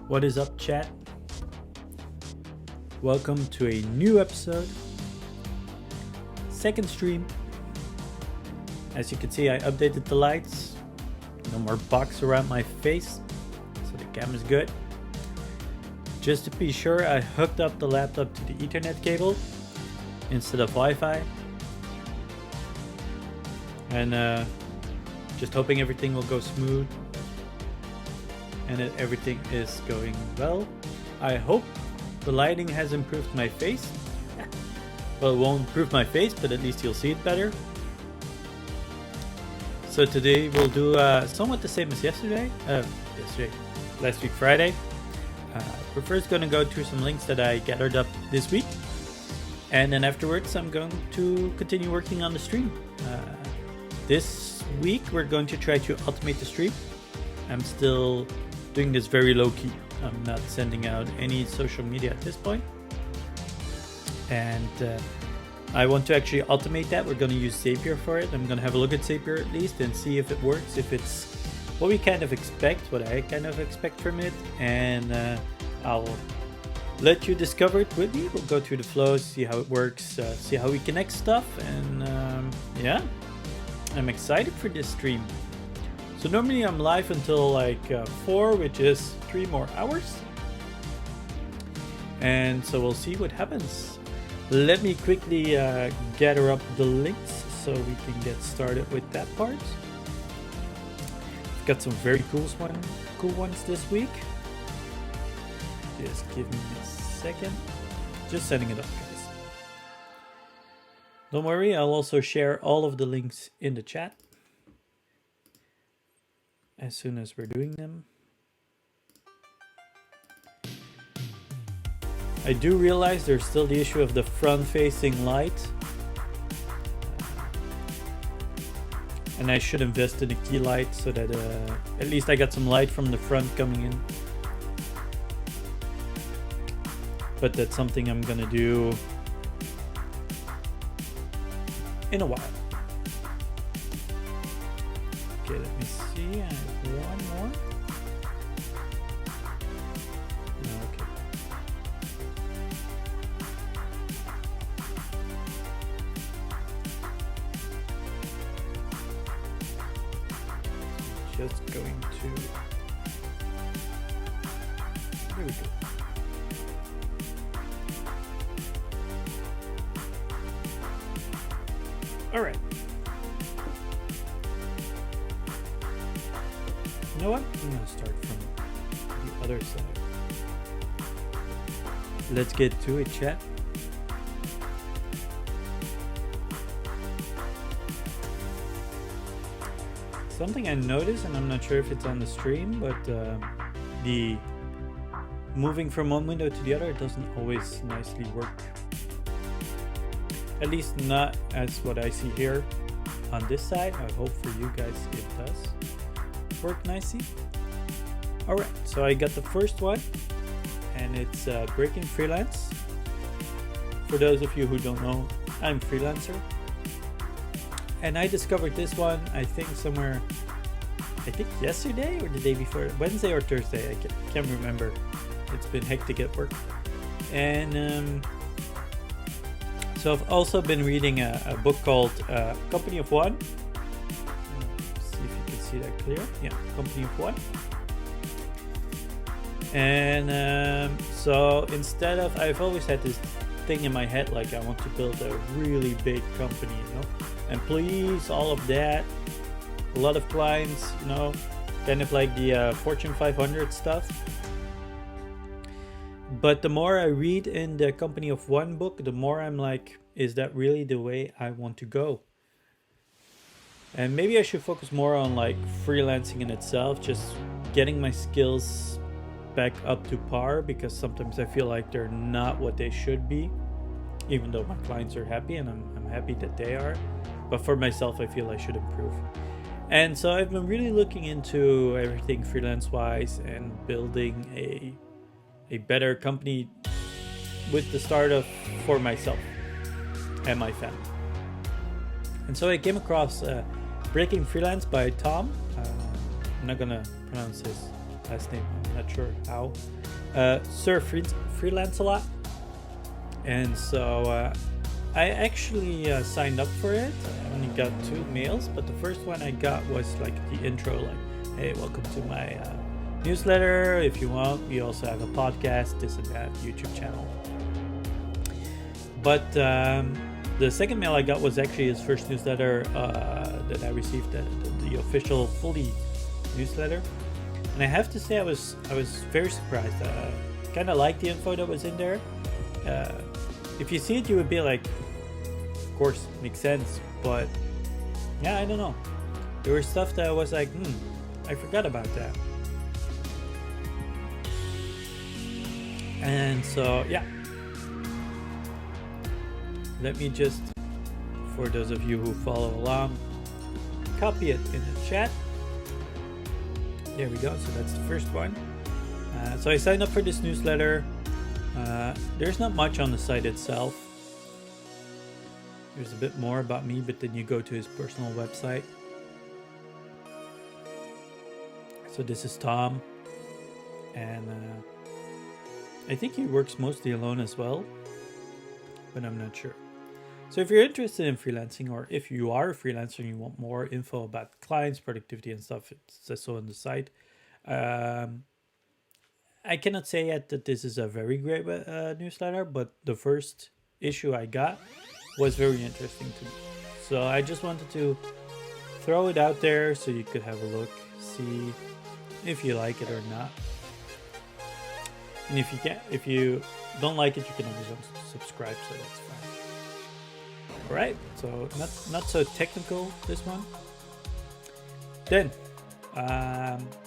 What is up, chat? Welcome to a new episode. Second stream. As you can see, I updated the lights. No more box around my face, so the camera's good. Just to be sure, I hooked up the laptop to the Ethernet cable instead of Wi-Fi. And just hoping everything will go smooth and that everything is going well. I hope the lighting has improved my face. Well, it won't improve my face, but at least you'll see it better. So today we'll do somewhat the same as last week Friday. We're first going to go through some links that I gathered up this week, and then afterwards I'm going to continue working on the stream. This week we're going to try to automate the stream. I'm still doing this very low key. I'm not sending out any social media at this point, and I want to actually automate that. We're going to use Zapier for it. I'm going to have a look at Zapier at least and see if it works, if it's what we kind of expect, what I kind of expect from it, and I'll let you discover it with me. We'll go through the flow, see how it works, see how we connect stuff, and yeah, I'm excited for this stream. So normally I'm live until like 4, which is 3 more hours, and so we'll see what happens. Let me quickly gather up the links so we can get started with that part. Got some very cool ones this week. Just give me a second. Just setting it up, guys. Don't worry, I'll also share all of the links in the chat as soon as we're doing them. I do realize there's still the issue of the front-facing light. And I should invest in a key light so that at least I got some light from the front coming in. But that's something I'm gonna do in a while. Okay, let me see. I have one more. Okay. Just going to, there we go. All right. You know what? I'm gonna start from the other side. Let's get to it, chat. Something I noticed, and I'm not sure if it's on the stream, but the moving from one window to the other doesn't always nicely work. At least not as what I see here on this side. I hope for you guys it does work nicely. All right, so I got the first one, and it's breaking freelance. For those of you who don't know, I'm a freelancer. And I discovered this one, I think somewhere, I think yesterday or the day before, Wednesday or Thursday, I can't remember. It's been hectic at work. And so I've also been reading a book called Company of One. Let's see if you can see that clear. Yeah, Company of One. And so instead of, I've always had this thing in my head, like I want to build a really big company, you know, employees, all of that, a lot of clients, you know, kind of like the Fortune 500 stuff. But the more I read in the Company of One book, the more I'm like, is that really the way I want to go? And maybe I should focus more on like freelancing in itself, just getting my skills back up to par, because sometimes I feel like they're not what they should be, even though my clients are happy and I'm happy that they are. But for myself, I feel I should improve. And so I've been really looking into everything freelance wise and building a better company with the start of for myself and my family. And so I came across Breaking Freelance by Tom. I'm not gonna pronounce his last name. not sure how. Sir freelance a lot, and so I actually signed up for it. I only got 2 mails, but the first one I got was like the intro, like, hey, welcome to my newsletter. If you want, we also have a podcast, this and that, YouTube channel. But the second mail I got was actually his first newsletter that I received, the official fully newsletter. And I have to say I was very surprised. Kind of like the info that was in there. If you see it, you would be like, of course, makes sense. But yeah, I don't know. There was stuff that I was like, I forgot about that. And so, yeah. Let me just, for those of you who follow along, copy it in the chat. There we go. So that's the first one. So I signed up for this newsletter. There's not much on the site itself. There's a bit more about me, but then you go to his personal website. So this is Tom, and I think he works mostly alone as well, but I'm not sure. So if you're interested in freelancing, or if you are a freelancer and you want more info about clients, productivity and stuff, it says so on the site. I cannot say yet that this is a very great newsletter, but the first issue I got was very interesting to me. So I just wanted to throw it out there so you could have a look, see if you like it or not. And if you don't like it, you can always unsubscribe, so that's fine. All right, so not so technical, this one. Then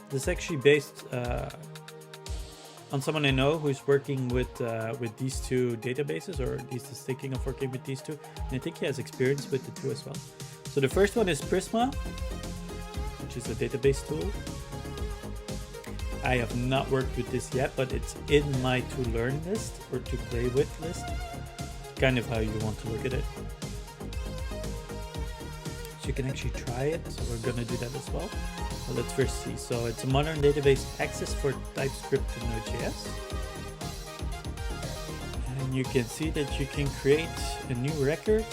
this is actually based on someone I know who's working with these 2 databases, or at least is thinking of working with these 2. And I think he has experience with the 2 as well. So the first one is Prisma, which is a database tool. I have not worked with this yet, but it's in my to learn list or to play with list. Kind of how you want to look at it. So you can actually try it. So we're gonna do that as well. So let's first see. So it's a modern database access for TypeScript and Node.js. And you can see that you can create a new record.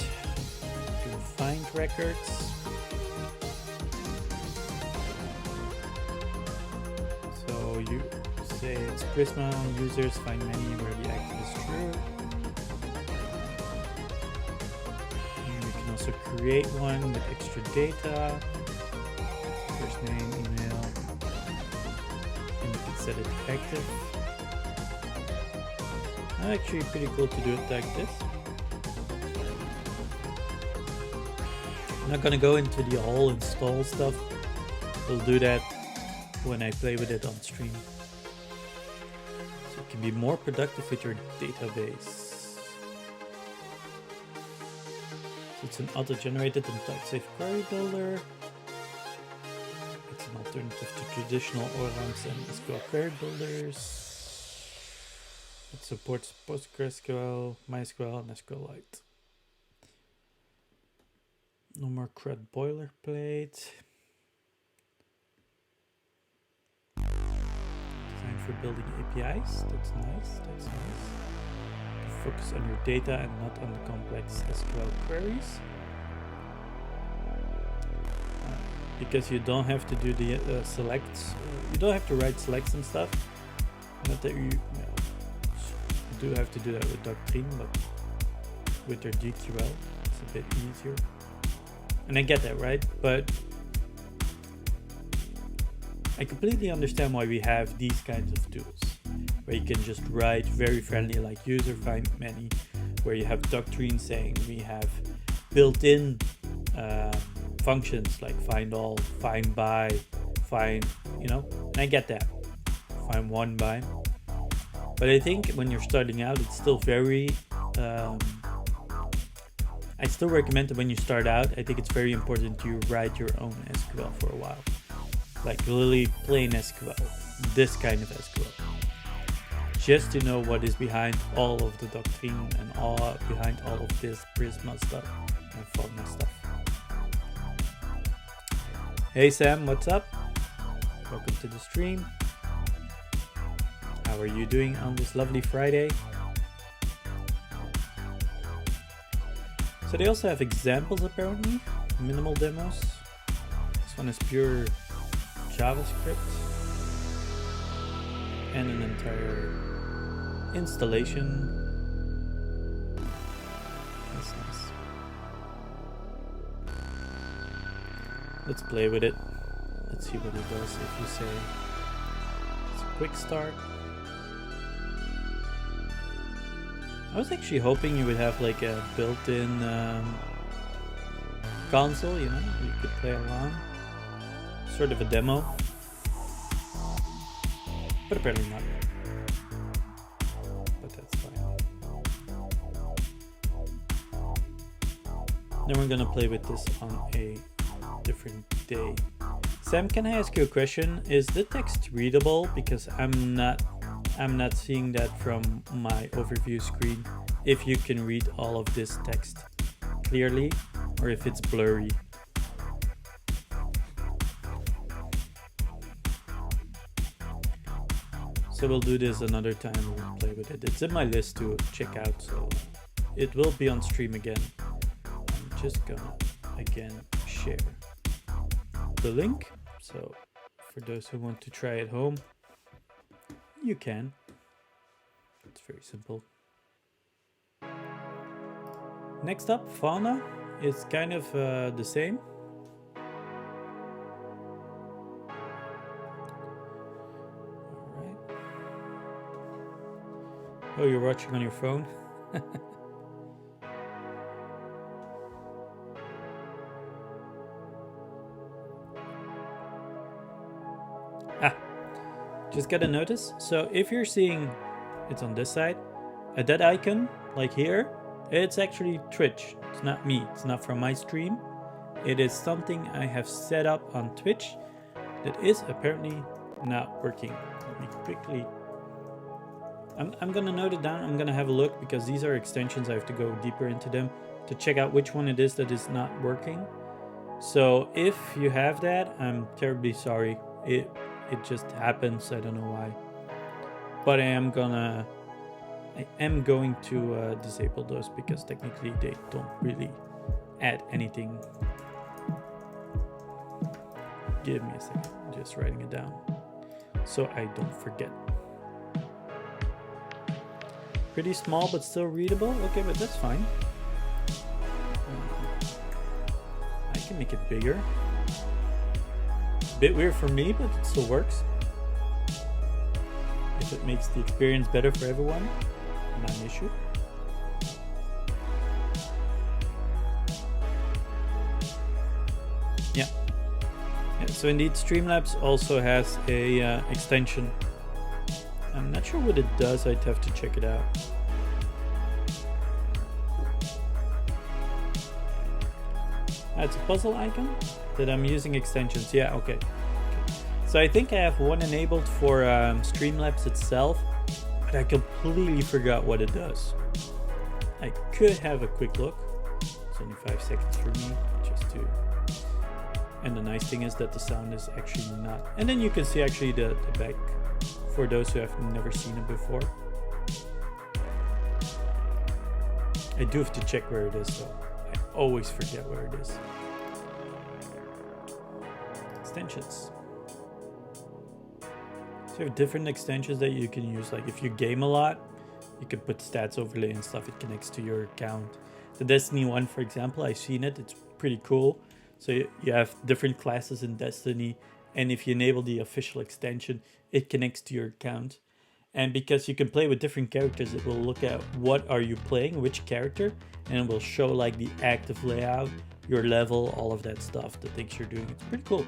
You can find records. So you say it's Prisma, users find many where the active is true. And you can also create one with extra data. First name, email, and you can set it active. Actually pretty cool to do it like this. I'm not gonna go into the whole install stuff. We'll do that when I play with it on stream. So you can be more productive with your database. So it's an auto-generated and type-safe query builder. It's an alternative to traditional ORMs and SQL query builders. It supports PostgreSQL, MySQL, and SQLite. No more CRUD boilerplate. Designed for building APIs. That's nice. That's nice. Focus on your data and not on the complex SQL queries. Because you don't have to do the selects. You don't have to write selects and stuff. Not that you do have to do that with Doctrine, but with their DQL, it's a bit easier. And I get that, right? But I completely understand why we have these kinds of tools, where you can just write very friendly, like user find many, where you have Doctrine saying we have built-in functions like find all, find by, find, and I get that. Find one by. But I think when you're starting out, it's still very, I still recommend that when you start out, I think it's very important to write your own SQL for a while. Like literally plain SQL, this kind of SQL. Just to know what is behind all of the Doctrine and behind all of this Prisma stuff and Fauna stuff. Hey Sam, what's up? Welcome to the stream. How are you doing on this lovely Friday? So they also have examples apparently, minimal demos. This one is pure JavaScript and an entire installation. That's nice. Let's play with it. Let's see what it does if you say it's a quick start. I was actually hoping you would have like a built-in console, you know, you could play along. Sort of a demo. But apparently not. But that's fine. Then we're gonna play with this on a different day. Sam, can I ask you a question? Is the text readable? Because I'm not seeing that from my overview screen. If you can read all of this text clearly, or if it's blurry. So we'll do this another time. We'll play with it. It's in my list to check out, so it will be on stream again. I'm just gonna again share the link. So for those who want to try at home, you can. It's very simple. Next up, Fauna is kind of the same. All right. Oh, you're watching on your phone? Just gotta notice. So if you're seeing it's on this side, at that icon, like here, it's actually Twitch. It's not me. It's not from my stream. It is something I have set up on Twitch that is apparently not working. Let me quickly. I'm gonna note it down. I'm gonna have a look because these are extensions. I have to go deeper into them to check out which one it is that is not working. So if you have that, I'm terribly sorry. It just happens. I don't know why, but I am going to disable those because technically they don't really add anything. Give me a second. I'm just writing it down so I don't forget. Pretty small but still readable. Okay, but that's fine. I can make it bigger. Bit weird for me, but it still works. If it makes the experience better for everyone, not an issue. Yeah. So indeed, Streamlabs also has a extension. I'm not sure what it does. I'd have to check it out. It's a puzzle icon that I'm using extensions. Yeah, okay. So I think I have one enabled for Streamlabs itself, but I completely forgot what it does. I could have a quick look. It's only 5 seconds for me, just to. And the nice thing is that the sound is actually not. And then you can see actually the back for those who have never seen it before. I do have to check where it is, so I always forget where it is. Extensions. So you have different extensions that you can use. Like if you game a lot, you can put stats overlay and stuff. It connects to your account. The Destiny one, for example, I've seen it. It's pretty cool. So you have different classes in Destiny, and if you enable the official extension, it connects to your account. And because you can play with different characters, it will look at what are you playing, which character, and it will show like the active layout, your level, all of that stuff, the things you're doing. It's pretty cool.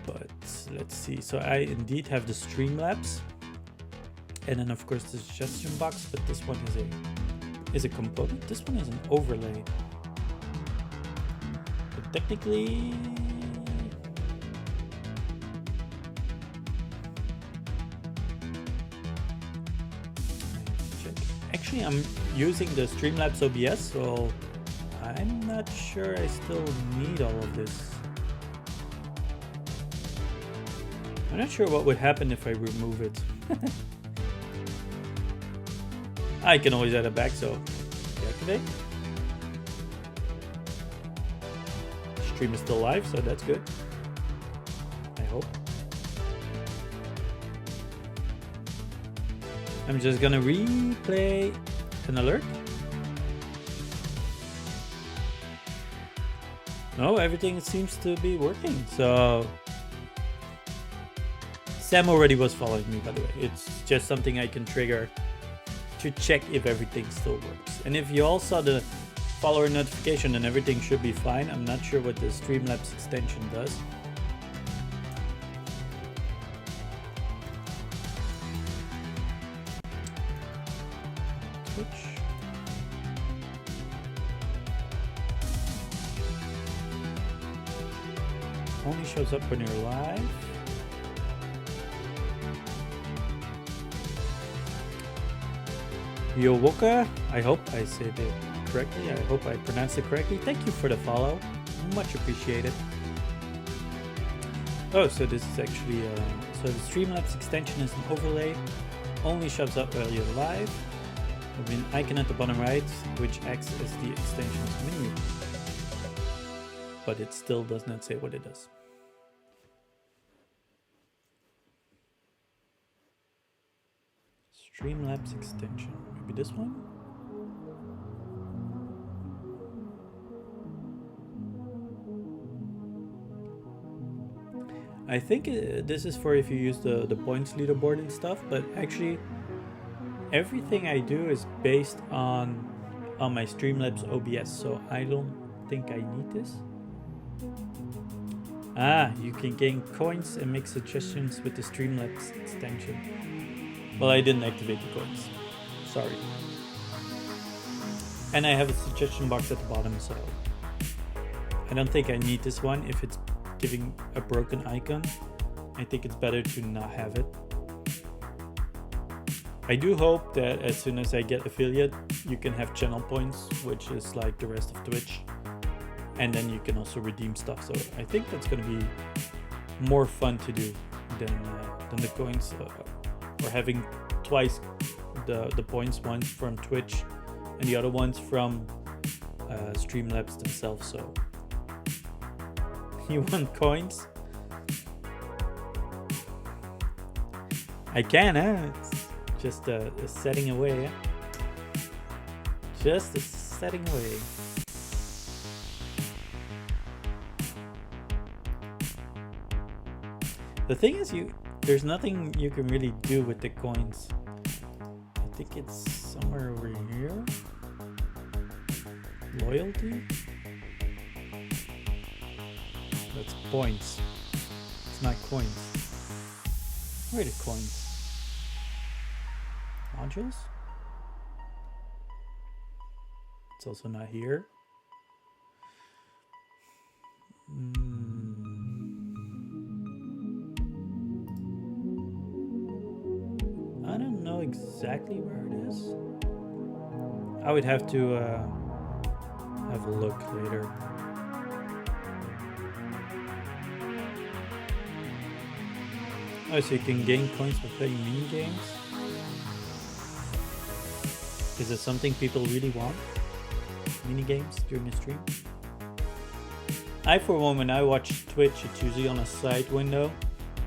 But let's see. So I indeed have the Streamlabs, and then of course the suggestion box. But this one is a component. This one is an overlay. But technically, actually I'm using the Streamlabs OBS, so I'm not sure I still need all of this. I'm not sure what would happen if I remove it. I can always add it back, so deactivate. Stream is still live, so that's good. I hope. I'm just gonna replay an alert. No, everything seems to be working. So Sam already was following me, by the way. It's just something I can trigger to check if everything still works. And if you all saw the follower notification, then everything should be fine. I'm not sure what the Streamlabs extension does. Twitch. Only shows up when you're live. Yowoka, I hope I said it correctly. I hope I pronounced it correctly. Thank you for the follow. Much appreciated. Oh, so this is actually, so the Streamlabs extension is an overlay. Only shows up while you're live. With an icon at the bottom right, which acts as the extension's menu. But it still does not say what it does. Streamlabs extension, maybe this one? I think this is for if you use the points leaderboard and stuff, but actually everything I do is based on my Streamlabs OBS, so I don't think I need this. Ah, you can gain coins and make suggestions with the Streamlabs extension. Well, I didn't activate the coins. Sorry. And I have a suggestion box at the bottom, so I don't think I need this one. If it's giving a broken icon, I think it's better to not have it. I do hope that as soon as I get affiliate, you can have channel points, which is like the rest of Twitch. And then you can also redeem stuff. So I think that's going to be more fun to do than the coins. Or having twice the points, one from Twitch and the other ones from Streamlabs themselves. So you want coins? I can, huh? It's just a setting away. Huh? Just a setting away. The thing is, there's nothing you can really do with the coins. I think it's somewhere over here. Loyalty? That's points. It's not coins. Where are the coins? Modules? It's also not here. I don't know exactly where it is. I would have to have a look later. Oh, so you can gain coins for playing mini games. Is it something people really want? Mini games during a stream? For one, when I watch Twitch, it's usually on a side window,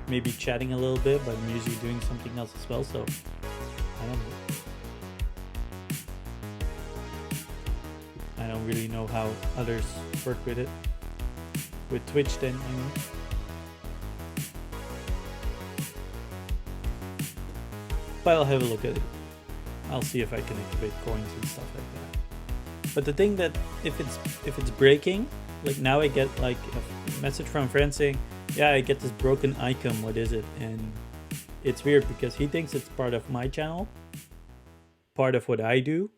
maybe chatting a little bit, but I'm usually doing something else as well, so I don't know. I don't really know how others work with it. With Twitch then, I mean. But I'll have a look at it. I'll see if I can activate coins and stuff like that. But the thing that if it's breaking, like now I get like a message from a friend saying, yeah, I get this broken icon, what is it? And it's weird because he thinks it's part of my channel, part of what I do.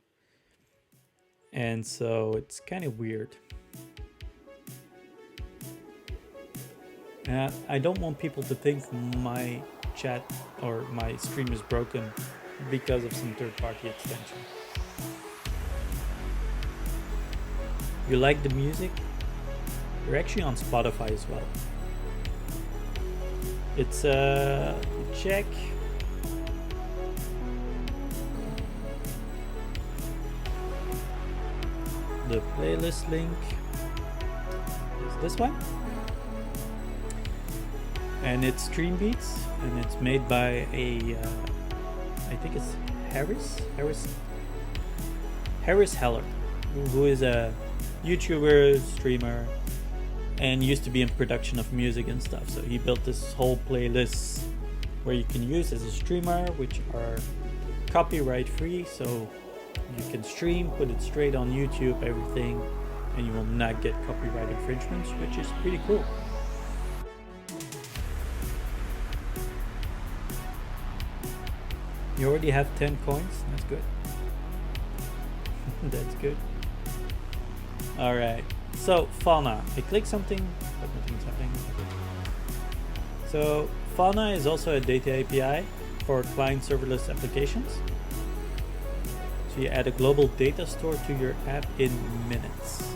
And so it's kind of weird. And I don't want people to think my chat or my stream is broken because of some third-party extension. You like the music? You're actually on Spotify as well. It's check. The playlist link is this one. And it's Stream Beats, and it's made by a, I think it's Harris Heller, who is a YouTuber, streamer, and used to be in production of music and stuff. So he built this whole playlist where you can use as a streamer, which are copyright free. So you can stream, put it straight on YouTube, everything, and you will not get copyright infringements, which is pretty cool. You already have 10 coins. That's good. That's good. All right. So Fauna, I click something, but nothing's happening. So Fauna is also a data API for client serverless applications. So you add a global data store to your app in minutes,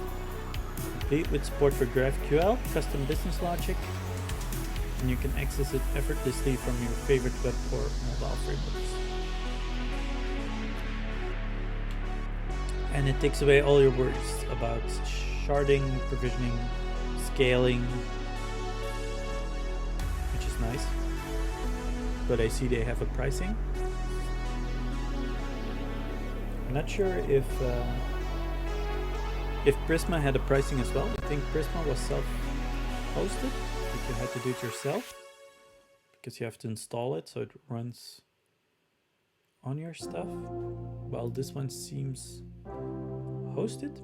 complete with support for GraphQL, custom business logic, and you can access it effortlessly from your favorite web or mobile frameworks. And it takes away all your worries about sharding, provisioning, scaling, which is nice. But I see they have a pricing. I'm not sure if Prisma had a pricing as well. I think Prisma was self-hosted. I think you had to do it yourself because you have to install it so it runs on your stuff. While this one seems hosted.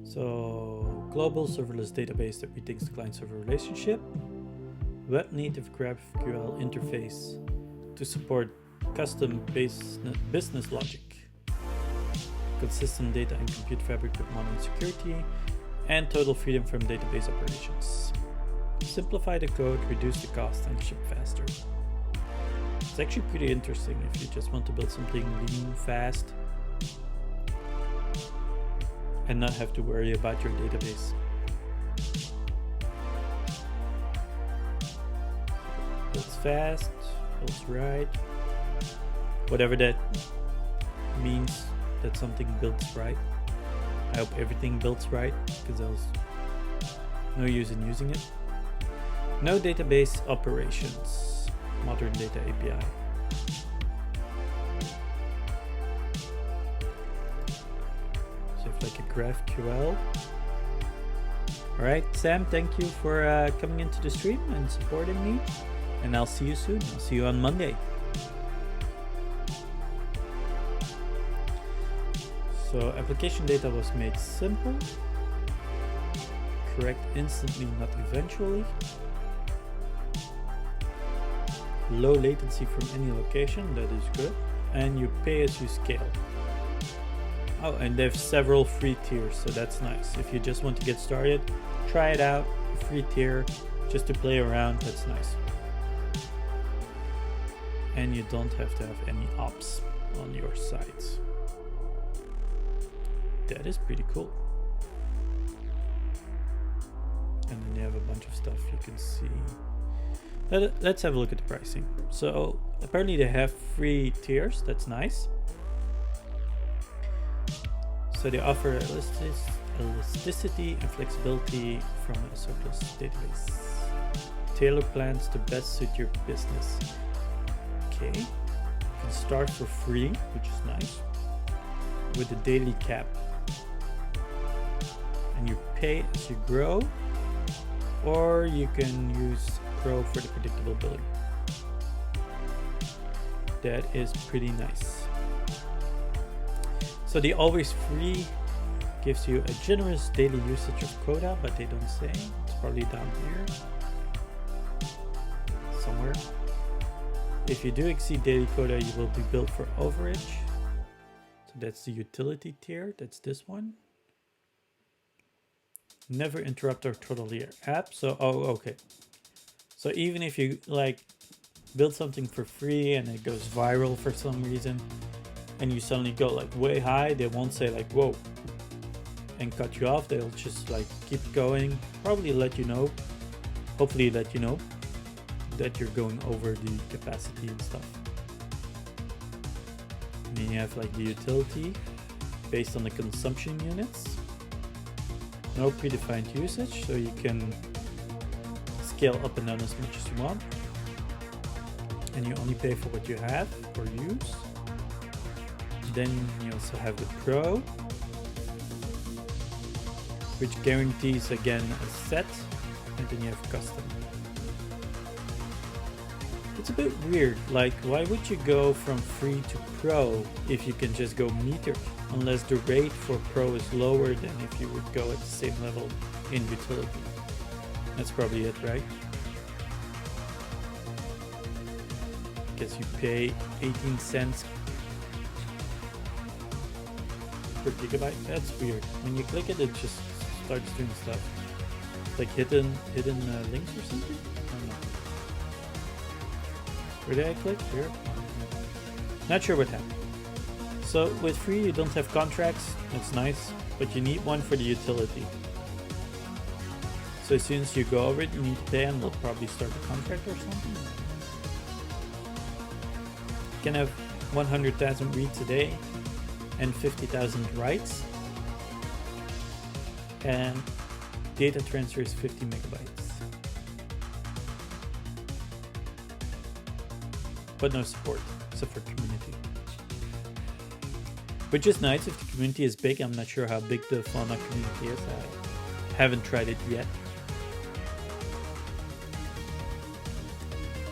So global serverless database that rethinks the client-server relationship. Web native GraphQL interface to support custom business logic. Consistent data and compute fabric with modern security, and total freedom from database operations. Simplify the code, reduce the cost, and ship faster. It's actually pretty interesting if you just want to build something lean, fast, and not have to worry about your database. Builds fast, builds right, whatever that means that something builds right. I hope everything builds right, because there's no use in using it. No database operations, modern data API. So if like a GraphQL. All right, Sam, thank you for coming into the stream and supporting me. And I'll see you soon. I'll see you on Monday. So application data was made simple. Correct instantly, not eventually. Low latency from any location, that is good. And you pay as you scale. Oh, and they have several free tiers, so that's nice. If you just want to get started, try it out. A free tier, just to play around, that's nice. And you don't have to have any ops on your site. That is pretty cool. And then you have a bunch of stuff you can see. Let's have a look at the pricing. So apparently they have free tiers, that's nice. So they offer elasticity and flexibility from a surplus database. Tailor plans to best suit your business. Okay, you can start for free, which is nice, with a daily cap. And you pay as you grow, or you can use Pro for the predictable billing. That is pretty nice. So the always free gives you a generous daily usage of quota, but they don't say. It's probably down here somewhere. If you do exceed daily quota, you will be billed for overage. So that's the utility tier. That's this one. Never interrupt or throttle your app. So, oh, okay. So even if you like build something for free and it goes viral for some reason, and you suddenly go like way high, they won't say like, whoa, and cut you off. They'll just like keep going, probably let you know, hopefully let you know that you're going over the capacity and stuff. And then you have like the utility based on the consumption units. No predefined usage, so you can scale up and down as much as you want. And you only pay for what you have or use. Then you also have the Pro, which guarantees again a set, and then you have custom. It's a bit weird, like why would you go from free to Pro if you can just go metered, unless the rate for Pro is lower than if you would go at the same level in utility. That's probably it, right? Because you pay 18 cents per gigabyte. That's weird. When you click it, it just starts doing stuff. Like hidden links or something? I don't know. Where did I click? Here? Not sure what happened. So with free, you don't have contracts. That's nice, but you need one for the utility. So as soon as you go over it, you need to pay, and they'll probably start a contract or something. You can have 100,000 reads a day and 50,000 writes, and data transfer is 50 megabytes, but no support except for community, which is nice if the community is big. I'm not sure how big the Fauna community is. I haven't tried it yet.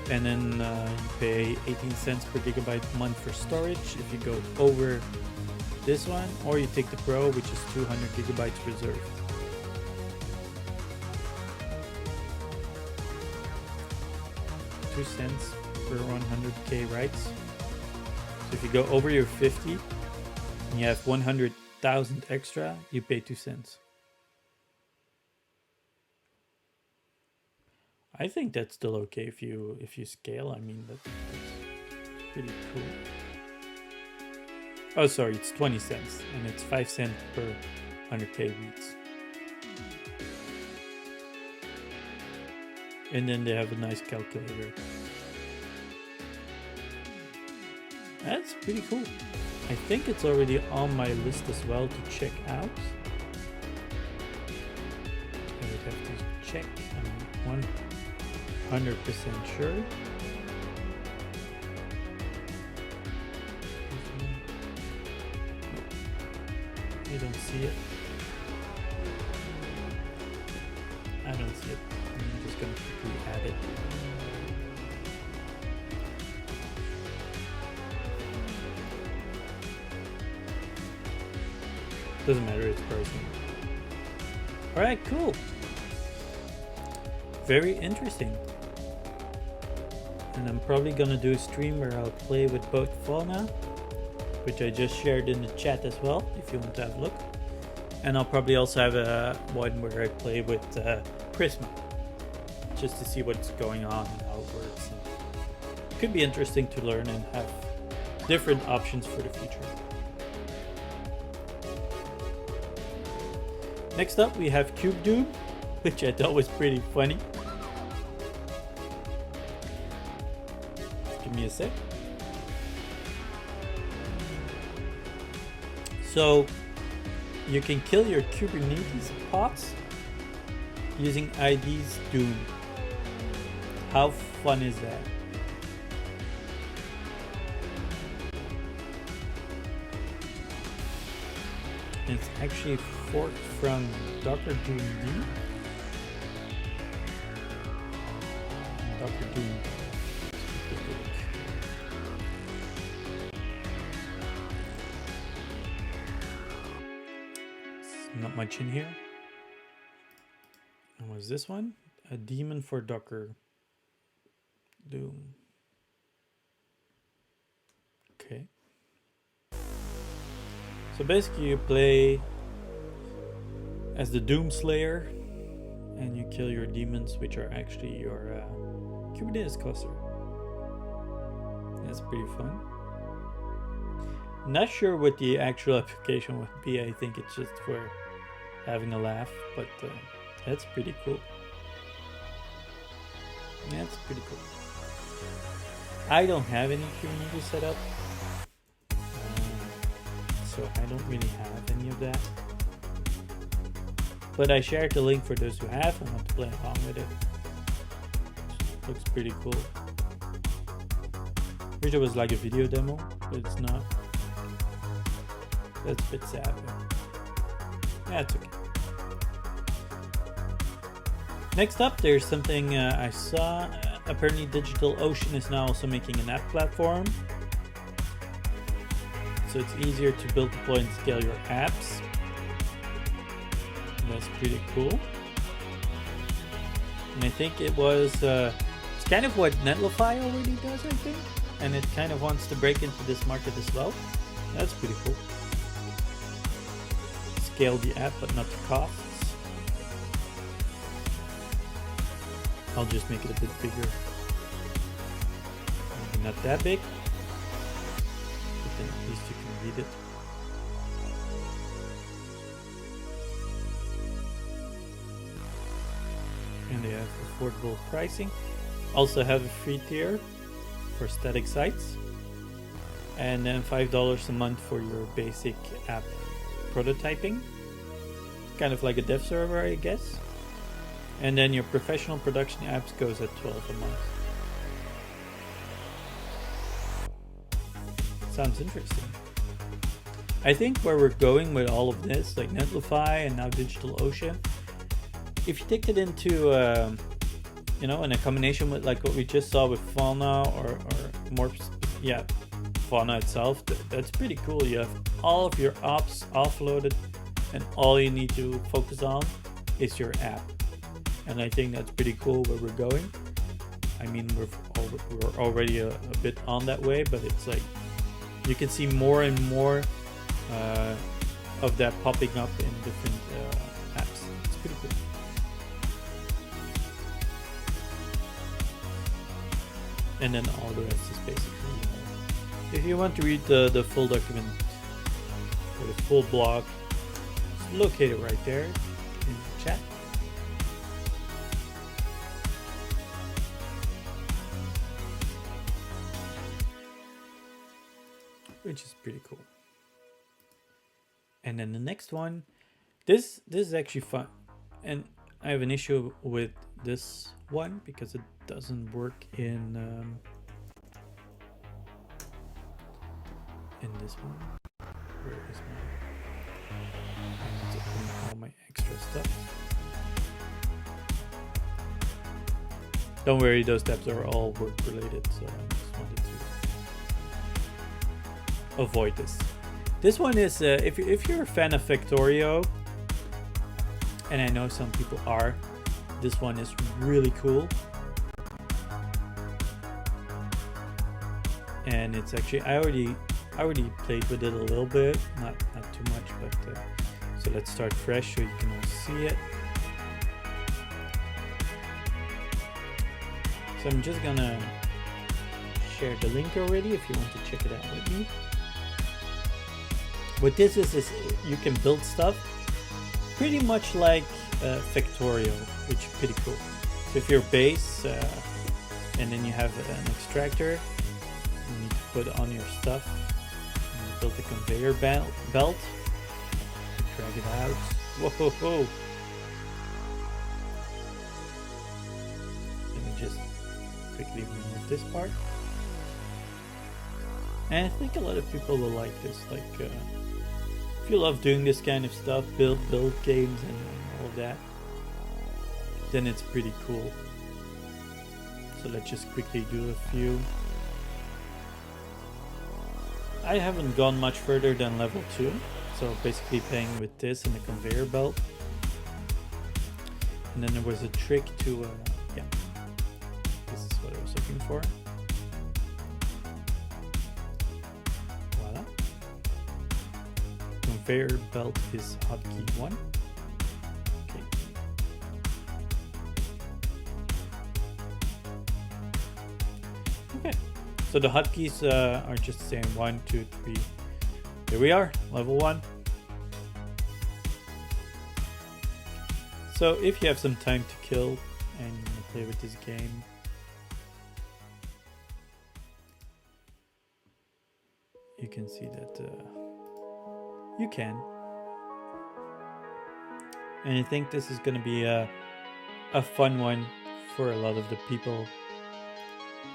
And then you pay 18 cents per gigabyte a month for storage if you go over this one, or you take the Pro, which is 200 gigabytes reserved. $0.02 per 100k writes. So if you go over your 50 and you have 100,000 extra, you pay 2 cents. I think that's still okay if you scale. I mean, that's pretty cool. Oh, sorry, it's 20 cents, and it's 5 cents per 100k reads. And then they have a nice calculator. That's pretty cool. I think it's already on my list as well to check out. I would have to check. I'm 100% sure. You don't see it. I don't see it. I'm just going to quickly add it. Doesn't matter, it's personal. Alright, cool. Very interesting. And I'm probably gonna do a stream where I'll play with both Fauna, which I just shared in the chat as well, if you want to have a look. And I'll probably also have a one where I play with Prisma, just to see what's going on and how it works. And could be interesting to learn and have different options for the future. Next up, we have Cube Doom, which I thought was pretty funny. Give me a sec. So you can kill your Kubernetes pods using ID's Doom. How fun is that? It's actually forked from Docker Doom D. Docker Doom. Not much in here. And what's this one? A daemon for Docker Doom. Okay. So basically you play as the Doom Slayer and you kill your demons, which are actually your Kubernetes cluster. That's pretty fun. Not sure what the actual application would be. I think it's just for having a laugh, but that's pretty cool. That's pretty cool. I don't have any Kubernetes set up. so I don't really have any of that. But I shared the link for those who have and want to play along with it. Looks pretty cool. Wish it was like a video demo, but it's not. That's a bit sad, but that's okay. Next up, there's something I saw. Apparently DigitalOcean is now also making an app platform. So it's easier to build, deploy, and scale your apps. That's pretty cool. And I think it was, it's kind of what Netlify already does, I think. And it kind of wants to break into this market as well. That's pretty cool. Scale the app, but not the costs. I'll just make it a bit bigger. Maybe not that big, but then at least you can read it. And they have affordable pricing. Also have a free tier for static sites. And then $5 a month for your basic app prototyping. Kind of like a dev server, I guess. And then your professional production apps goes at $12 a month. Sounds interesting. I think where we're going with all of this, like Netlify and now DigitalOcean, if you take it into, you know, in a combination with like what we just saw with Fauna or more, yeah, Fauna itself, that's pretty cool. You have all of your ops offloaded and all you need to focus on is your app. And I think that's pretty cool where we're going. I mean, we're already a bit on that way, but it's like you can see more and more of that popping up in different apps. It's pretty cool. And then all the rest is basically, if you want to read the full document or the full blog, it's located right there in the chat. Which is pretty cool. And then the next one, this is actually fun, and I have an issue with this one because it doesn't work in this one. Where is my? I need to open all my extra stuff. Don't worry, those tabs are all work related, so I just wanted to avoid this. This one is, if you're a fan of Factorio, and I know some people are, this one is really cool. And it's actually, I already played with it a little bit, not too much, but so let's start fresh so you can all see it. So I'm just gonna share the link already if you want to check it out with me. What this is you can build stuff pretty much like Factorio, which is pretty cool. So if you're base and then you have an extractor, you need to put on your stuff. And you build a conveyor belt. Drag it out. Whoa, whoa. Let me just quickly remove this part. And I think a lot of people will like this. Like, if you love doing this kind of stuff, build games and all of that, then it's pretty cool. So let's just quickly do a few. I haven't gone much further than level 2, so basically playing with this and the conveyor belt. And then there was a trick to, yeah, this is what I was looking for. Voila. Conveyor belt is hotkey 1. Okay. Okay. So the hotkeys are just saying 1, 2, 3. Here we are, level 1. So if you have some time to kill and you want to play with this game, you can see that you can. And I think this is going to be a fun one for a lot of the people.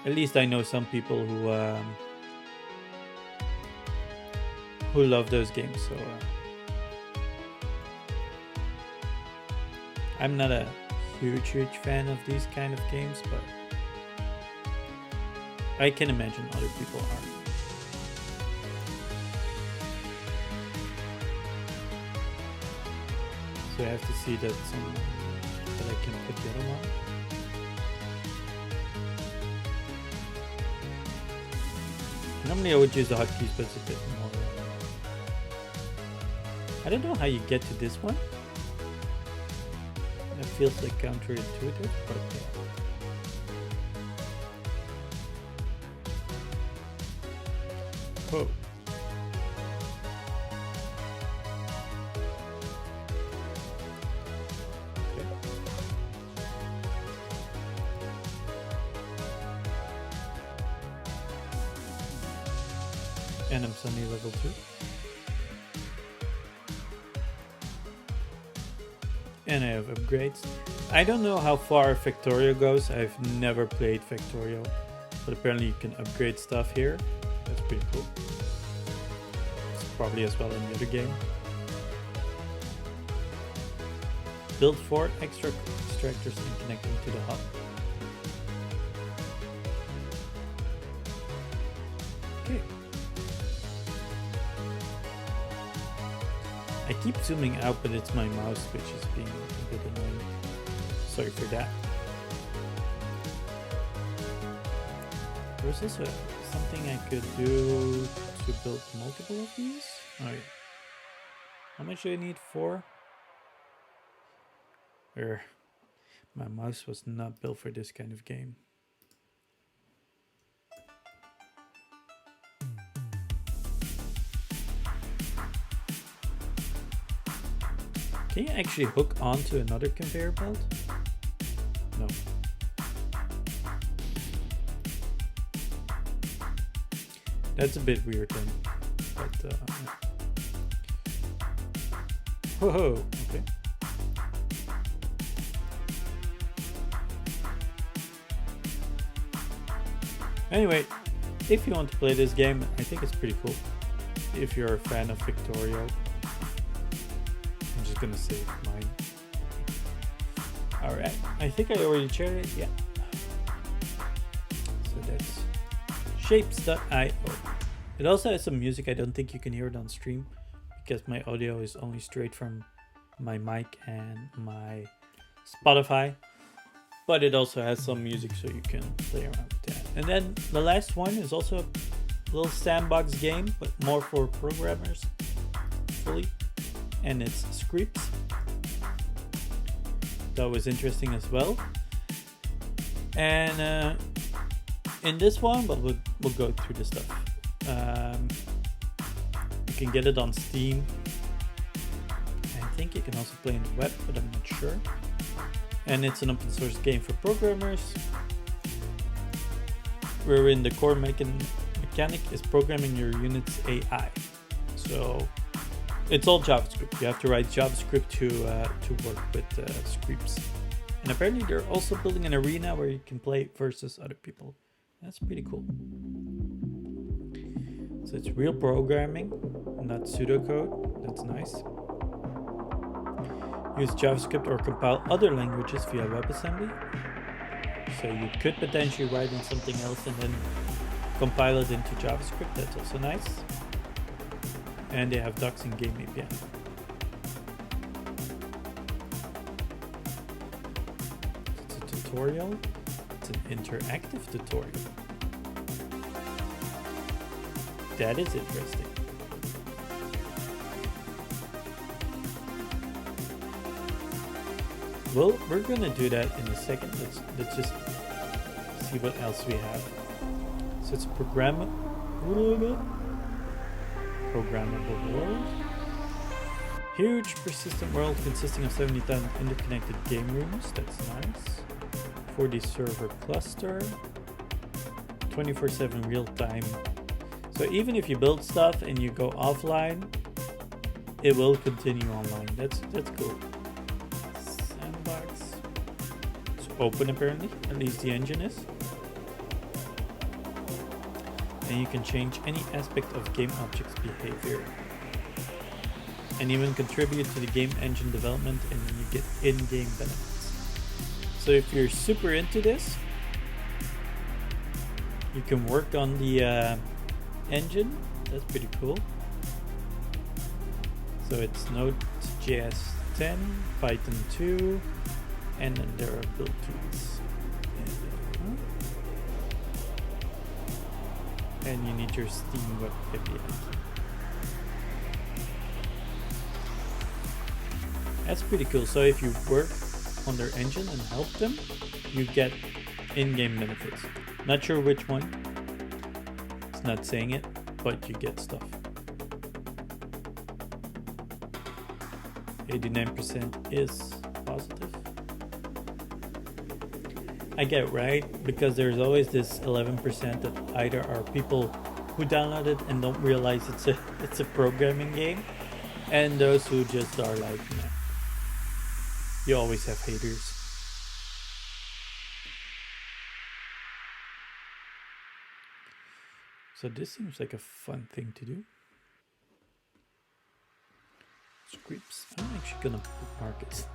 At least I know some people who love those games. So I'm not a huge fan of these kind of games, but I can imagine other people are. So I have to see that I can put the other one. Normally I would use the hotkeys, but it's a bit more. I don't know how you get to this one. It feels like counterintuitive, but whoa. And I'm suddenly level 2. And I have upgrades. I don't know how far Factorio goes. I've never played Factorio, but apparently you can upgrade stuff here. That's pretty cool. It's probably as well in the other game. Build 4 extra extractors and connect them to the hub. Okay. I keep zooming out, but it's my mouse which is being a bit annoying. Sorry for that. There's also something I could do to build multiple of these. Oh yeah. How much do I need? 4? My mouse was not built for this kind of game. Can you actually hook onto another conveyor belt? No. That's a bit weird then. But whoa, okay. Anyway, if you want to play this game, I think it's pretty cool. If you're a fan of Factorio. I'm just gonna save mine. Alright, I think I already shared it, yeah. So that's Shapez.io. It also has some music. I don't think you can hear it on stream because my audio is only straight from my mic and my Spotify. But it also has some music so you can play around with that. And then the last one is also a little sandbox game, but more for programmers fully. And it's Screeps. That was interesting as well. And in this one, but we'll go through the stuff. You can get it on Steam. I think you can also play in the web, but I'm not sure. And it's an open source game for programmers, wherein the core mechanic is programming your unit's AI. So it's all JavaScript. You have to write JavaScript to work with Screeps. And apparently they're also building an arena where you can play versus other people. That's pretty cool. So it's real programming, not pseudocode. That's nice. Use JavaScript or compile other languages via WebAssembly. So you could potentially write in something else and then compile it into JavaScript. That's also nice. And they have docs and game API. It's a tutorial. It's an interactive tutorial. That is interesting. Well, we're gonna do that in a second. Let's just see what else we have. So it's a programmable world. Huge persistent world consisting of 70,000 interconnected game rooms. That's nice. 40 server cluster. 24/7 real time. So even if you build stuff and you go offline, it will continue online. That's cool. Sandbox. It's open apparently, at least the engine is. And you can change any aspect of game objects' behavior. And even contribute to the game engine development, and then you get in-game benefits. So if you're super into this, you can work on the engine. That's pretty cool. So it's Node.js 10, Python 2, and then there are build tools. And you need your Steam Web API. That's pretty cool. So if you work on their engine and help them, you get in-game benefits. Not sure which one. It's not saying it, but you get stuff. 89% is positive. I get it, right? Because there's always this 11% that either are people who download it and don't realize it's a programming game, and those who just are like, nah. You always have haters. So this seems like a fun thing to do. Screeps. I'm actually gonna bookmark it.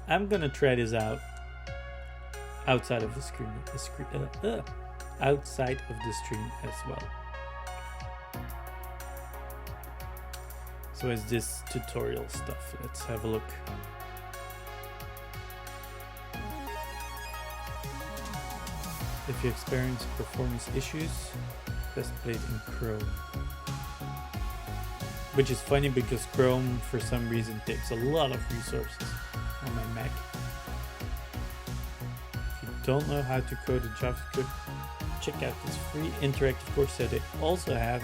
I'm gonna try this out outside of the screen. Outside of the stream as well. So it's this tutorial stuff. Let's have a look. If you experience performance issues, best played in Chrome. Which is funny because Chrome for some reason takes a lot of resources on my Mac. If you don't know how to code in JavaScript, check out this free interactive course that they also have,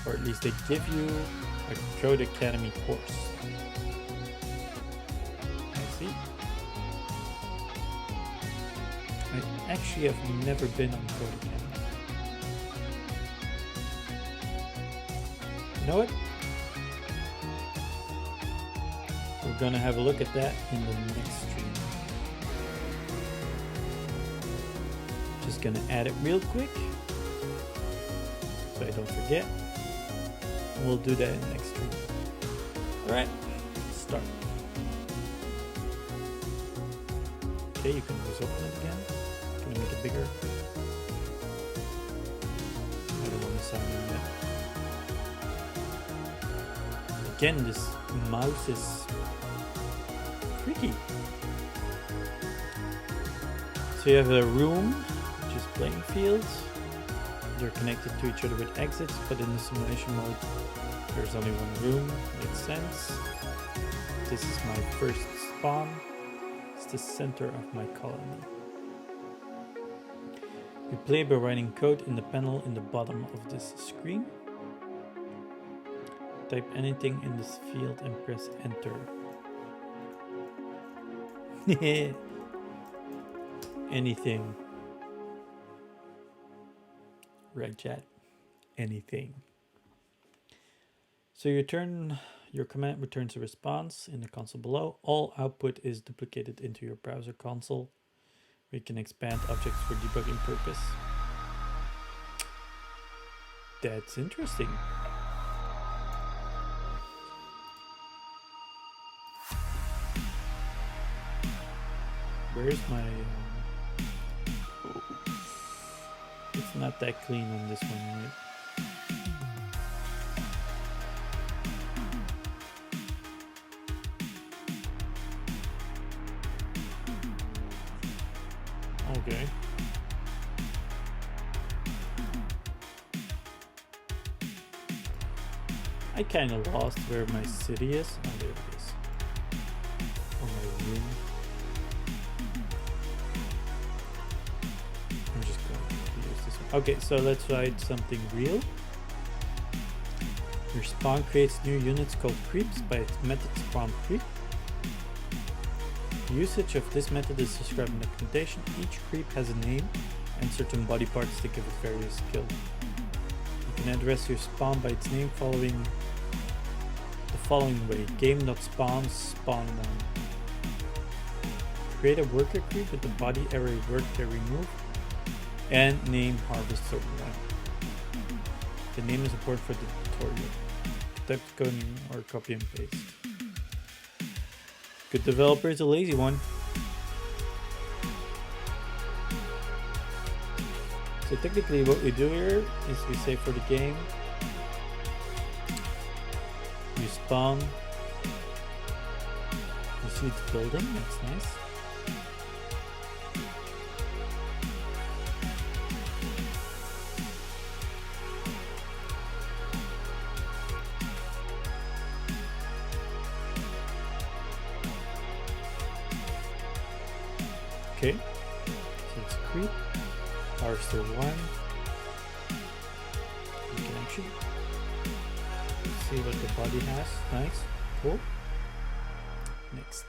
or at least they give you a Code Academy course. I see. I actually have never been on Code Academy. You know what? We're gonna have a look at that in the next stream. Just gonna add it real quick so I don't forget. And we'll do that in the next stream. Alright, start. Okay, you can just open it again. Can I make it bigger? I don't want to sign in yet. Again, this mouse is freaky. So you have a room, which is playing fields. They're connected to each other with exits, but in the simulation mode, there's only one room. Makes sense. This is my first spawn. It's the center of my colony. We play by writing code in the panel in the bottom of this screen. Type anything in this field and press enter. Anything. Right, chat. Anything. So your command returns a response in the console below. All output is duplicated into your browser console. We can expand objects for debugging purpose. That's interesting. Where's my... It's not that clean on this one, right? Okay. I kind of lost where my city is. Oh, there it is. Or my room. I'm just going to use this one. Okay, so let's write something real. Your spawn creates new units called creeps by its method spawn creep. The usage of this method is described in the documentation. Each creep has a name and certain body parts that give it various skills. You can address your spawn by its name following following way. Game.spawn, spawn 1. Create a worker creep with the body array worker remove and name harvester 1. The name is important for the tutorial. Type the code or copy and paste. Good developer is a lazy one. So technically what we do here is we say for the game, you spawn, you see the building, that's nice. Okay, so it's creep, harvester 1. You can actually see what the body has. Nice, cool. Next.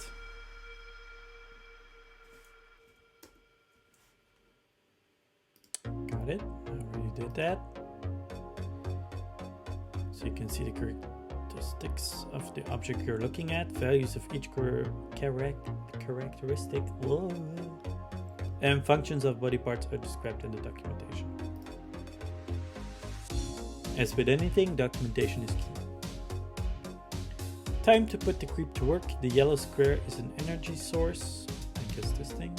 Got it, I already did that. So you can see the characteristics of the object you're looking at, values of each characteristic. Whoa. And functions of body parts are described in the documentation. As with anything, documentation is key. Time to put the creep to work. The yellow square is an energy source. I guess this thing.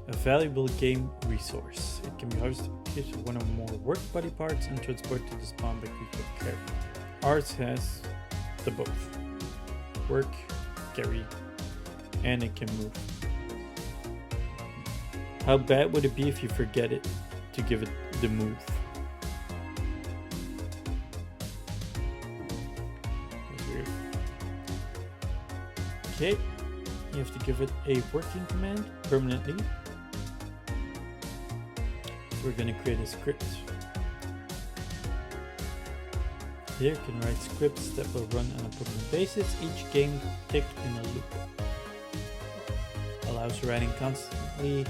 A valuable game resource. It can be harvested with one or more work body parts and transported to the spawn by click of carry. Ours has the both. Work, carry, and it can move. How bad would it be if you forget it to give it the move? That's weird. Okay, you have to give it a working command permanently. So we're going to create a script. Here you can write scripts that will run on a permanent basis, each game tick in a loop. Allows you writing constantly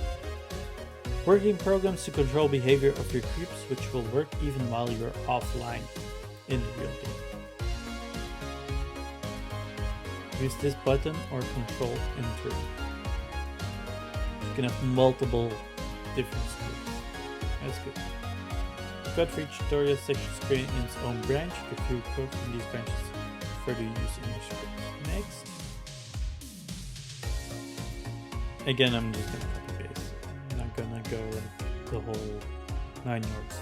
working programs to control behavior of your creeps, which will work even while you're offline in the real game. Use this button or control enter. You can have multiple different scripts. That's good. Code for each tutorial section is created in its own branch. You can view code from these branches further use in your script. Next. Again, I'm just gonna copy paste. I'm not gonna go like the whole 9 yards.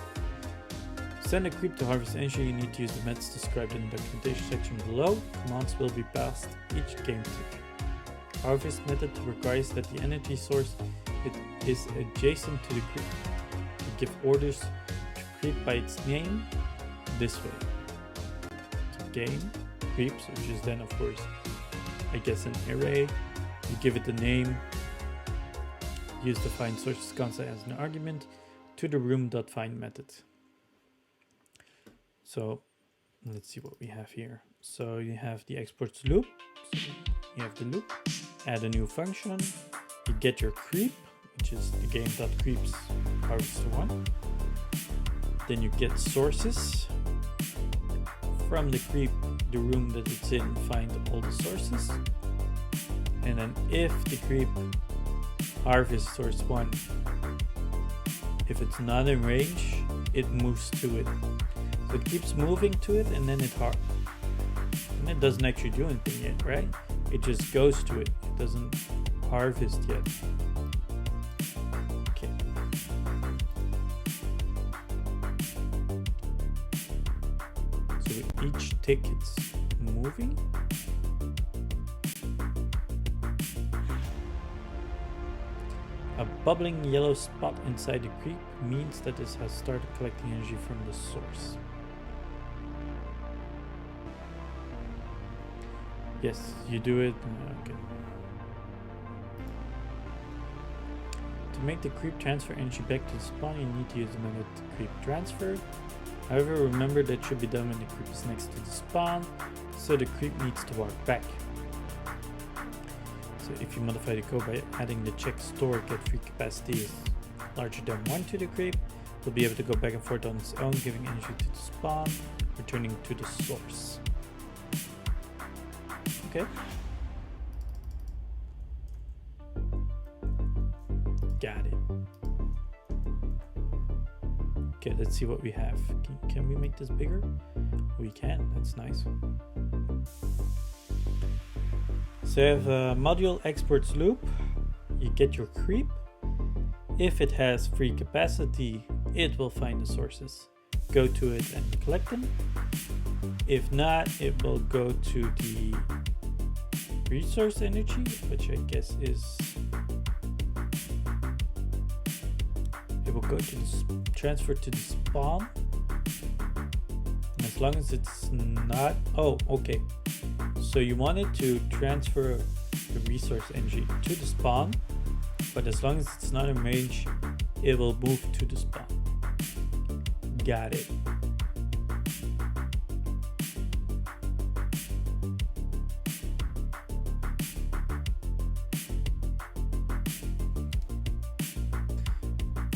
Send a creep to harvest energy. You need to use the methods described in the documentation section below. Commands will be passed each game tick. Harvest method requires that the energy source is adjacent to the creep. You give orders to creep by its name this way. To game creeps, which is then of course, I guess, an array. You give it the name. Use the find sources constant as an argument to the room.find method. So let's see what we have here. So you have the exports loop. So you have the loop. Add a new function. You get your creep, which is the game.creeps harvester 1. Then you get sources. From the creep, the room that it's in, find all the sources. And then if the creep harvest source 1, if it's not in range, it moves to it. So it keeps moving to it and then and it doesn't actually do anything yet, right? It just goes to it. It doesn't harvest yet. Okay. So with each tick it's moving. A bubbling yellow spot inside the creep means that this has started collecting energy from the source. Yes, you do it. Okay. To make the creep transfer energy back to the spawn, you need to use the method creep transfer. However, remember that should be done when the creep is next to the spawn, so the creep needs to walk back. So if you modify the code by adding the check store get free capacity is larger than 1 to the creep, you'll be able to go back and forth on its own, giving energy to the spawn. returning to the source. Okay. Got it. Okay, let's see what we have. Can we make this bigger? We can, that's nice. So you have a module exports loop. You get your creep. If it has free capacity, it will find the sources, go to it and collect them. If not, it will go to the resource energy, which I guess is, it will go to the transfer to the spawn. And as long as it's not, oh, okay. So you wanted to transfer the resource energy to the spawn, but as long as it's not in range, it will move to the spawn. Got it.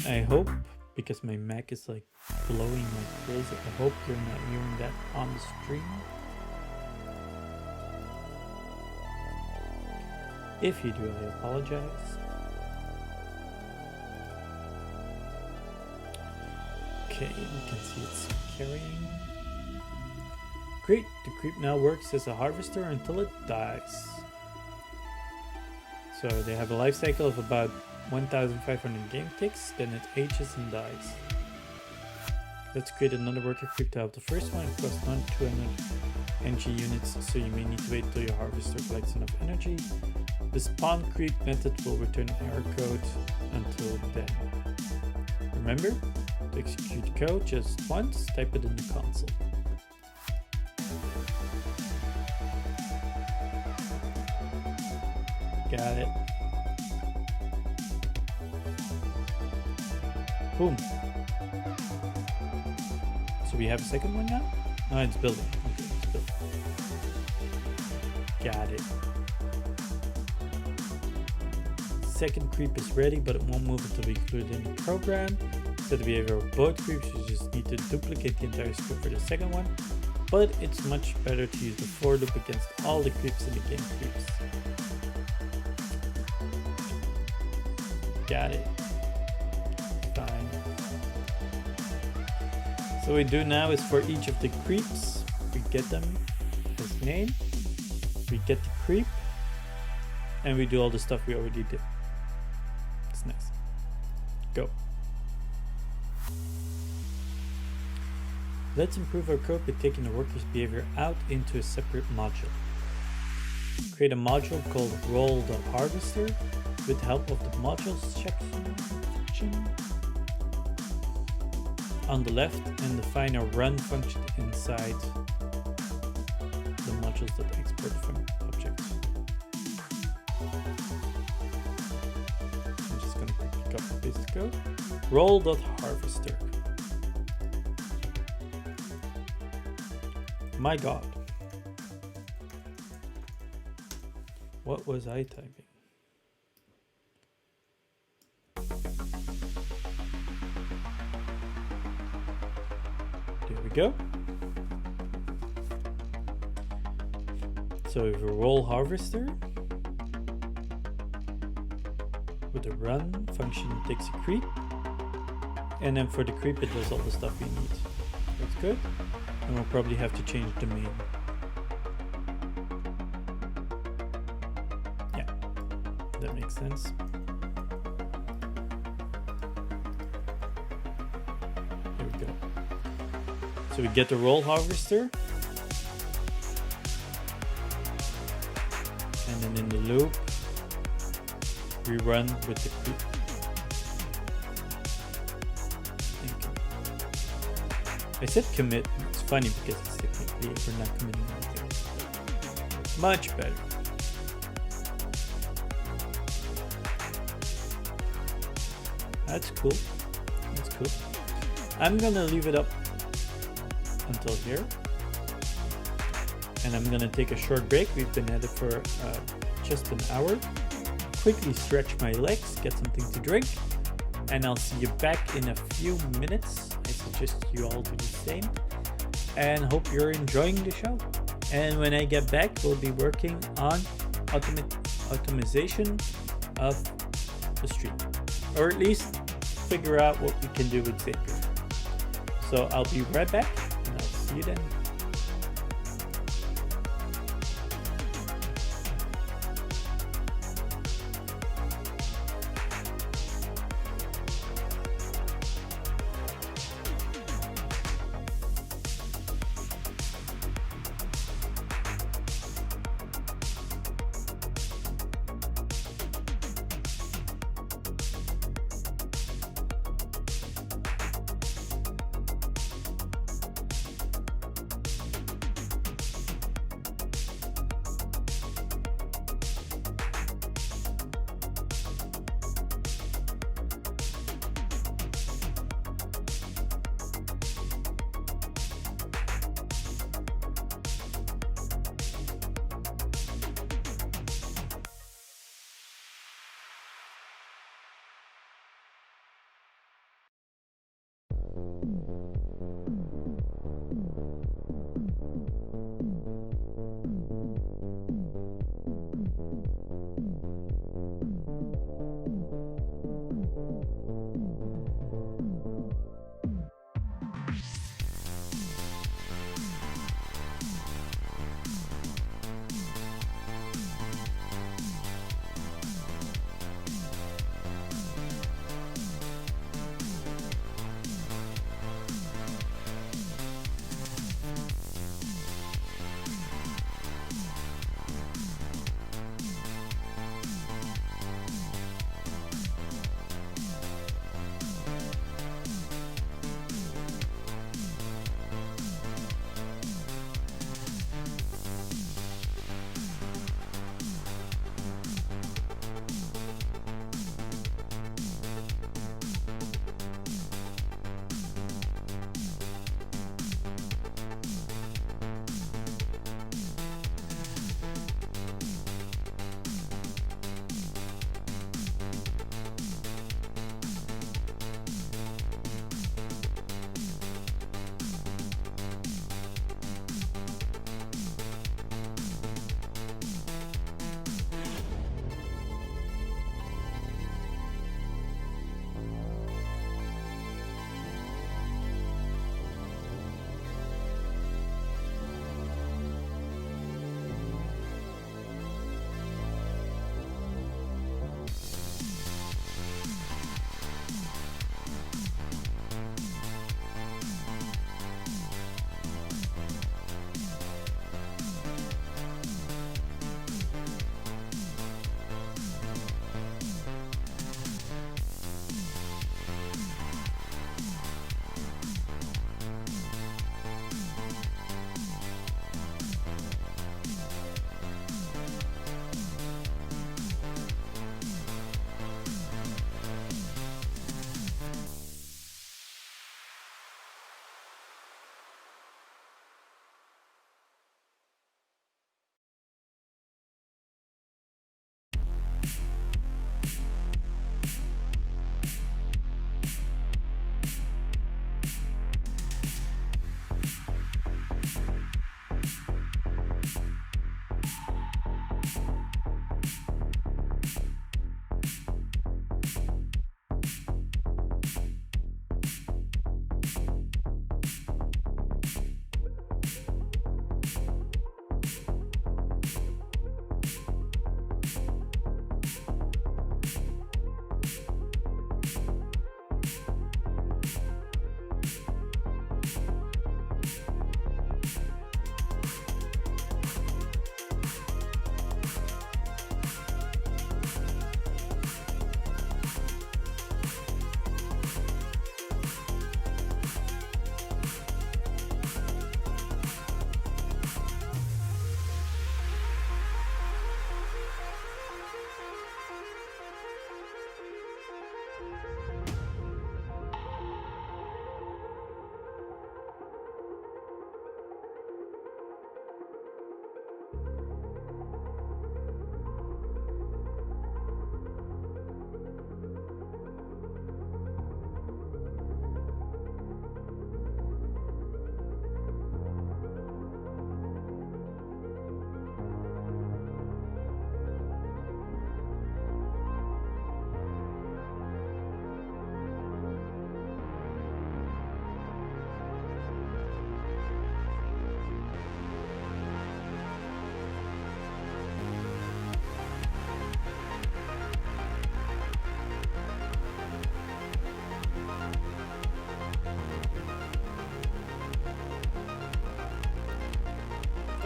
I hope, because my Mac is like blowing like crazy, I hope you're not hearing that on the stream. If you do, I apologize. Okay, you can see it's carrying. Great, the creep now works as a harvester until it dies. So they have a life cycle of about 1,500 game ticks, then it ages and dies. Let's create another worker creep to help the first one. It costs 200 energy units, so you may need to wait till your harvester collects enough energy. The spawn creep method will return error code until then. Remember, to execute code just once, type it in the console. Got it. Boom. So we have a second one now? No, it's building. Okay, it's building. Got it. Second creep is ready, but it won't move until we include it in the program. So the behavior of both creeps, you just need to duplicate the entire script for the second one. But it's much better to use the for loop against all the creeps in the game creeps. Got it. Fine. So what we do now is for each of the creeps, we get them as name, we get the creep, and we do all the stuff we already did. It's nice. Go. Let's improve our code by taking the worker's behavior out into a separate module. Create a module called role.harvester with the help of the modules section on the left and define a run function inside the modules that export from objects. I'm just going to quickly copy and paste the code. Role.harvester. My God. What was I typing? There we go. So we have a role harvester with a run function takes a creep, and then for the creep it does all the stuff we need. That's good. And we'll probably have to change the main. Yeah, that makes sense. Here we go. So we get the role harvester. And then in the loop, we run with the creep. I said commit. It's funny because it's technically we're not committing anything. Much better. That's cool. That's cool. I'm gonna leave it up until here. And I'm gonna take a short break. We've been at it for just an hour. Quickly stretch my legs, get something to drink, and I'll see you back in a few minutes. I suggest you all do the same. and hope you're enjoying the show. And when I get back, we'll be working on automation of the stream, or at least figure out what we can do with Zapier. So I'll be right back, and I'll see you then.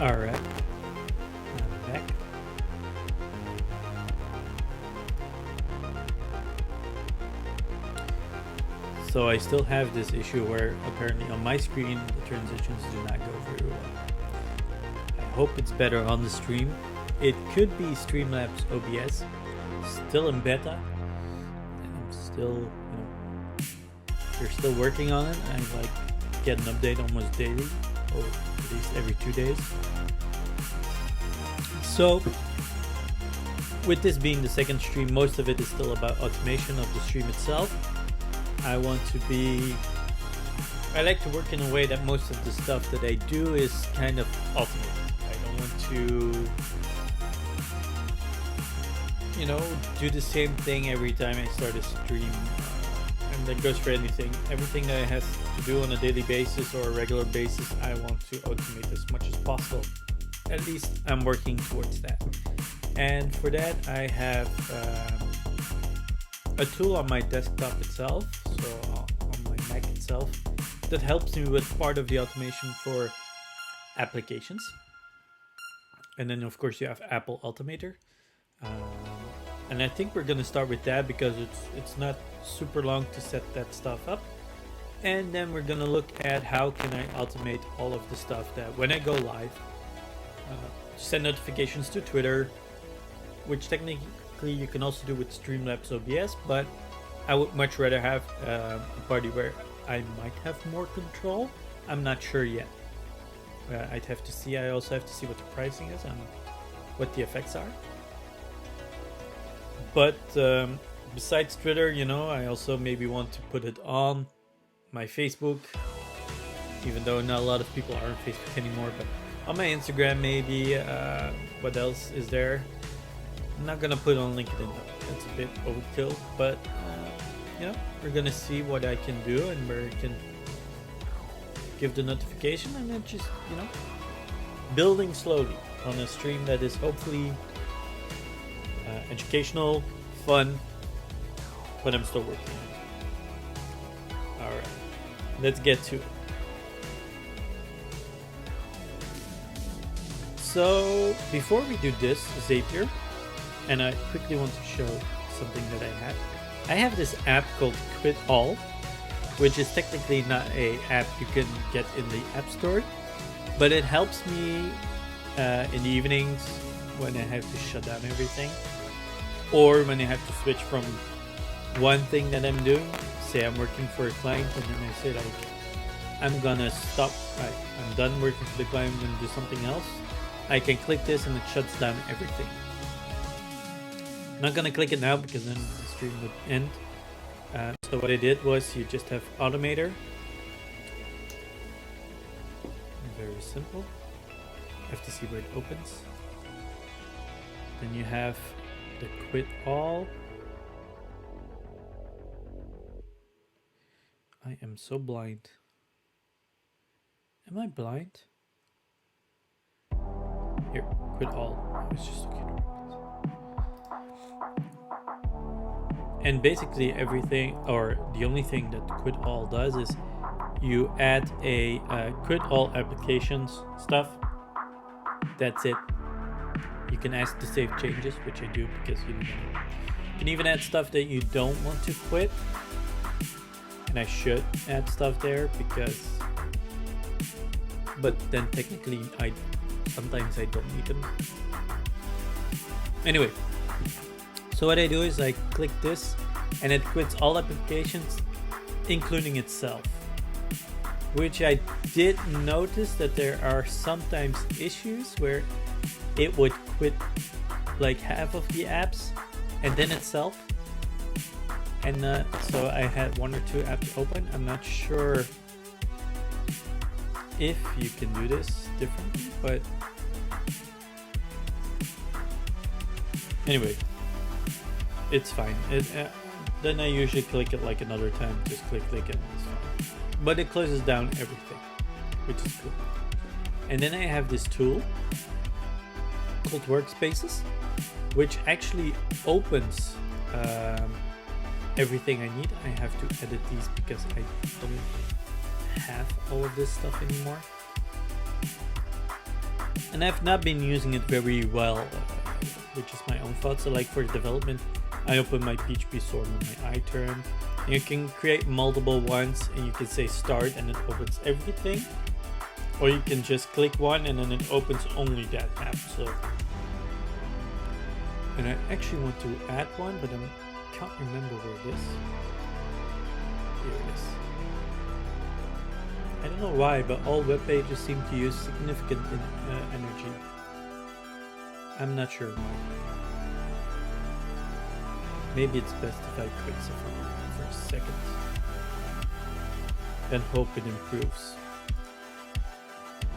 All right, I'm back. So I still have this issue where apparently on my screen the transitions do not go very well. I hope it's better on the stream. It could be Streamlabs OBS, still in beta, and I'm still, we're still working on it. I like get an update almost daily, or at least every 2 days. So with this being the second stream, most of it is still about automation of the stream itself. I like to work in a way that most of the stuff that I do is kind of automated. I don't want to, do the same thing every time I start a stream. And that goes for anything. Everything that I have to do on a daily basis or a regular basis, I want to automate as much as possible. At least I'm working towards that. And for that, I have a tool on my desktop itself, so on my Mac itself, that helps me with part of the automation for applications. And then of course you have Apple Automator. And I think we're gonna start with that because it's not super long to set that stuff up. And then we're gonna look at how can I automate all of the stuff that when I go live, send notifications to Twitter, which technically you can also do with Streamlabs OBS, but I would much rather have a party where I might have more control. I'm not sure yet. I'd have to see. I also have to see what the pricing is and what the effects are. But besides Twitter, I also maybe want to put it on my Facebook, even though not a lot of people are on Facebook anymore, but on my Instagram maybe. What else is there? I'm not gonna put on LinkedIn though. That's a bit overkill, but we're gonna see what I can do and where I can give the notification, and then just building slowly on a stream that is hopefully educational, fun, but I'm still working on it. All right, let's get to it. So before we do this, Zapier, and I quickly want to show something that I have this app called Quit All, which is technically not a app you can get in the App Store, but it helps me in the evenings when I have to shut down everything, or when I have to switch from one thing that I'm doing. Say I'm working for a client, and then I say like, I'm gonna stop, I'm done working for the client and do something else. I can click this and it shuts down everything. I'm not gonna click it now because then the stream would end. So what I did was you just have Automator. Very simple. You have to see where it opens. Then you have the Quit All. I am so blind. Am I blind? Here, Quit All. I was just looking at it. And basically everything, or the only thing that Quit All does is you add a Quit All applications stuff. That's it. You can ask to save changes, which I do because you can even add stuff that you don't want to quit. And I should add stuff there because, but then technically sometimes I don't need them. Anyway, so what I do is I click this and it quits all applications, including itself. Which I did notice that there are sometimes issues where it would quit like half of the apps and then itself. And so I had 1 or 2 apps open. I'm not sure if you can do this differently, but anyway, it's fine. Then I usually click it like another time. Just click it, it's fine. But it closes down everything, which is cool. And then I have this tool called Workspaces, which actually opens everything I need. I have to edit these because I don't have all of this stuff anymore. And I've not been using it very well, which is my own fault. So like for development, I open my PHP store with my iTerm. You can create multiple ones and you can say start and it opens everything. Or you can just click one and then it opens only that app. So, and I actually want to add one, but I can't remember where it is. Here it is. I don't know why, but all web pages seem to use significant energy. I'm not sure why. Maybe it's best if I quit Safari for a second. Then hope it improves.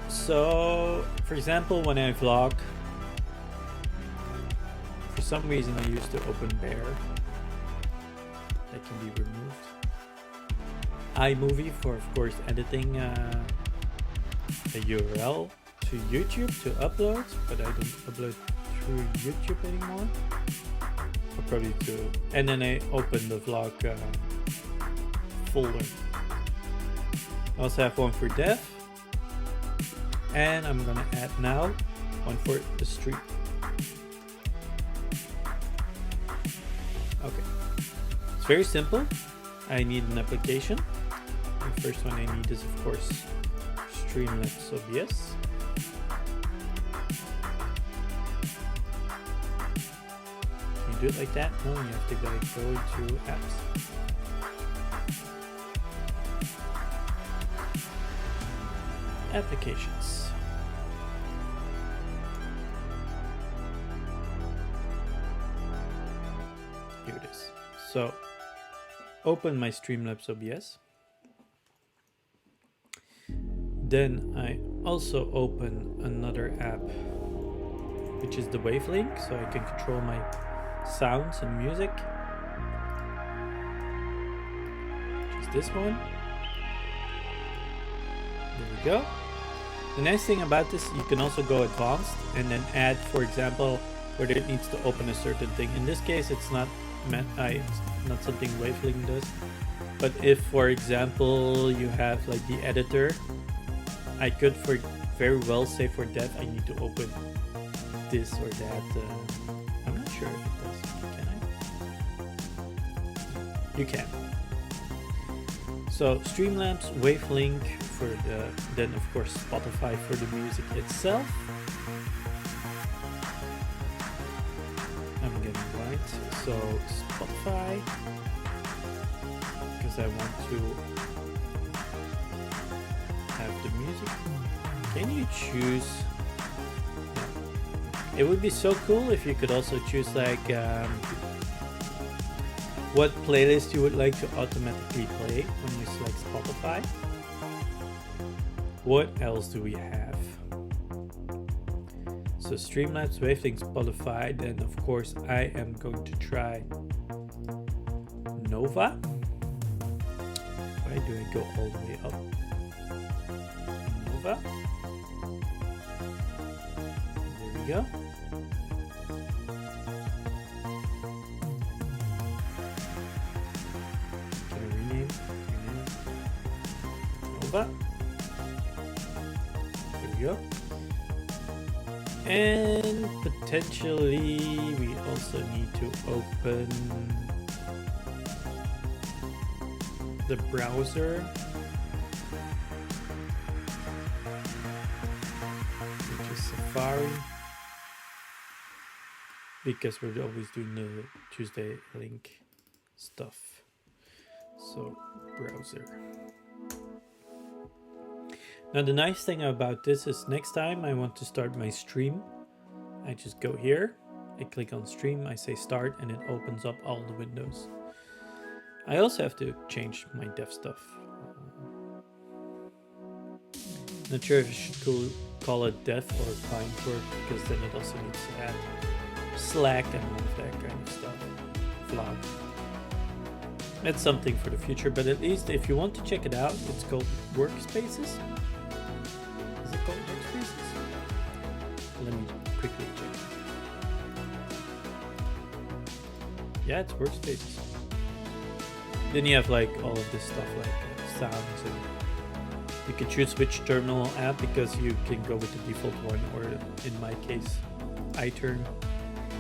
So, for example, when I vlog, for some reason I used to open Bear. That can be removed. iMovie for, of course, editing a URL to YouTube to upload, but I don't upload through YouTube anymore. Or probably to, and then I open the vlog folder. I also have one for dev, and I'm gonna add now one for the stream. Okay, it's very simple. I need an application. The first one I need is, of course, Streamlabs OBS. You do it like that? No, you have to go into apps. Applications. Here it is. So, open my Streamlabs OBS. Then I also open another app, which is the Wavelink, so I can control my sounds and music. Which is this one. There we go. The nice thing about this, you can also go advanced and then add, for example, whether it needs to open a certain thing. In this case, it's not it's not something Wavelink does. But if, for example, you have like the editor, I could very well say for dev, I need to open this or that. I'm not sure if it does. Can I? You can. So Streamlabs, Wavelink for the, then of course Spotify for the music itself. I'm getting right. So Spotify, because I want to have the music. Can you choose? It would be so cool if you could also choose like what playlist you would like to automatically play when you select Spotify. What else do we have? So Streamlabs, Wavelink, Spotify. Then of course I am going to try Nova. Why do I go all the way up? Nova. There we go. Can I rename? Nova. There we go. And potentially we also need to open the browser, which is Safari, because we're always doing the Tuesday link stuff. So browser. Now the nice thing about this is next time I want to start my stream, I just go here, I click on stream, I say start, and it opens up all the windows. I also have to change my dev stuff. Not sure if I should call it dev or client work, because then it also needs to add Slack and all of that kind of stuff. Vlog. That's something for the future, but at least if you want to check it out, it's called Workspaces. Is it called Workspaces? Let me quickly check. Yeah, it's Workspaces. Then you have like all of this stuff like sounds and You can choose which terminal app because you can go with the default one, or in my case, iTurn.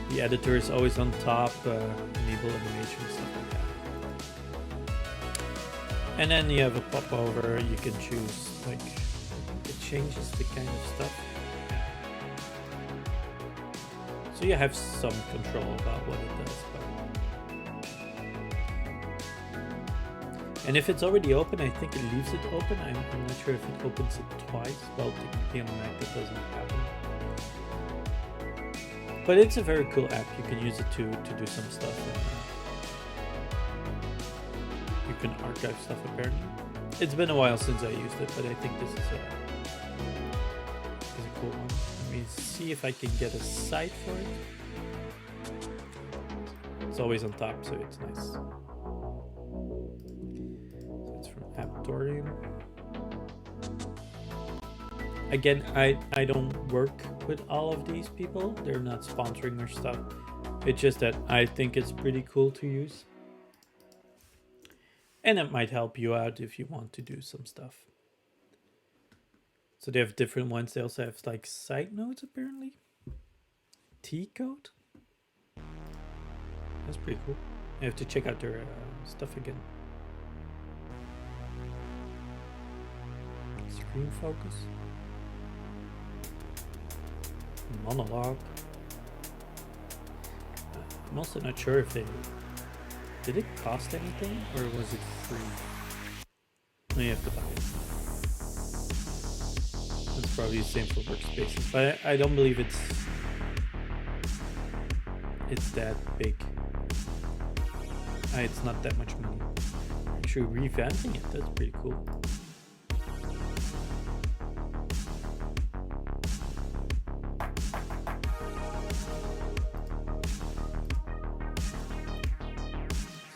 The editor is always on top, enable animation, stuff like that. And then you have a popover. You can choose, like, it changes the kind of stuff. So you have some control about what it does. And if it's already open, I think it leaves it open. I'm not sure if it opens it twice. Well, technically on Mac that doesn't happen. But it's a very cool app. You can use it to do some stuff. You can archive stuff apparently. It's been a while since I used it, but I think this is a cool one. Let me see if I can get a site for it. It's always on top, so it's nice. Factorio. Again, I don't work with all of these people. They're not sponsoring their stuff. It's just that I think it's pretty cool to use. And it might help you out if you want to do some stuff. So they have different ones. They also have like side notes apparently. T-code. That's pretty cool. I have to check out their stuff again. Screen focus. Monologue. I'm also not sure if did it cost anything or was it free? No, you have to buy it. It's probably the same for Workspaces, but I don't believe it's that big. It's not that much money. Actually, revamping it, that's pretty cool.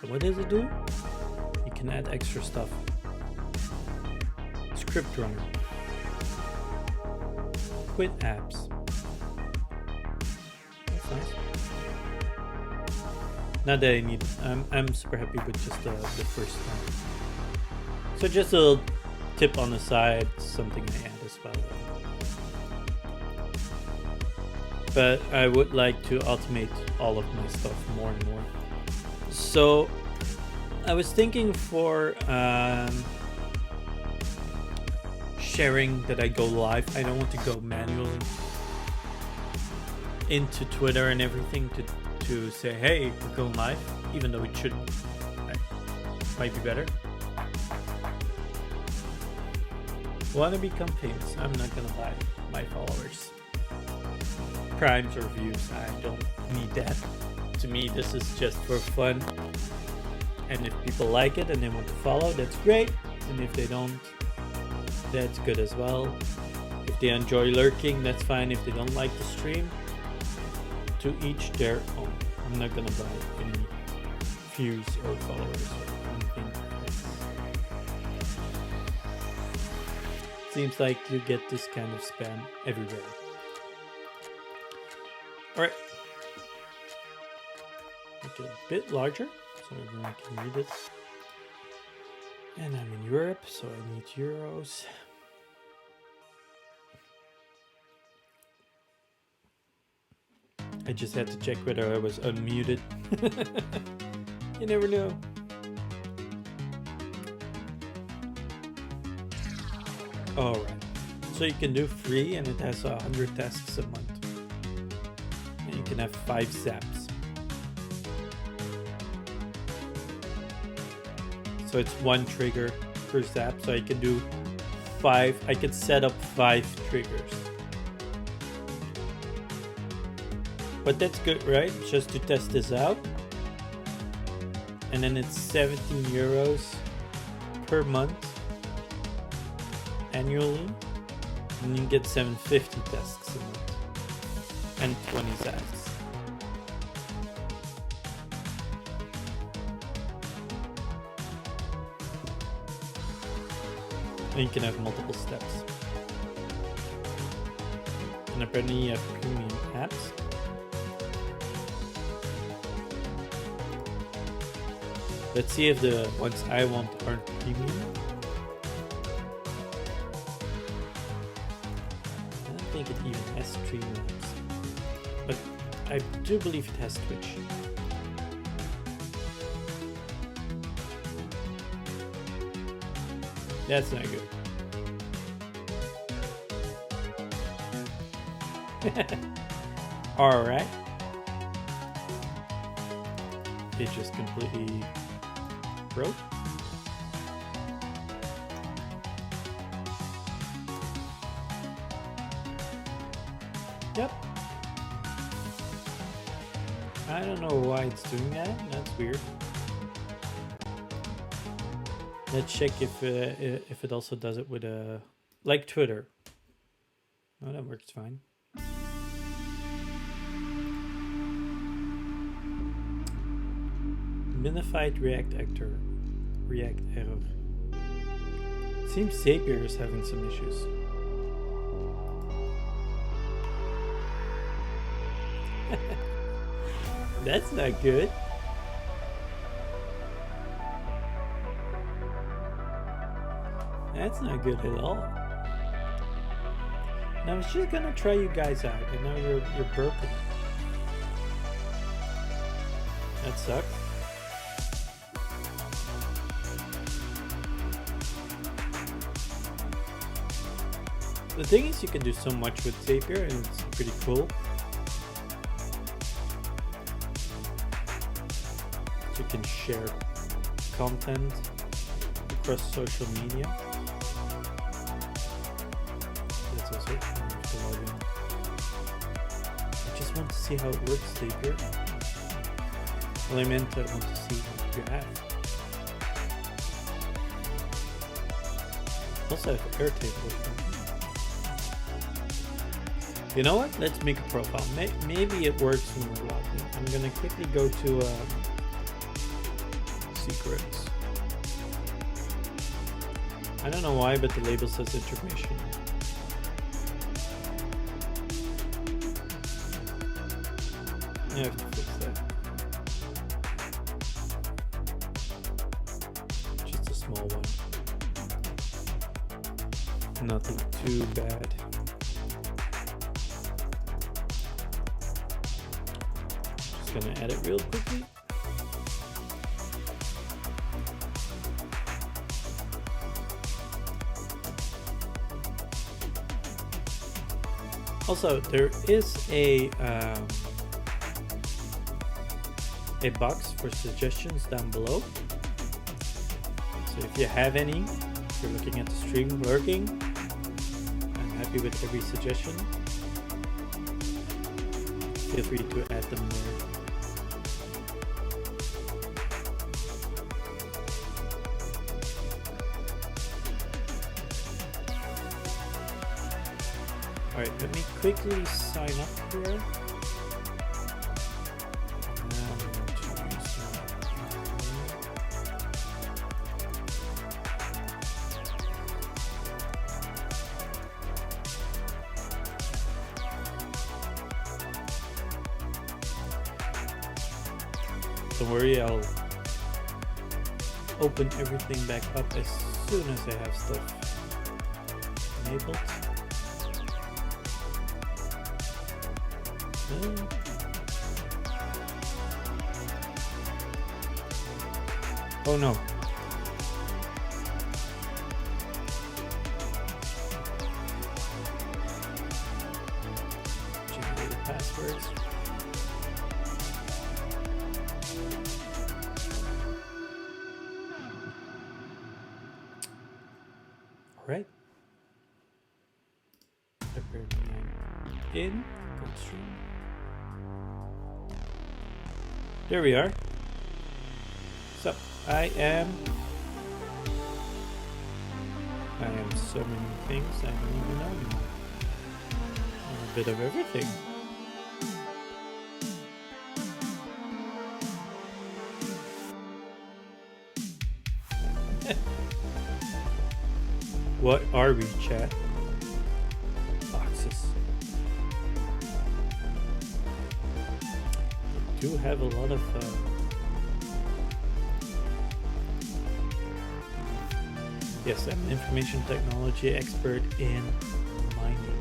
What does it do? You can add extra stuff. Script runner. Quit apps. That's nice. Not that I need it. I'm super happy with just the first one. So just a little tip on the side, something I add as well. But I would like to automate all of my stuff more and more. So I was thinking for sharing that I go live. I don't want to go manually into Twitter and everything to say, hey, we're going live, even though it should might be better. Want to become famous? I'm not gonna buy my followers primes or views. I don't need that. To me, this is just for fun, and if people like it and they want to follow, that's great, and if they don't, that's good as well. If they enjoy lurking, that's fine. If they don't like the stream, to each their own. I'm not gonna buy any views or followers or anything. Seems like you get this kind of spam everywhere. Alright. Make it a bit larger so everyone can read it. And I'm in Europe, so I need euros. I just had to check whether I was unmuted. You never know. Alright. So you can do free, and it has 100 tasks a month. And you can have 5 zaps. So it's 1 trigger per zap, so I can do 5. I can set up 5 triggers. But that's good, right? Just to test this out. And then it's 17 euros per month annually. And you get 750 tasks a month. And 20 zaps. And you can have multiple steps. And apparently you have premium apps. Let's see if the ones I want aren't premium. think it even has Streamlabs, but I do believe it has Twitch. That's not good. All right. It just completely broke. Yep. I don't know why it's doing that. That's weird. Let's check if it also does it with a like Twitter. Oh, that works fine. Minified React error. Seems Zapier is having some issues. That's not good. That's not good at all. And I was just gonna try you guys out, and now you're broken. That sucks. The thing is, you can do so much with Zapier, and it's pretty cool. So you can share content across social media. That's also to log in. I just want to see how it works, Zapier. Well, I meant I want to see what you have. Also have Airtable. You know what? Let's make a profile. Maybe it works when we're logged in. I'm gonna quickly go to secrets. I don't know why, but the label says information. I have to fix that. Just a small one. Nothing too bad. Gonna add it real quickly. Also, there is a box for suggestions down below. So if you have any, if you're looking at the stream working, I'm happy with every suggestion. Feel free to add them there. Alright, let me quickly sign up here. Don't worry, I'll open everything back up as soon as I have stuff enabled. Oh no. Generated passwords. All right. In. There we are. So I am so many things I don't even know anymore. I'm a bit of everything. What are we, chat? Boxes. We do have a lot of yes, I'm an information technology expert in mining.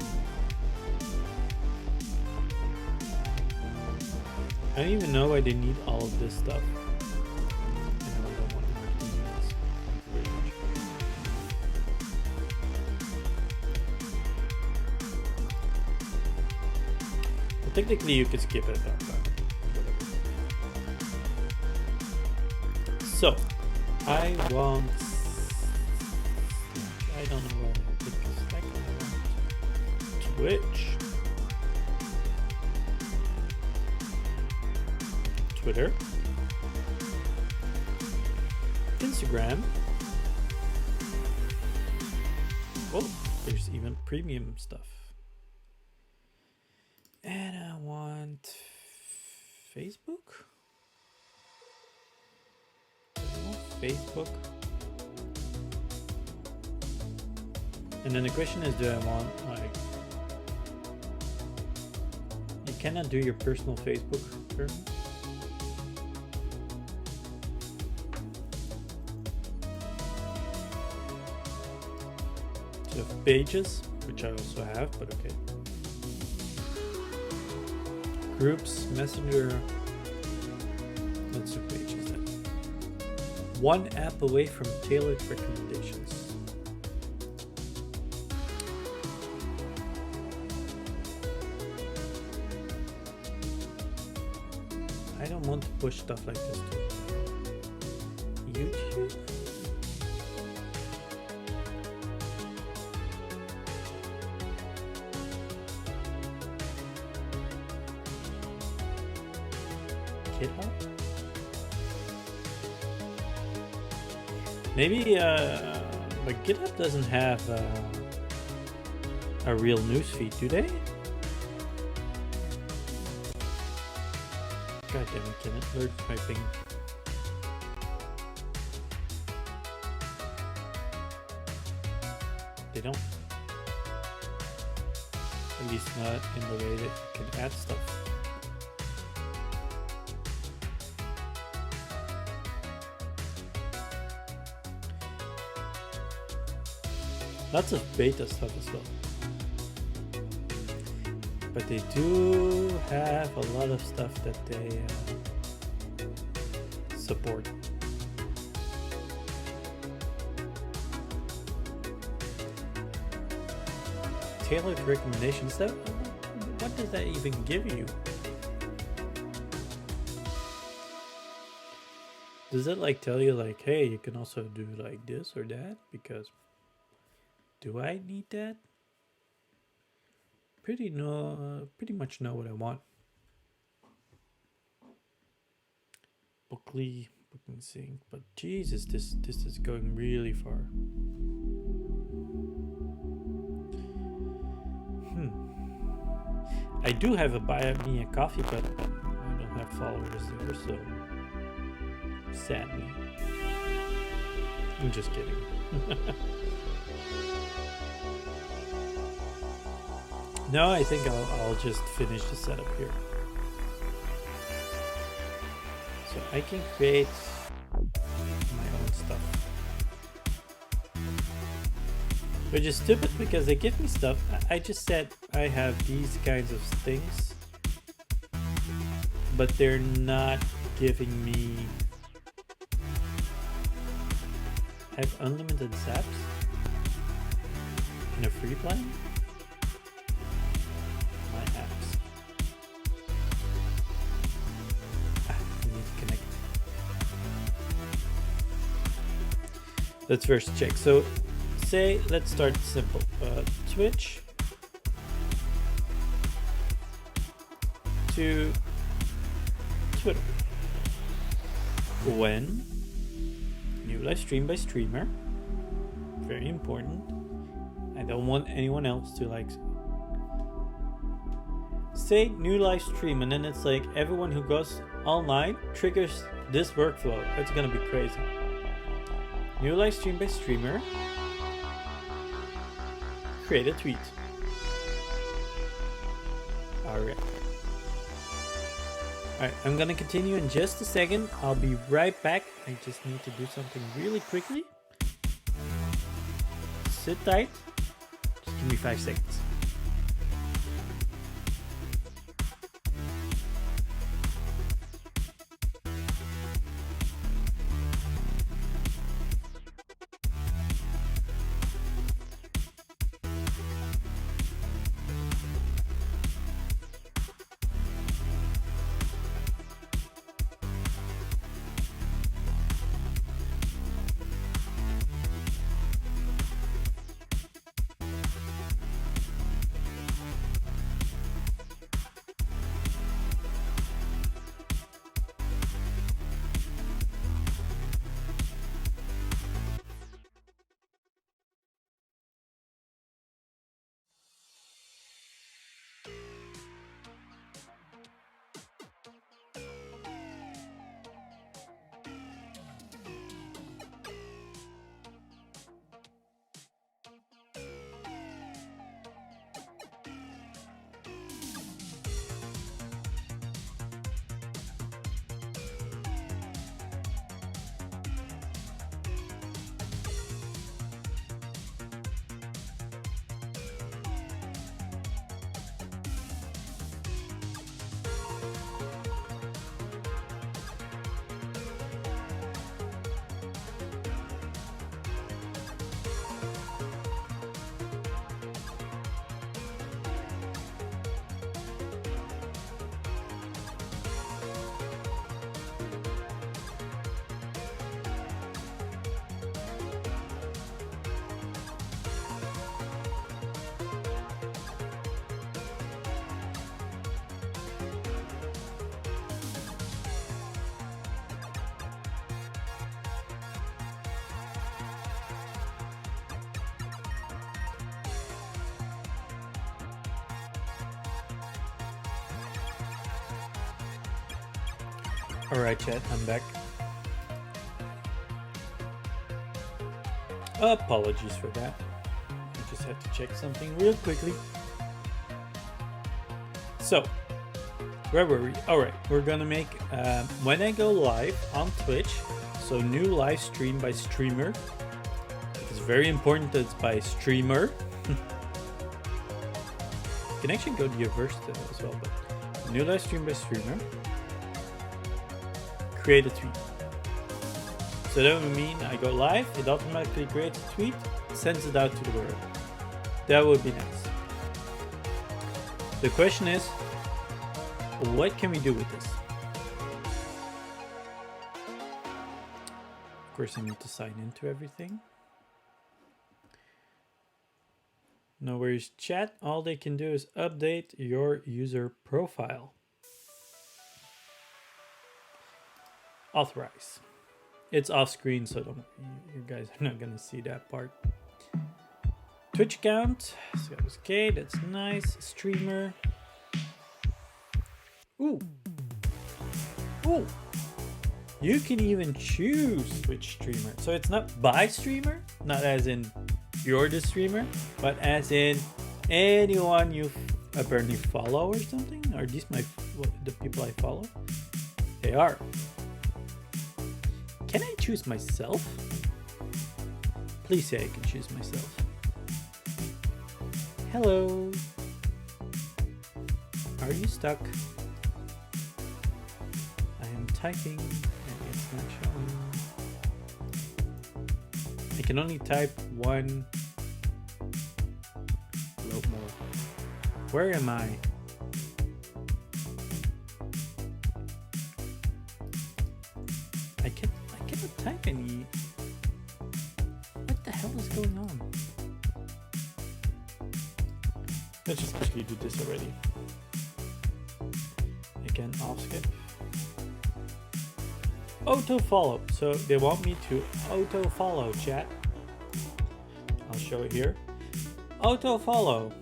I don't even know why they need all of this stuff. I don't want to do this very much. Well, technically you could skip it, but whatever. So, I don't know what I think is like. I want Twitch. Twitter, Instagram. Oh, there's even premium stuff. And I want Facebook. Facebook. And then the question is, do I want like, you cannot do your personal Facebook currently? Pages, which I also have, but okay. Groups, Messenger. Let's do pages then. One app away from tailored recommendations. I don't want to push stuff like this to YouTube. GitHub? Maybe, but GitHub doesn't have a real newsfeed, do they? God damn it, Kenneth, learn typing. They don't. At least not in the way that you can add stuff. Lots of beta stuff as well. But they do have a lot of stuff that they support. Tailored recommendations, that, what does that even give you? Does it like tell you like, hey, you can also do like this or that? Because do I need that? Pretty much know what I want. Bookly, booking sync, but Jesus, this is going really far. I do have a buy me a coffee, but I don't have followers there, so sadly. I'm just kidding. No, I think I'll just finish the setup here. So I can create my own stuff. Which is stupid because they give me stuff. I just said I have these kinds of things, but they're not giving me. I have unlimited zaps in a free plan. My apps. We need to connect. Let's first check. So say, let's start simple. Twitch to Twitter. When new live stream by streamer, very important. I don't want anyone else to like say new live stream, and then it's like everyone who goes online triggers this workflow. It's gonna be crazy. New live stream by streamer. Create a tweet. Alright, I'm gonna continue in just a second. I'll be right back. I just need to do something really quickly. Sit tight. Just give me 5 seconds. All right, chat, I'm back. Apologies for that. I just had to check something real quickly. So, where were we? All right, we're gonna make, when I go live on Twitch, so new live stream by streamer. It's very important that it's by streamer. You can actually go the reverse as well, but new live stream by streamer. Create a tweet. So that would mean I go live, it automatically creates a tweet, sends it out to the world. That would be nice. The question is, what can we do with this? Of course, I need to sign into everything. No worries, chat. All they can do is update your user profile. Authorize. It's off screen, so you guys are not gonna see that part. Twitch account. So okay, that's nice. Streamer. Ooh. Ooh. You can even choose Twitch streamer. So it's not by streamer, not as in you're the streamer, but as in anyone you apparently follow or something. Are these the people I follow? They are. Can I choose myself? Please say I can choose myself. Hello. Are you stuck? I am typing and it's not showing. I can only type one. Load more. Where am I? I cannot type any. What the hell is going on? Let's just actually do this already. Again, off skip. Auto follow. So they want me to auto follow, chat. I'll show it here. Auto follow.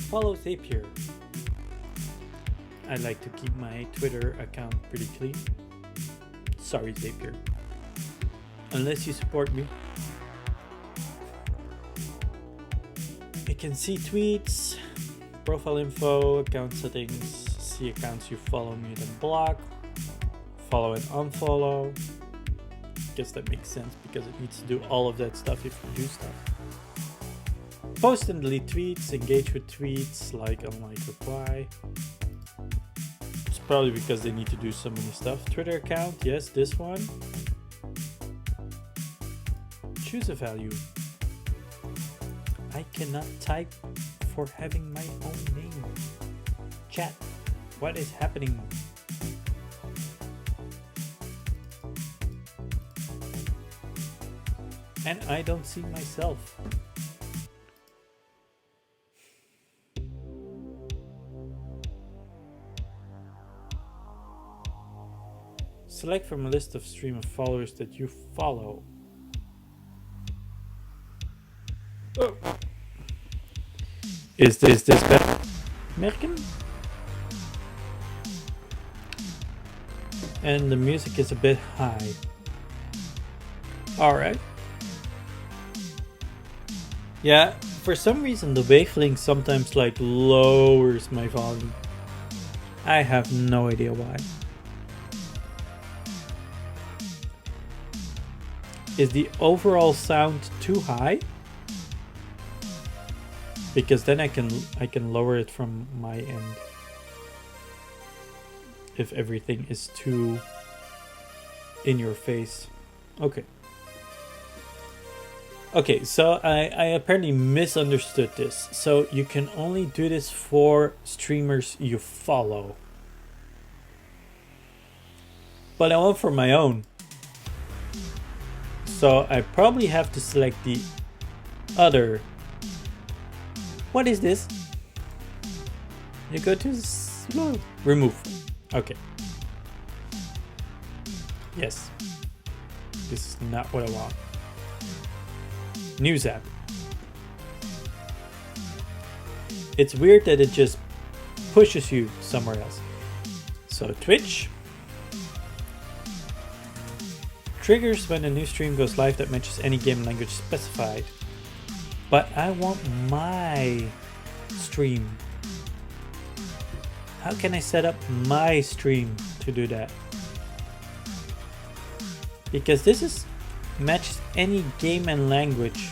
Follow Zapier. I like to keep my Twitter account pretty clean. Sorry, Zapier. Unless you support me. You can see tweets, profile info, account settings, see accounts you follow, mute and block, follow and unfollow. Guess that makes sense because it needs to do all of that stuff if you do stuff. Post and delete tweets, engage with tweets, like, unlike, reply. It's probably because they need to do so many stuff. Twitter account, yes, this one. Choose a value. I cannot type for having my own name. Chat, what is happening? And I don't see myself. Select from a list of streamer followers that you follow. Oh. Is this better? Merken? And the music is a bit high. Alright. Yeah, for some reason the wavelength sometimes like lowers my volume. I have no idea why. Is the overall sound too high? Because then I can lower it from my end. If everything is too in your face. Okay. Okay, so I apparently misunderstood this. So you can only do this for streamers you follow. But I want for my own. So I probably have to select the other. What is this? You go to remove. Okay. Yes. This is not what I want. News app. It's weird that it just pushes you somewhere else. So Twitch. triggers when a new stream goes live that matches any game language specified. But I want my stream. How can I set up my stream to do that? Because this is matches any game and language.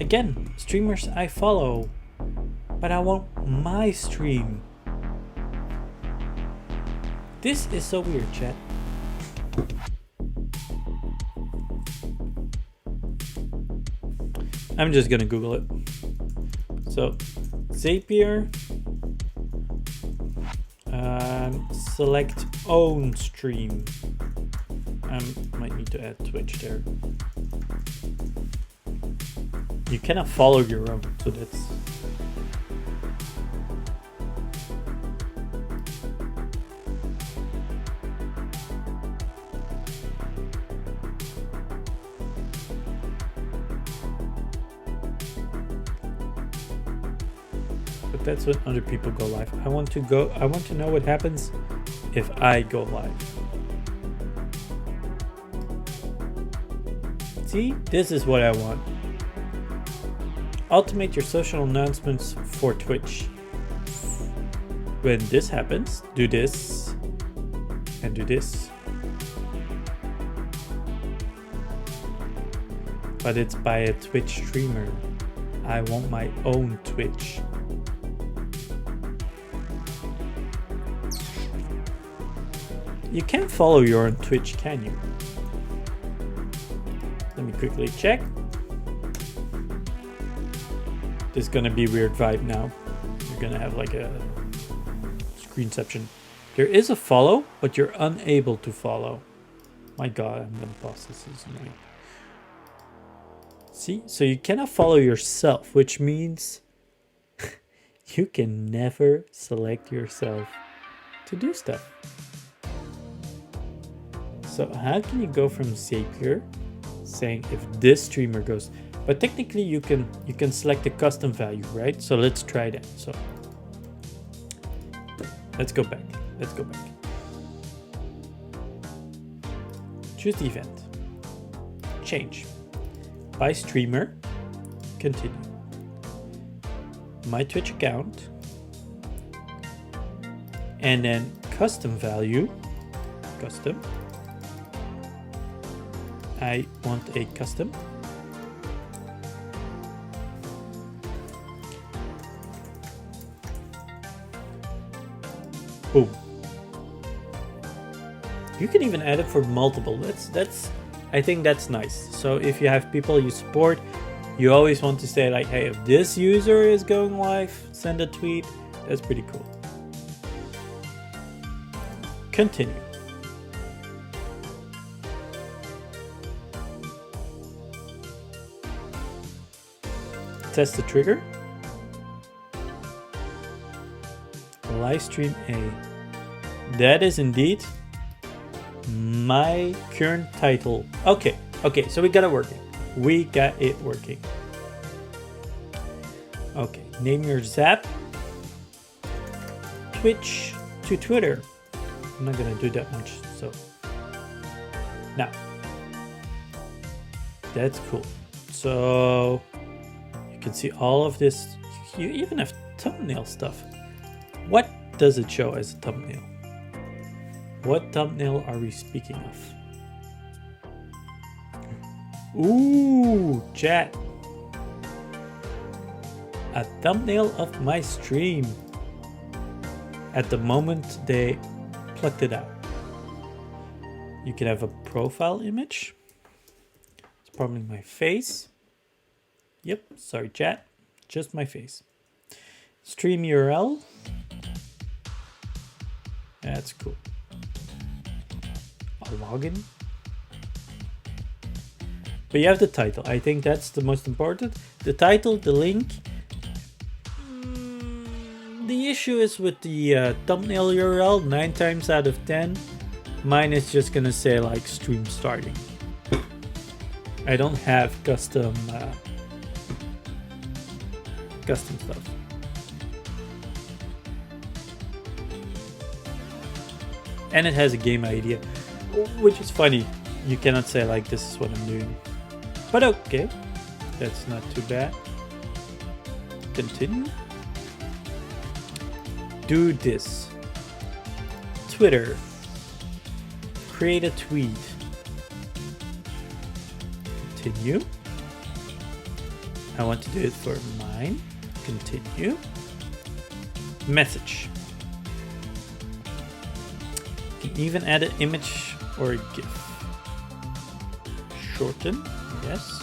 Again, streamers I follow, but I want my stream. This is so weird, chat. I'm just gonna Google it. So, Zapier, select own stream. I might need to add Twitch there. You cannot follow your own, so that's... But that's when other people go live. I want to know what happens if I go live. See, this is what I want. Automate your social announcements for Twitch. When this happens, do this and do this. But it's by a Twitch streamer. I want my own Twitch. You can't follow your own Twitch, can you? Let me quickly check. This is gonna be a weird vibe now. You're gonna have like a screenception. There is a follow, but you're unable to follow. My god, I'm gonna pause this. This is annoying. See, so you cannot follow yourself, which means you can never select yourself to do stuff. So how can you go from Zapier saying if this streamer goes, but technically you can select a custom value, right? So let's try that. So let's go back. Choose the event. Change. By streamer. Continue. My Twitch account. And then custom value. Custom. I want a custom. Boom. You can even add it for multiple. I think that's nice. So if you have people you support, you always want to say like, hey, if this user is going live, send a tweet. That's pretty cool. Continue. Test the trigger. Live stream A. That is indeed my current title. Okay, so we got it working. Okay, name your Zap. Twitch to Twitter. I'm not gonna do that much, so. Now. That's cool. So, you can see all of this. You even have thumbnail stuff. What does it show as a thumbnail? What thumbnail are we speaking of? Ooh, chat. A thumbnail of my stream. At the moment they plucked it out. You can have a profile image. It's probably my face. Yep, sorry chat. Just my face. Stream URL. That's cool. A login. But you have the title. I think that's the most important. The title, the link. The issue is with the thumbnail URL. 9 times out of 10, Mine is just gonna say like stream starting. I don't have custom stuff. And it has a game idea, which is funny. You cannot say like this is what I'm doing. But okay, that's not too bad. Continue. Do this. Twitter. Create a tweet. Continue. I want to do it for mine. Continue. Message. You can even add an image or a GIF. Shorten. Yes.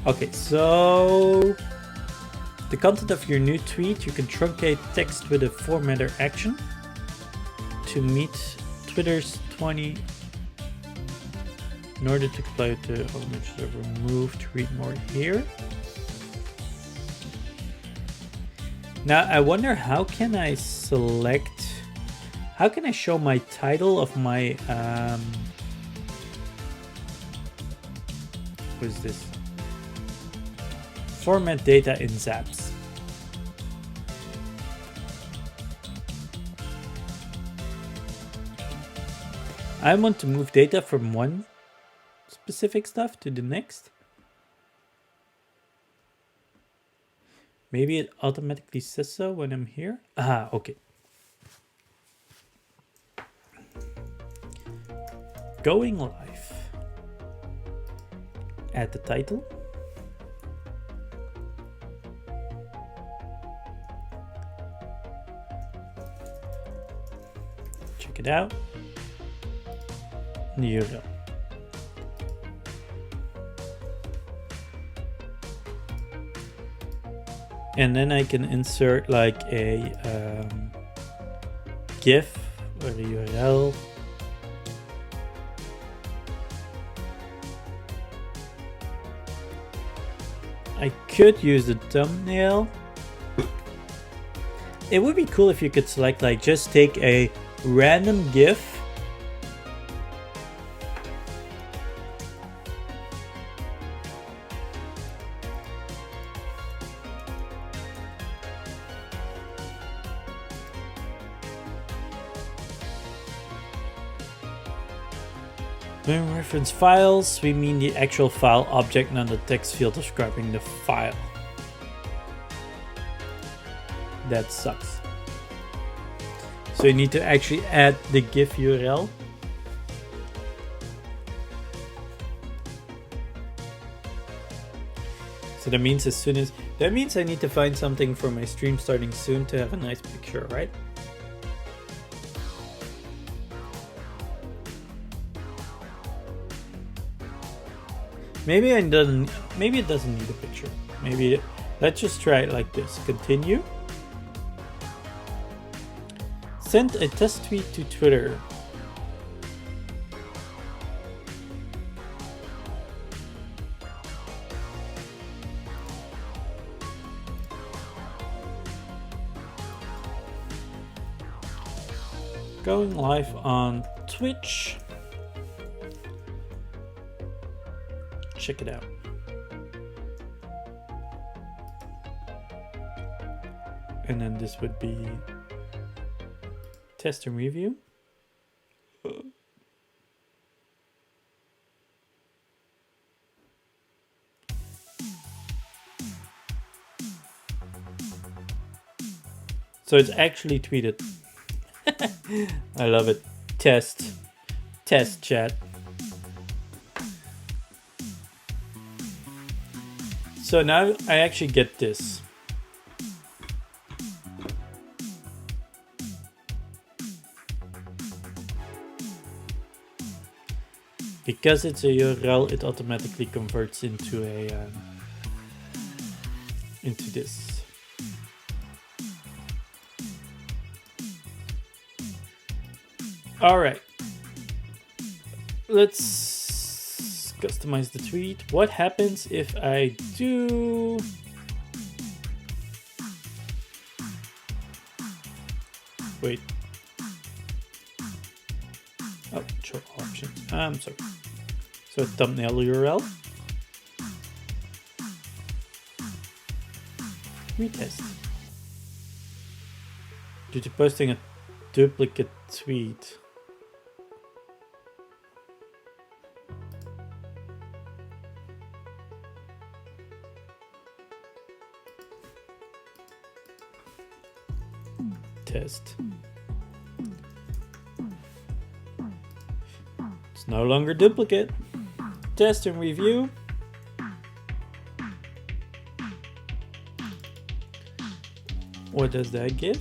Okay, so the content of your new tweet, you can truncate text with a formatter action to meet Twitter's 20. In order to apply it to image remove to read more here. Now I wonder how can I select, how can I show my title of my what is this? Format data in Zaps. I want to move data from one specific stuff to the next. Maybe it automatically says so when I'm here. Ah, okay. Going live. Add the title. Check it out. The URL. And then I can insert like a GIF or a URL. I could use the thumbnail. It would be cool if you could select like just take a random GIF when we reference files, we mean the actual file object, not the text field describing the file. That sucks. So you need to actually add the GIF URL. So that means I need to find something for my stream starting soon to have a nice picture, right? Maybe it doesn't need a picture. Let's just try it like this. Continue. Send a test tweet to Twitter. Going live on Twitch. Check it out. And then this would be test and review. So it's actually tweeted. I love it. Test chat. So now I actually get this. Because it's a URL, it automatically converts into into this. All right. Let's customize the tweet. What happens if I do wait. permissions. I'm sorry. So thumbnail URL. Retest. Due to posting a duplicate tweet. Test. It's no longer duplicate. Test and review. What does that give?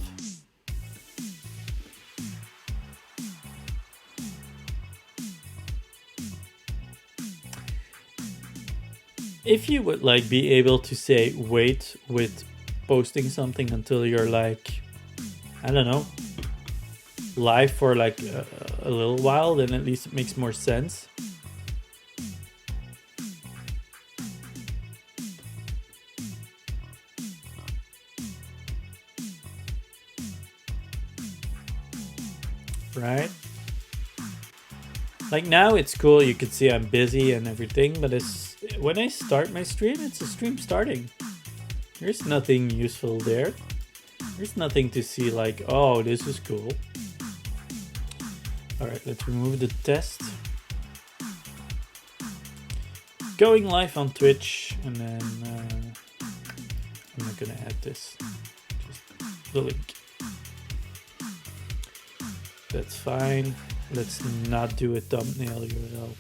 If you would like be able to say wait with posting something until you're like, I don't know, live for like a little while, then at least it makes more sense. Right? Like now it's cool, you can see I'm busy and everything, but it's when I start my stream, it's a stream starting. There's nothing useful there. There's nothing to see like, oh, this is cool. Alright, let's remove the test. Going live on Twitch, and then I'm not gonna add this. Just the link. That's fine. Let's not do a thumbnail URL.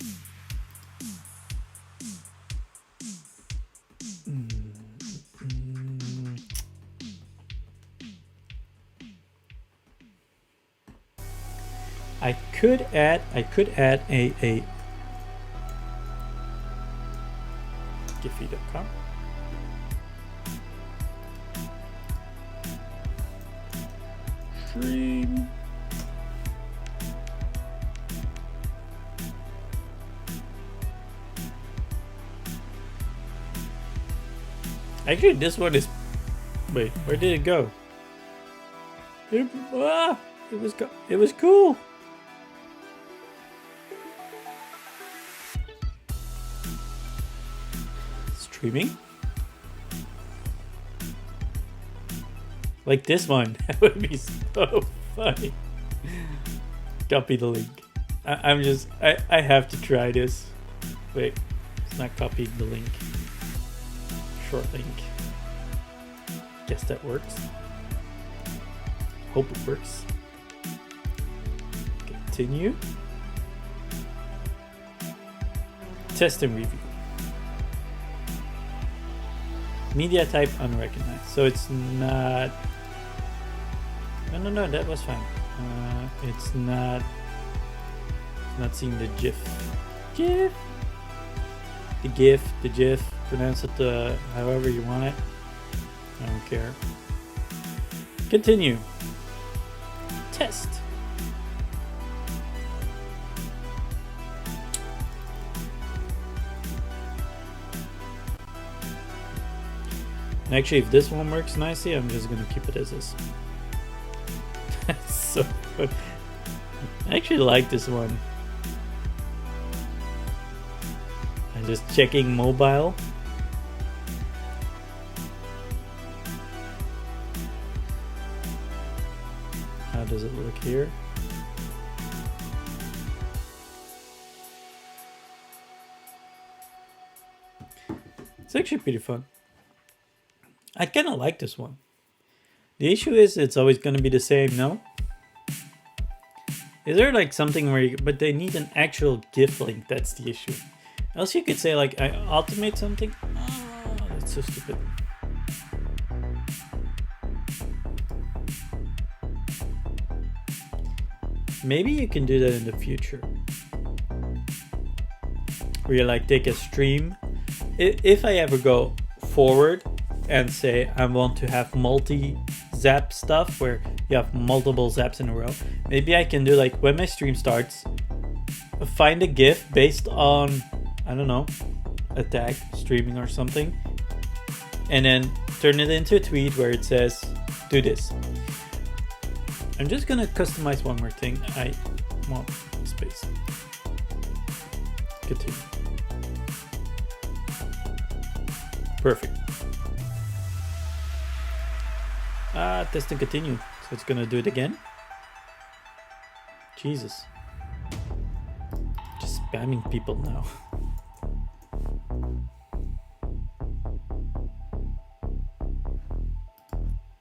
I could add a Giphy.com. Stream. Actually, this one is. Wait, where did it go? It was cool. Streaming. Like this one. That would be so funny. Copy the link. I have to try this. Wait, it's not copying the link. Short link. Guess that works. Hope it works. Continue. Test and review. Media type unrecognized. So it's not. No, that was fine. It's not seeing the GIF. GIF. The GIF. Pronounce it however you want it. I don't care. Continue. Test. And actually, if this one works nicely, I'm just gonna keep it as is. That's so fun. I actually like this one. I'm just checking mobile. How does it look here? It's actually pretty fun. I kind of like this one. The issue is it's always going to be the same, no? Is there like something where but they need an actual GIF link, that's the issue. Else you could say like, I automate something. Oh, that's so stupid. Maybe you can do that in the future. Where you like take a stream. If I ever go forward and say I want to have multi-zap stuff where you have multiple zaps in a row, maybe I can do like when my stream starts, find a GIF based on, I don't know, a tag, streaming or something, and then turn it into a tweet where it says, do this. I'm just gonna customize one more thing. I want space. continue. Perfect. Test and continue. So it's gonna do it again. Jesus. Just spamming people now.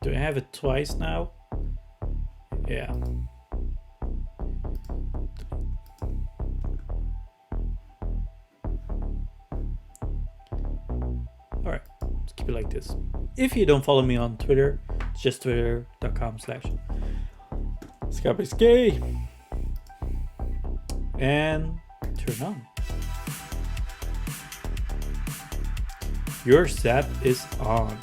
Do I have it twice now? Yeah. Alright, let's keep it like this. If you don't follow me on Twitter, it's just twitter.com/ScapesK. And turn on. Your Zap is on.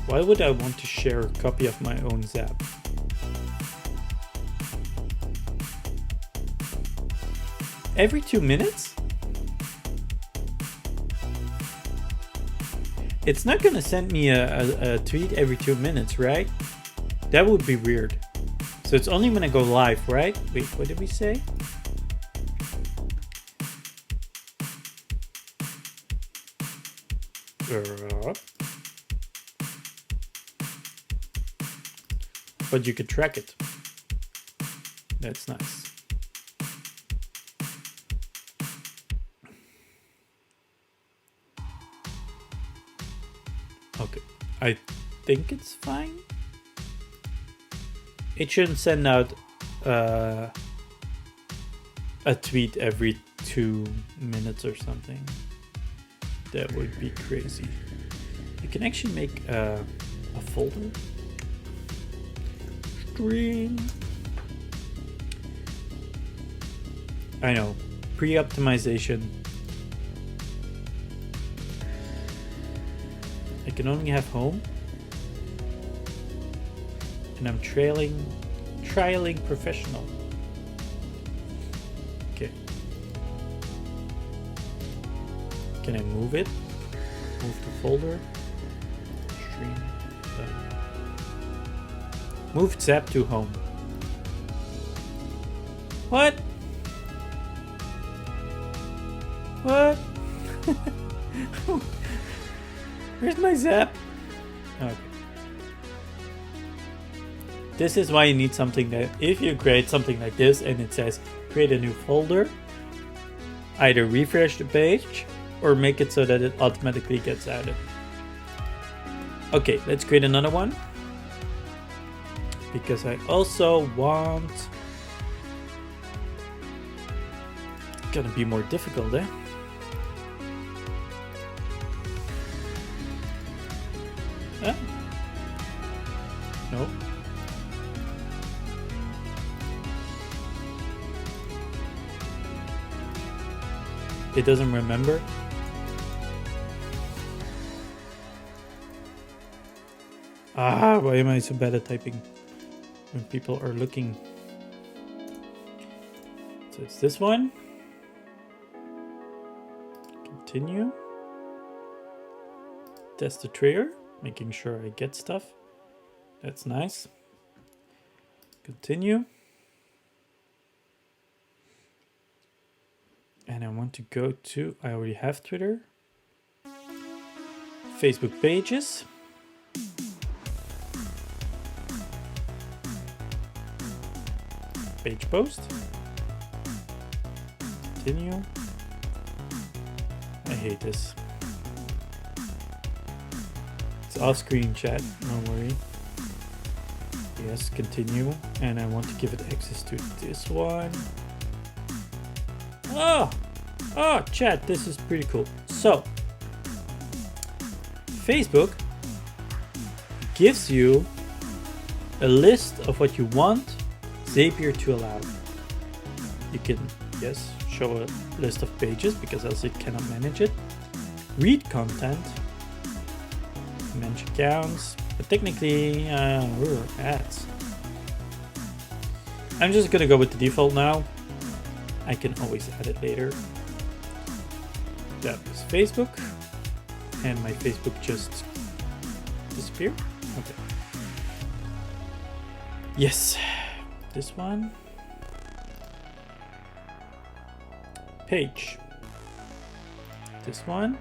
Why would I want to share a copy of my own Zap? Every 2 minutes? It's not gonna send me a tweet every 2 minutes, right? That would be weird. So it's only when I go live, right? Wait, what did we say? But you could track it. That's nice. Okay, I think it's fine. It shouldn't send out a tweet every 2 minutes or something. That would be crazy. You can actually make a folder. Stream. I know, pre-optimization. I can only have home. And I'm trialing professional. Okay. Can I move it? Move the folder. Stream. Done. Move Zap to home. What? What? Where's my Zap? Okay. This is why you need something that, if you create something like this and it says create a new folder, either refresh the page or make it so that it automatically gets added. Okay, let's create another one. Because I also want... It's gonna be more difficult, eh? Huh? No. It doesn't remember. Why am I so bad at typing when people are looking? So it's this one. Continue. Test the trigger, making sure I get stuff. That's nice. Continue. And I want to go to, I already have Twitter. Facebook pages. Page post. Continue. I hate this. It's off screen chat, don't worry. Yes, continue. And I want to give it access to this one. Oh, chat, this is pretty cool. So, Facebook gives you a list of what you want Zapier to allow. You can, yes, show a list of pages because else it cannot manage it. Read content, manage accounts, but technically, ads. I'm just gonna go with the default now. I can always add it later. That was Facebook, and my Facebook just disappeared. Okay. Yes, this one. page. This one.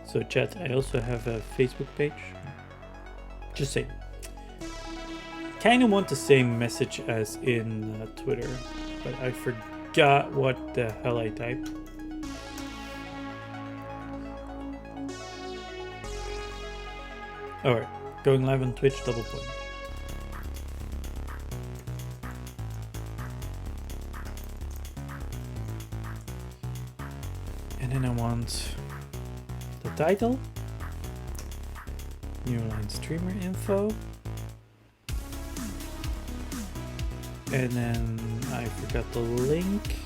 So chat, I also have a Facebook page. Just saying. Kind of want the same message as in Twitter, but I forgot what the hell I typed. Alright, going live on Twitch, double point. And then I want the title, new line streamer info, and then I forgot the link.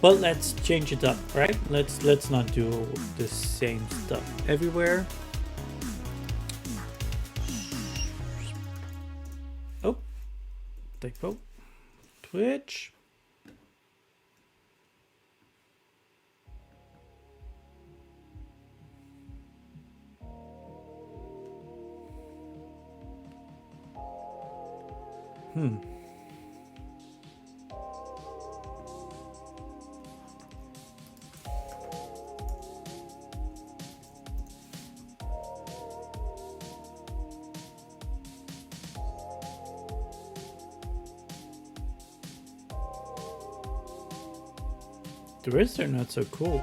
Well, let's change it up, right? Let's not do the same stuff everywhere. Oh, typo. Twitch. The rest are not so cool.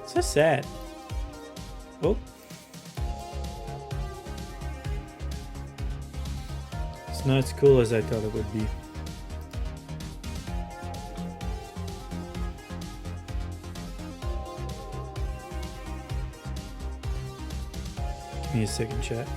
So sad. Oh. It's not as cool as I thought it would be. Give me a second, chat.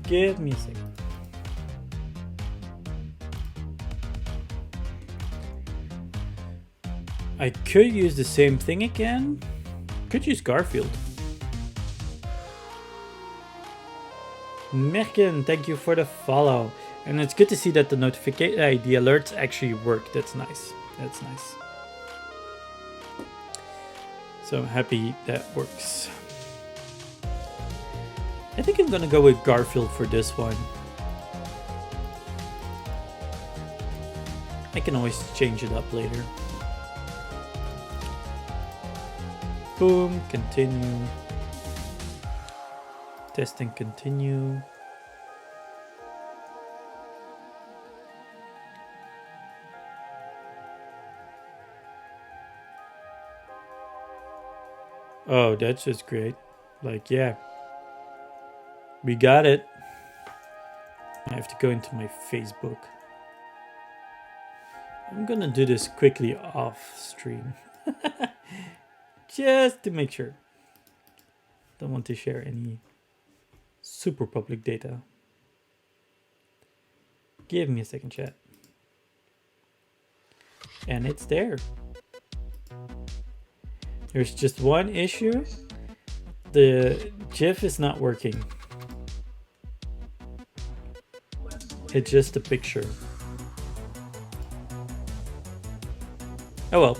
Give me a second. I could use the same thing again. Could use Garfield. Merkin, thank you for the follow. And it's good to see that the notification, the alerts actually work. That's nice. That's nice. So I'm happy that works. I think I'm gonna go with Garfield for this one. I can always change it up later. Boom, continue. Testing, continue. Oh, that's just great. Like, yeah. We got it. I have to go into my Facebook. I'm gonna do this quickly off stream. Just to make sure. Don't want to share any super public data. Give me a second, chat. And it's there. There's just one issue. The GIF is not working. It's just a picture. Oh well.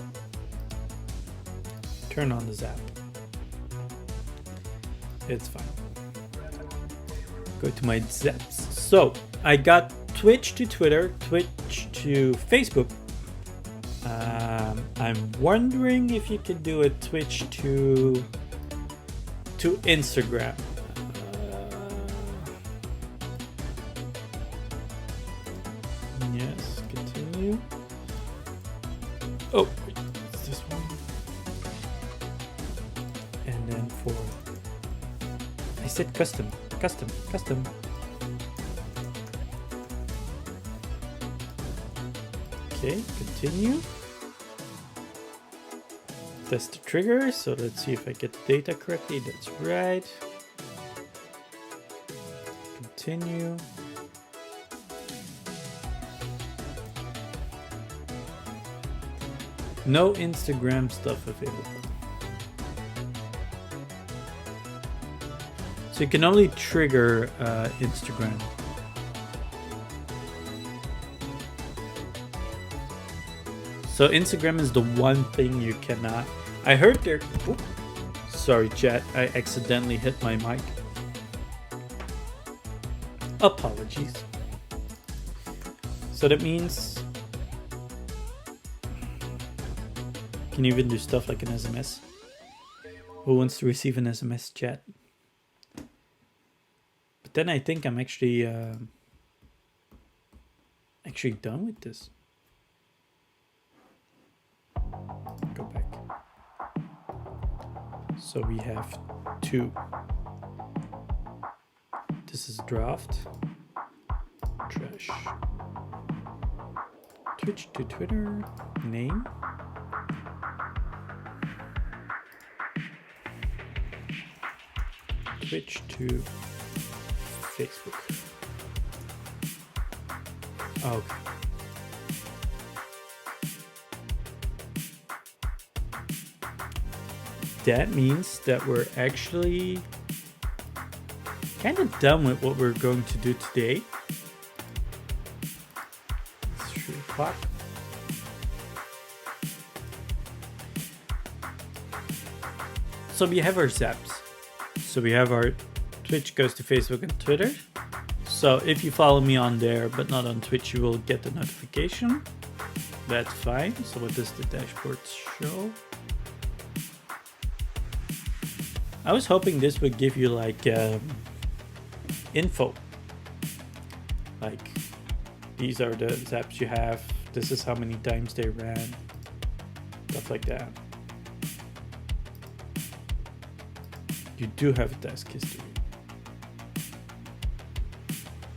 Turn on the Zap. It's fine. Go to my Zaps. So I got Twitch to Twitter, Twitch to Facebook. I'm wondering if you could do a Twitch to Instagram. Yes, continue. Oh, wait, it's this one. And then for, I said custom. Okay, continue. Test the trigger, so let's see if I get the data correctly. That's right. Continue. No Instagram stuff available. So you can only trigger Instagram. So Instagram is the one thing you cannot. I heard there. Oops, sorry, chat. I accidentally hit my mic. Apologies. So that means you can even do stuff like an SMS. Who wants to receive an SMS, chat? But then I think I'm actually done with this. Go back. So we have 2. This is draft. Trash. Twitch to Twitter. Name. Twitch to Facebook. Okay. That means that we're actually kind of done with what we're going to do today. It's 3 o'clock. So we have our zaps. So we have our Twitch goes to Facebook and Twitter. So if you follow me on there but not on Twitch, you will get the notification. That's fine. So what does the dashboard show? I was hoping this would give you like info. Like these are the zaps you have. This is how many times they ran. Stuff like that. You do have a task history.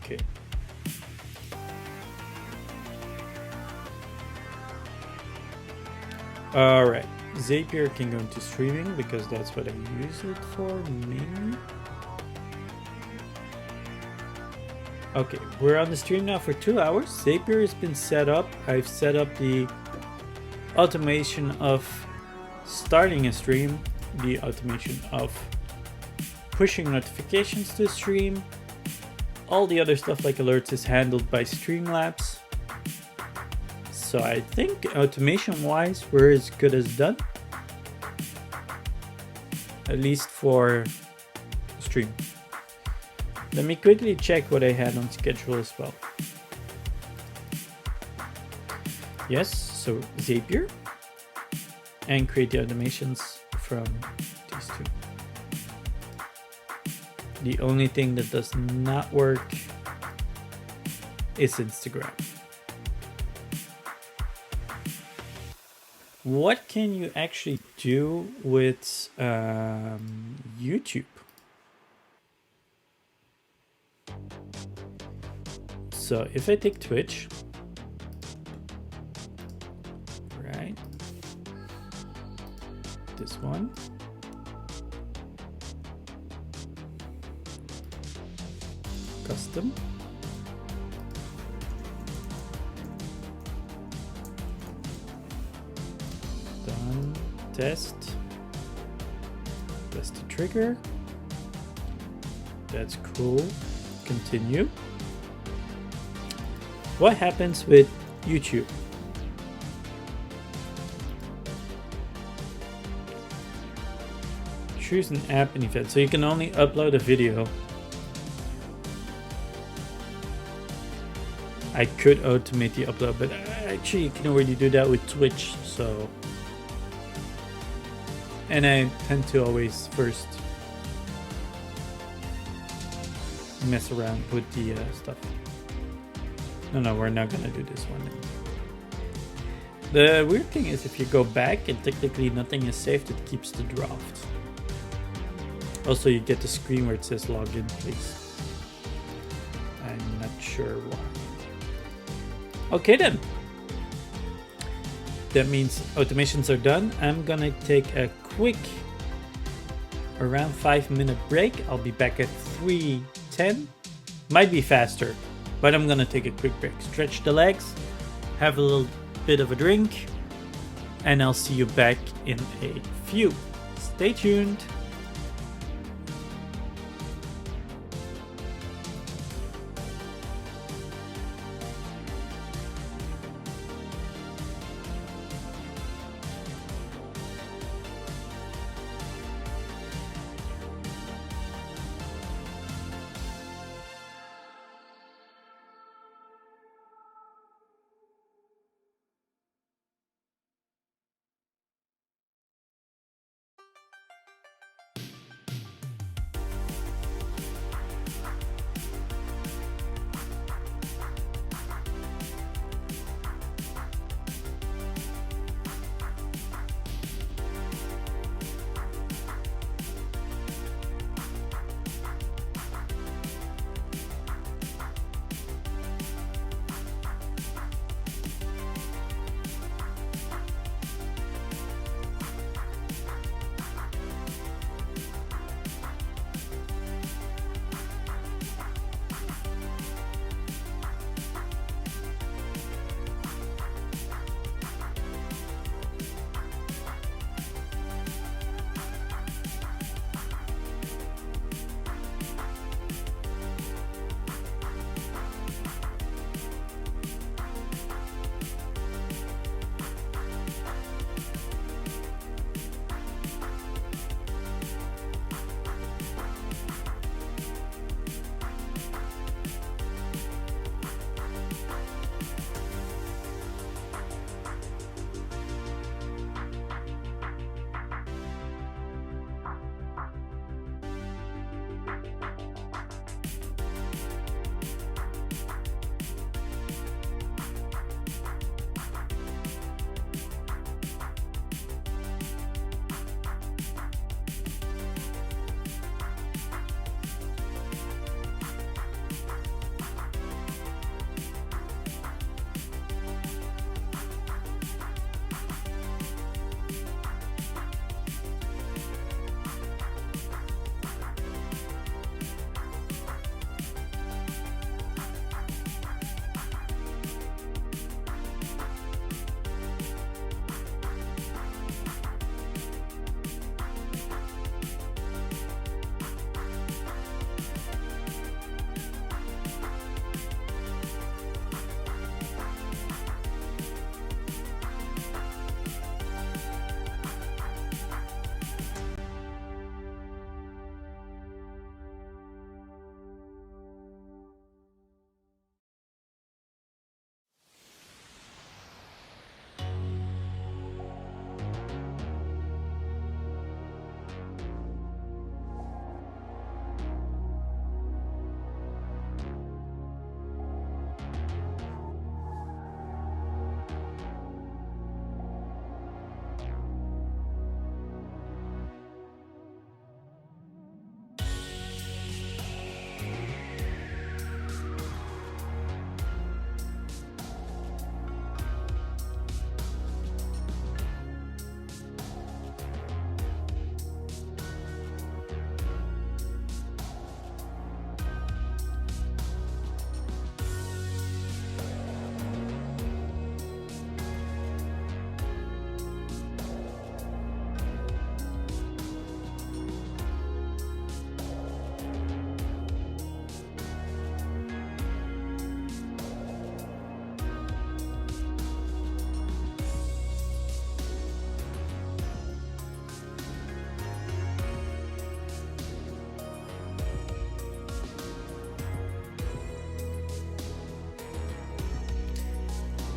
Okay. All right. Zapier can go into streaming because that's what I use it for mainly. Okay, we're on the stream now for 2 hours. Zapier has been set up. I've set up the automation of starting a stream, the automation of pushing notifications to the stream. All the other stuff like alerts is handled by Streamlabs. So I think automation wise we're as good as done. At least for stream. Let me quickly check what I had on schedule as well. Yes, so Zapier. And create the automations from these 2. The only thing that does not work is Instagram. What can you actually do with YouTube? So if I take Twitch, right, this one, custom, done, test the trigger, that's cool, continue. What happens with YouTube? Choose an app and event. So you can only upload a video. I could automate the upload, but actually you can already do that with Twitch. So, and I tend to always first mess around with the stuff. No, we're not gonna do this one. The weird thing is if you go back and technically nothing is saved, it keeps the draft. Also, you get the screen where it says login, please. I'm not sure why. Okay then. That means automations are done. I'm gonna take a quick around 5-minute break. I'll be back at 3:10. Might be faster. But I'm gonna take a quick break, stretch the legs, have a little bit of a drink, and I'll see you back in a few. Stay tuned.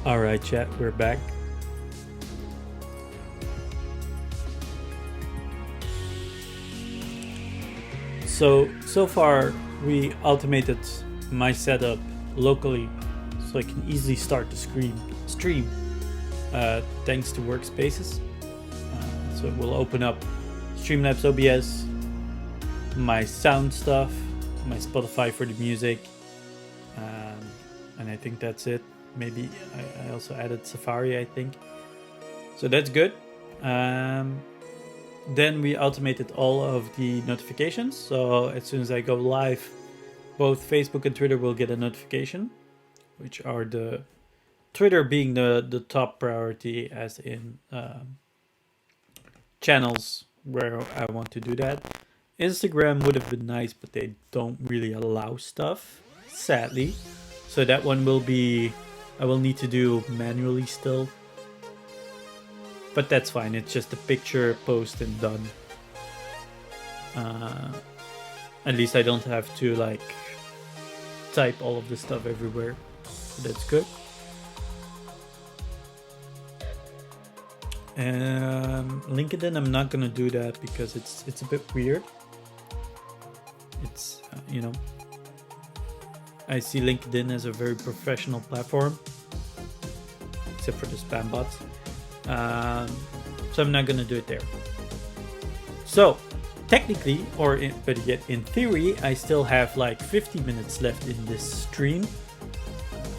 All right, chat, we're back. So far we automated my setup locally, so I can easily start the stream thanks to Workspaces. So it will open up Streamlabs OBS, my sound stuff, my Spotify for the music, and I think that's it. Maybe I also added Safari, I think. So that's good. Then we automated all of the notifications. So as soon as I go live, both Facebook and Twitter will get a notification, which are the Twitter being the top priority, as in channels where I want to do that. Instagram would have been nice, but they don't really allow stuff, sadly. So that one will be, I will need to do manually still. But that's fine, it's just a picture, post, and done. At least I don't have to like type all of the stuff everywhere. So that's good. LinkedIn, I'm not gonna do that because it's a bit weird. It's you know, I see LinkedIn as a very professional platform, except for the spam bots. So I'm not gonna do it there. So technically, but yet in theory, I still have like 50 minutes left in this stream,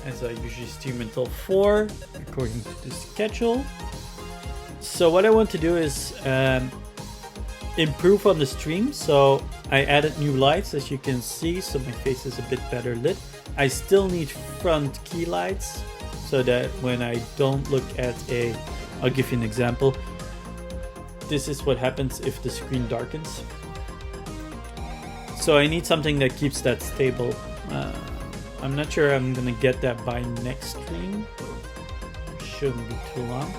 as I usually stream until 4 according to the schedule. So what I want to do is improve on the stream. So I added new lights, as you can see, so my face is a bit better lit. I still need front key lights so that when I don't look at I'll give you an example. This is what happens if the screen darkens. So I need something that keeps that stable. I'm not sure I'm gonna get that by next stream. Shouldn't be too long.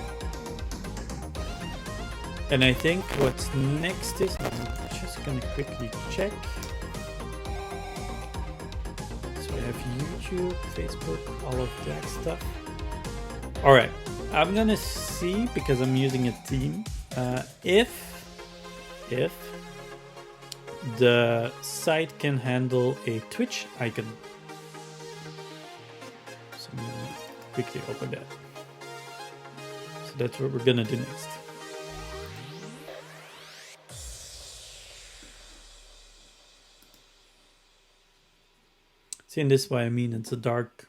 And I think what's next is, I'm just gonna quickly check. So I have YouTube, Facebook, all of that stuff. All right, I'm gonna see, because I'm using a theme, if the site can handle a Twitch icon. So I'm gonna quickly open that. So that's what we're gonna do next. See, and this is what I mean, it's a dark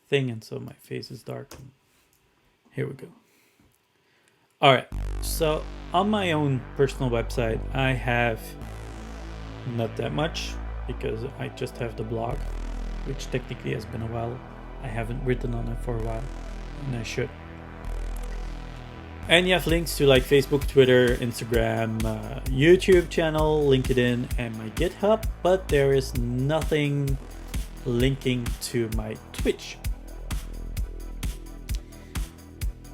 thing, and so my face is dark. Here we go. All right, so on my own personal website, I have not that much, because I just have the blog, which technically has been a while. I haven't written on it for a while, and I should. And you have links to like Facebook, Twitter, Instagram, YouTube channel, LinkedIn, and my GitHub, but there is nothing linking to my Twitch.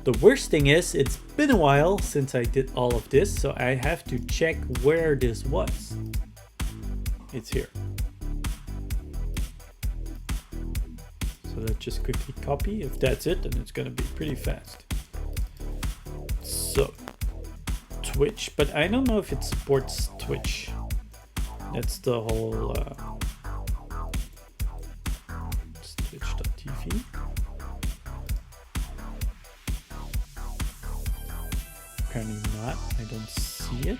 The worst thing is, it's been a while since I did all of this, so I have to check where this was. It's here. So let's just quickly copy. If that's it, then it's gonna be pretty fast. So Twitch, but I don't know if it supports Twitch. That's the whole it's twitch.tv. Apparently not. I don't see it.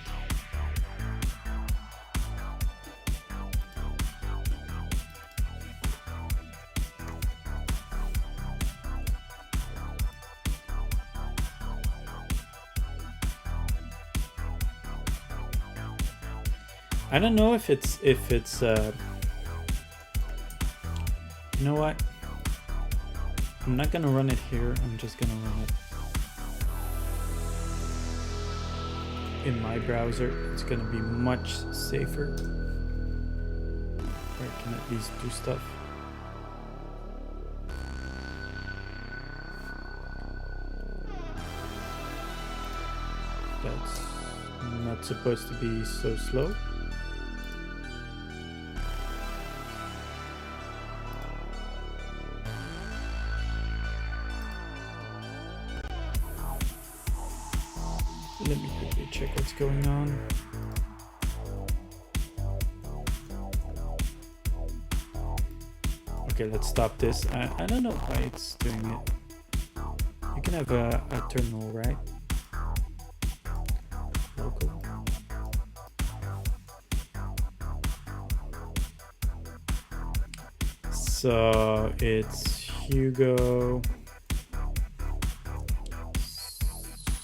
I don't know if it's you know what? I'm not gonna run it here. I'm just gonna run it in my browser. It's gonna be much safer. Where I can at least do stuff. That's not supposed to be so slow. Let me quickly check what's going on. Okay, let's stop this. I don't know why it's doing it. You can have a terminal, right? Local. So it's Hugo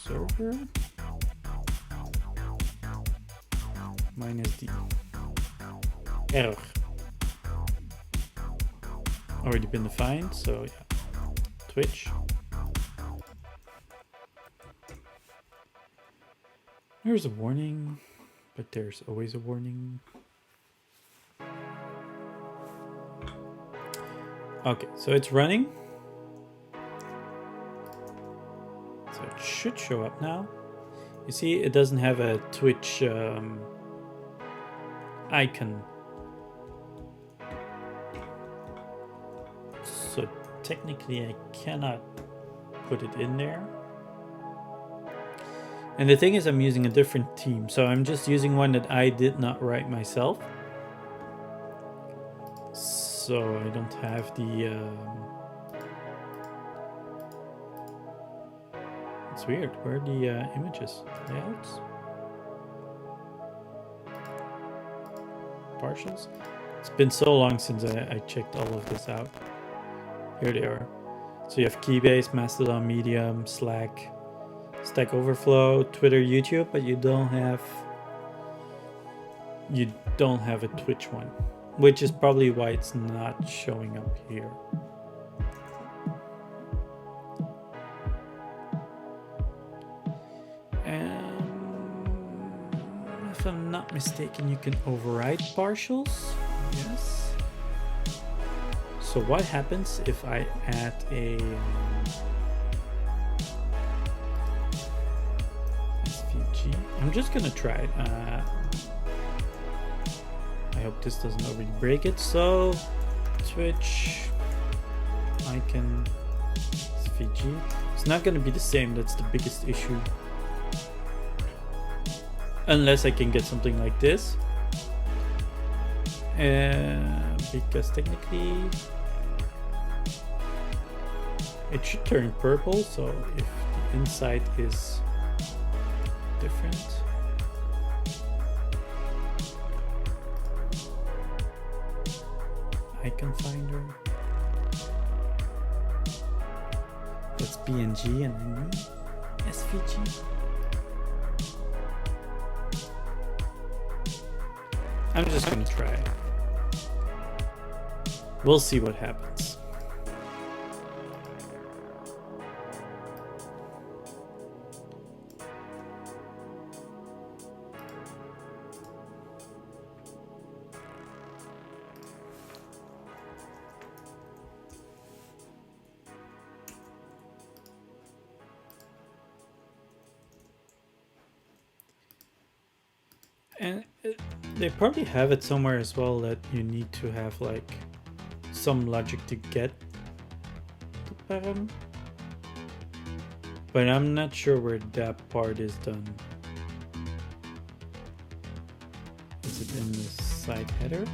server -d error. Already been defined, so yeah. Twitch. There's a warning, but there's always a warning. Okay, so it's running. So it should show up now. You see, it doesn't have a Twitch icon. So technically I cannot put it in there. And the thing is, I'm using a different team, so I'm just using one that I did not write myself. So I don't have the it's weird. Where are the images? Layouts? Partials? It's been so long since I checked all of this out. Here they are. So you have Keybase, Mastodon, Medium, Slack, Stack Overflow, Twitter, YouTube, but you don't have a Twitch one, which is probably why it's not showing up here. If I'm not mistaken, you can override partials. Yes. So what happens if I add a SVG? I'm just gonna try it. I hope this doesn't already break it. So Twitch icon SVG. It's not gonna be the same. That's the biggest issue. Unless I can get something like this. Because technically it should turn purple, so if the inside is different. Icon finder. That's PNG and I need SVG. I'm just gonna try it. We'll see what happens. And they probably have it somewhere as well that you need to have like some logic to get the param. But I'm not sure where that part is done. Is it in the site header?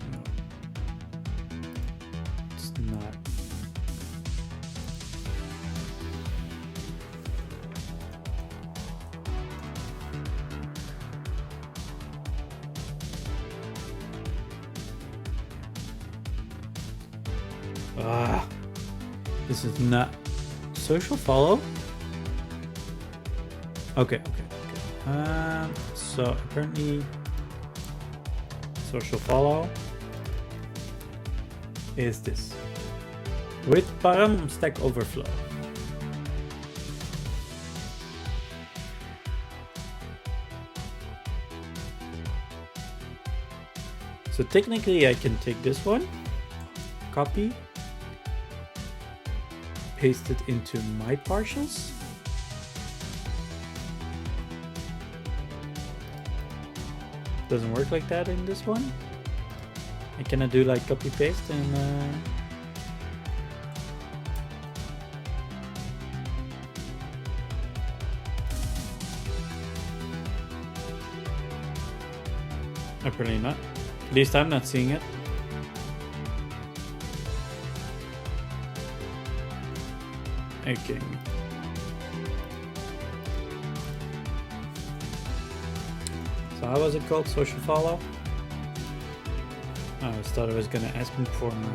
No. It's not. This is not social follow. Okay. So apparently social follow is this with param Stack Overflow. So technically I can take this one, copy, paste it into my partials. Doesn't work like that in this one. I cannot do like copy paste and apparently not. At least I'm not seeing it. Okay. So how was it called? Social follow? I always thought it was gonna ask me for my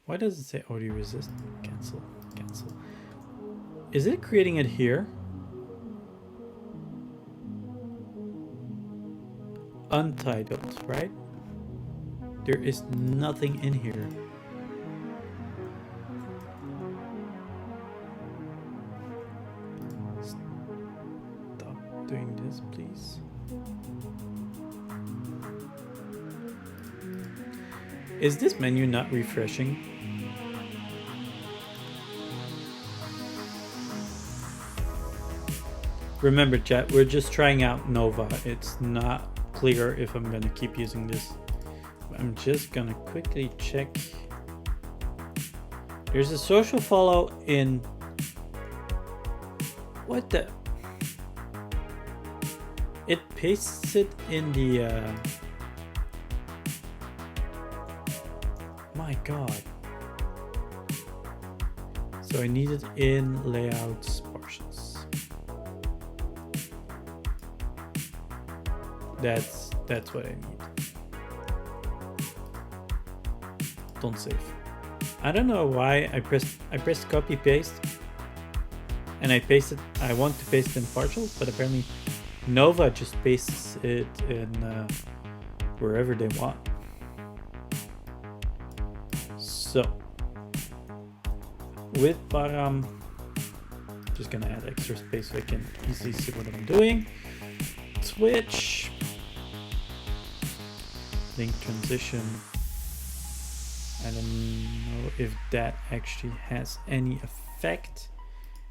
Why does it say audio resist? Cancel. Is it creating it here? Untitled, right? There is nothing in here. Stop doing this, please. Is this menu not refreshing? Remember chat, we're just trying out Nova. It's not clear if I'm gonna keep using this. I'm just gonna quickly check. There's a social follow in... What the? It pastes it in the... My god. So I need it in layouts partials. That's what I need. Don't save. I don't know why I pressed copy paste and I want to paste in partials, but apparently Nova just pastes it in wherever they want. So with param, just gonna add extra space so I can easily see what I'm doing. Switch. Link transition. I don't know if that actually has any effect.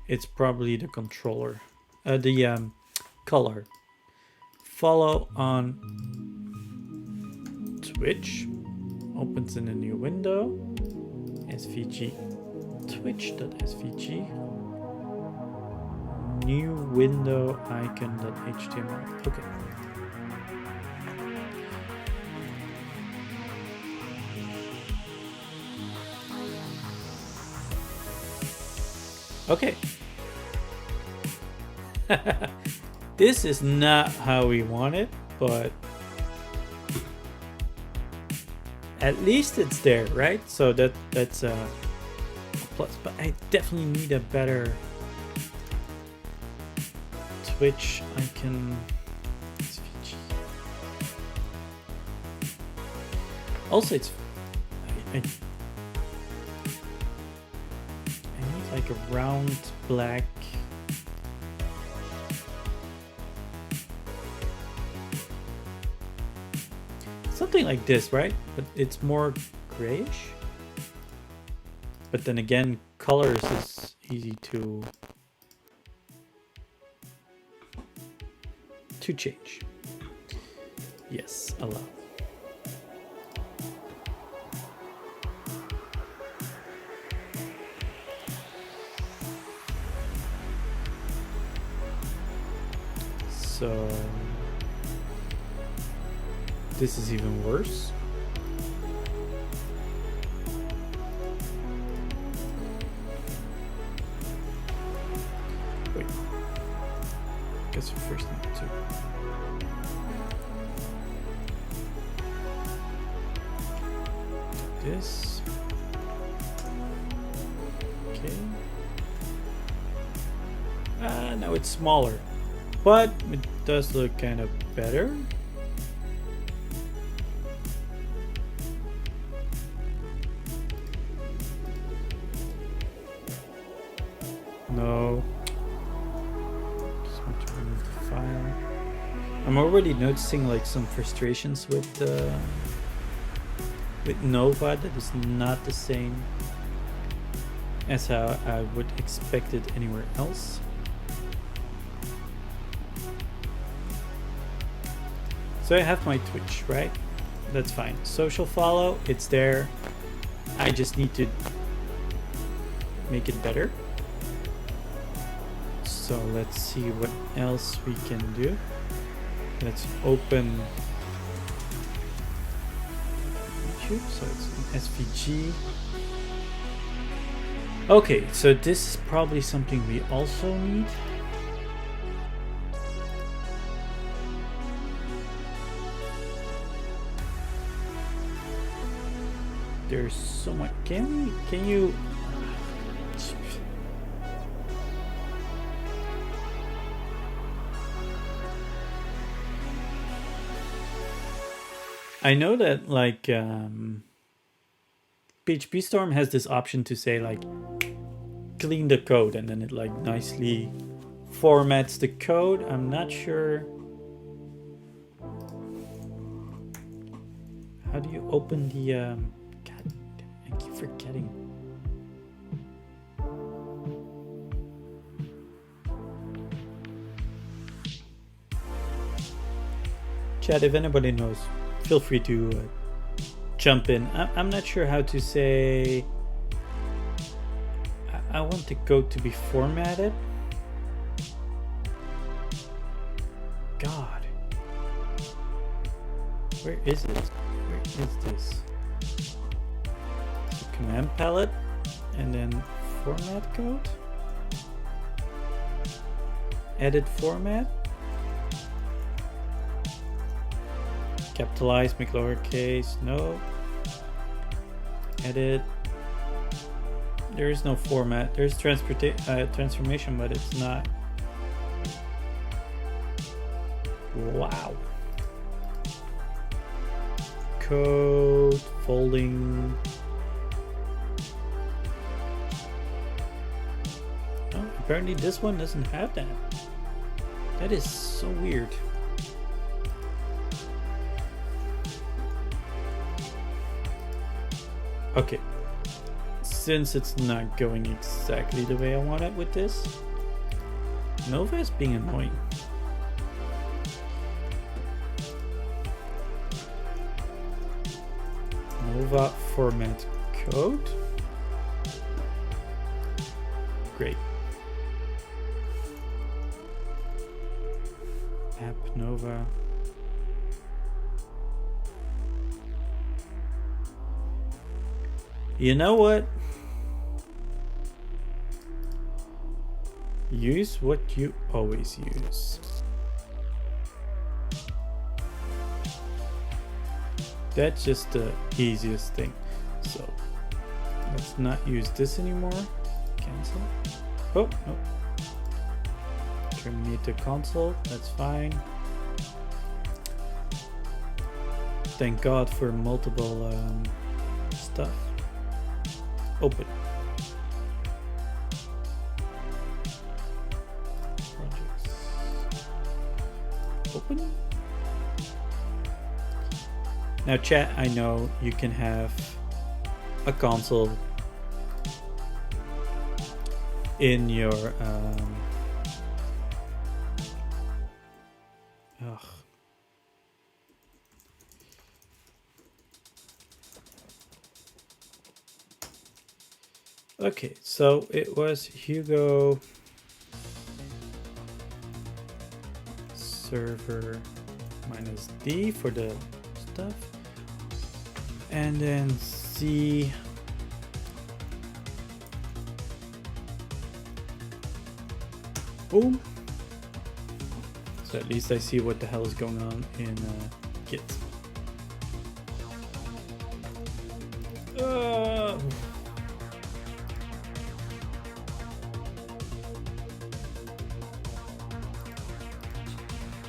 It's probably the controller, the color. Follow on Twitch. Opens in a new window. SVG. Twitch.svg. New window icon.html. Okay. Okay. This is not how we want it, but at least it's there, right? So that's a plus, but I definitely need a better Twitch icon. Also, it's I need like a round black. Something like this, right? But it's more grayish. But then again, colors is easy to change. Yes, allow. So this is even worse. Wait, I guess we first need to. Do this. Okay. Now it's smaller, but it does look kind of better. No. Just want to remove the file. I'm already noticing like some frustrations with Nova that is not the same as how I would expect it anywhere else. So I have my Twitch, right? That's fine. Social follow, it's there. I just need to make it better. So let's see what else we can do. Let's open YouTube, so it's an SVG. Okay, so this is probably something we also need. There's so much. Can you? I know that like PHP Storm has this option to say like clean the code, and then it like nicely formats the code. I'm not sure. How do you open the God damn, I keep forgetting. Chat, if anybody knows, feel free to jump in. I'm not sure how to say. I want the code to be formatted. God. Where is it? Where is this? So command palette and then format code. Edit format. Capitalize, make lowercase, no. Edit. There is no format. There's transformation, but it's not. Wow. Code, folding. Oh, apparently this one doesn't have that. That is so weird. Okay, since it's not going exactly the way I want it with this, Nova is being annoying. Nova format code. Great. App Nova. You know what? Use what you always use. That's just the easiest thing. So let's not use this anymore. Cancel. Oh, no. Terminate the console. That's fine. Thank God for multiple stuff. Open. Projects. Open. Now chat, I know you can have a console in your okay, so it was Hugo server minus D for the stuff, and then C boom. So at least I see what the hell is going on in Git.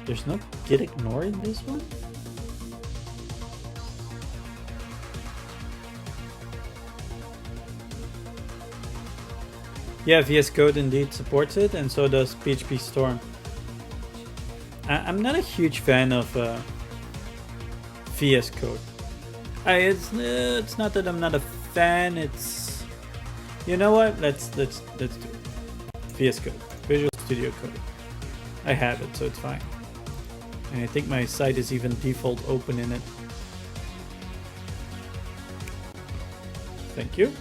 There's no git ignore in this one? Yeah, VS Code indeed supports it, and so does PHP Storm. I'm not a huge fan of VS Code. It's not that I'm not a fan. It's, you know what? Let's do it. VS Code, Visual Studio Code. I have it, so it's fine. And I think my site is even default open in it. Thank you.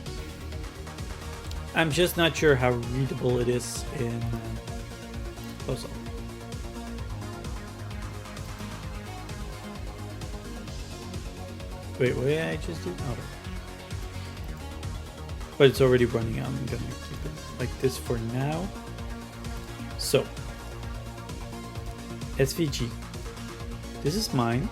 I'm just not sure how readable it is in Puzzle. Wait, what did I just do? Oh. But it's already running out. I'm gonna keep it like this for now. So, SVG. This is mine.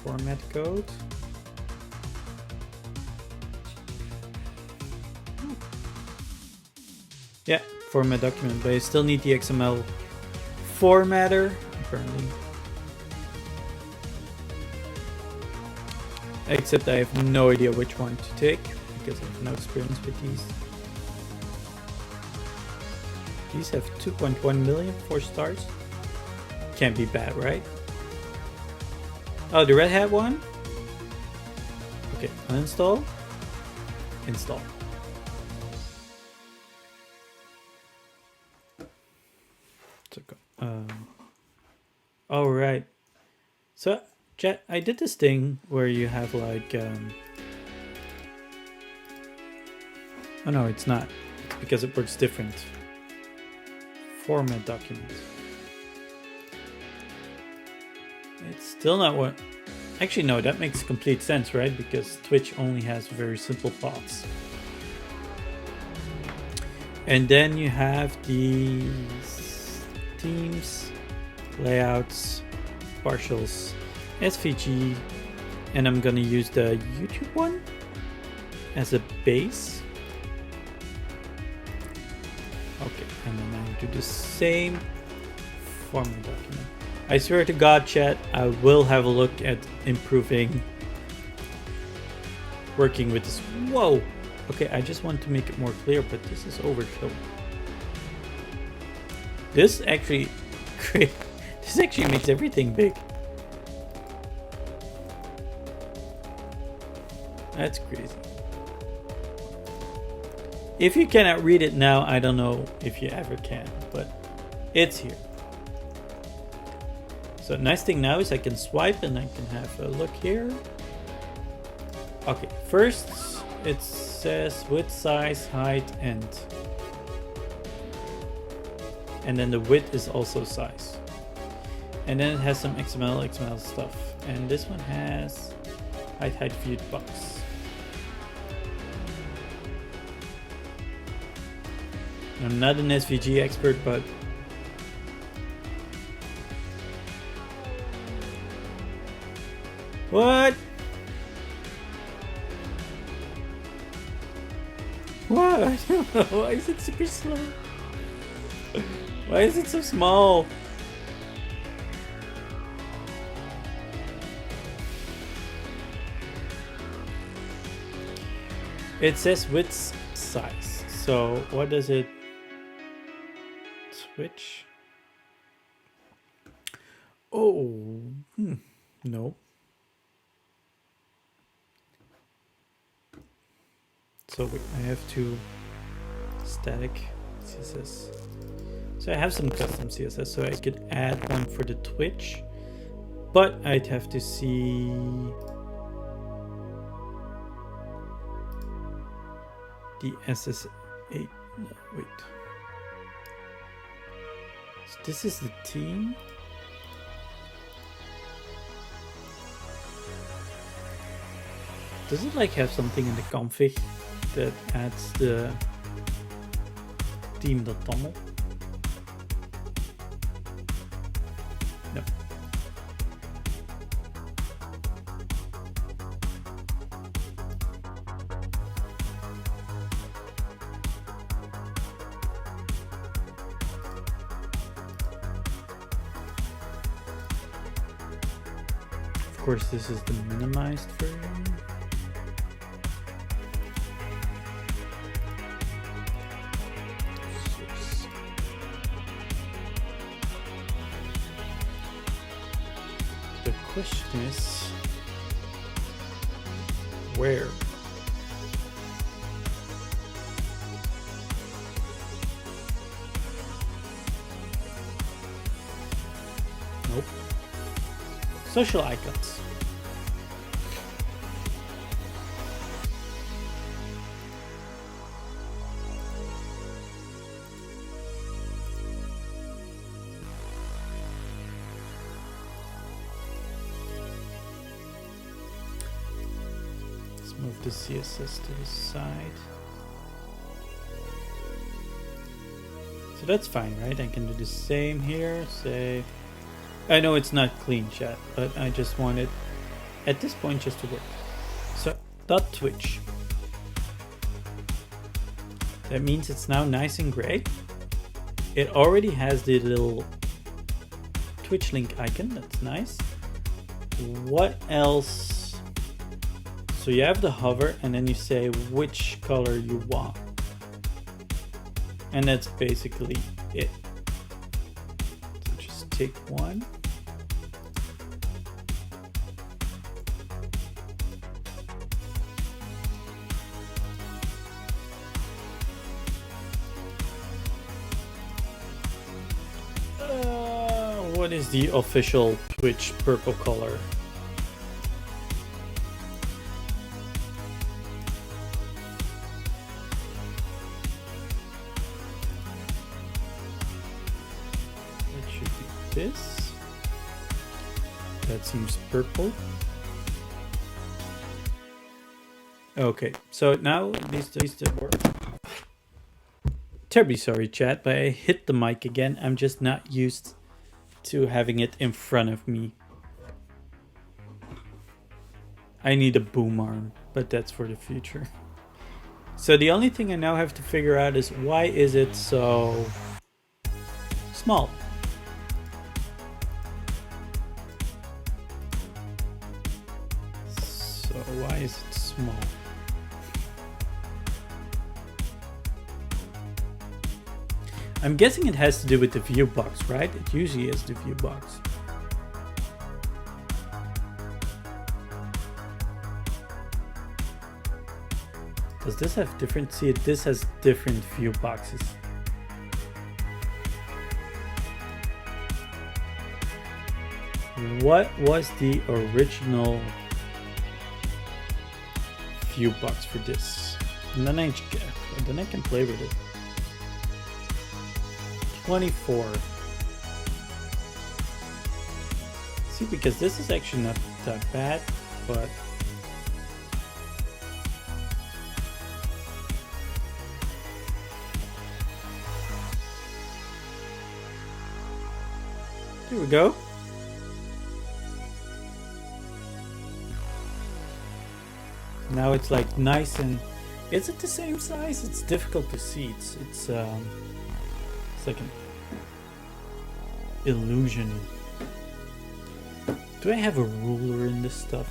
Format code. Yeah, format document, but I still need the XML formatter, apparently. Except I have no idea which one to take, because I have no experience with these. These have 2.1 million, 4 stars. Can't be bad, right? Oh, the Red Hat one? Okay, uninstall. Install. All right. So, chat, I did this thing where you have like, oh no, it's not. It's because it works different. Format documents. It's still not what... Actually, no, that makes complete sense, right? Because Twitch only has very simple paths. And then you have these themes, layouts, partials, SVG, and I'm gonna use the YouTube one as a base. Okay, and then I do the same format document. I swear to God, chat, I will have a look at improving working with this. Whoa! Okay, I just want to make it more clear, but this is overkill. This actually makes everything big. That's crazy. If you cannot read it now, I don't know if you ever can, but it's here. So nice thing now is I can swipe and I can have a look here. Okay, first it says width, size, height, and then the width is also size. And then it has some XML stuff. And this one has height viewed box. I'm not an SVG expert, but what? What? Why is it super slow? Why is it so small? It says width size. So what does it switch? Oh, no. So I have to static CSS. So I have some custom CSS, so I could add one for the Twitch, but I'd have to see the SS8. No, wait. So this is the team. Does it like have something in the config that adds the team.toml? No. Of course, this is the minimized version. Question is where? Nope. Social icons. Move the CSS to the side. So that's fine, right? I can do the same here. Say, I know it's not clean, chat, but I just want it at this point just to work. So .twitch. That means it's now nice and gray. It already has the little Twitch link icon. That's nice. What else? So you have the hover and then you say which color you want. And that's basically it. So just take one. What is the official Twitch purple color? This. That seems purple. Okay, so now these work. Terribly sorry, chat, but I hit the mic again. I'm just not used to having it in front of me. I need a boom arm, but that's for the future. So the only thing I now have to figure out is why is it so small? Why is it small? I'm guessing it has to do with the view box, right? It usually is the view box. Does this have different? See, this has different view boxes. What was the original view box for this? And then I can play with it. 24. See, because this is actually not that bad, but here we go. Now it's like nice and is it the same size? It's difficult to see. It's like an illusion. Do I have a ruler in this stuff?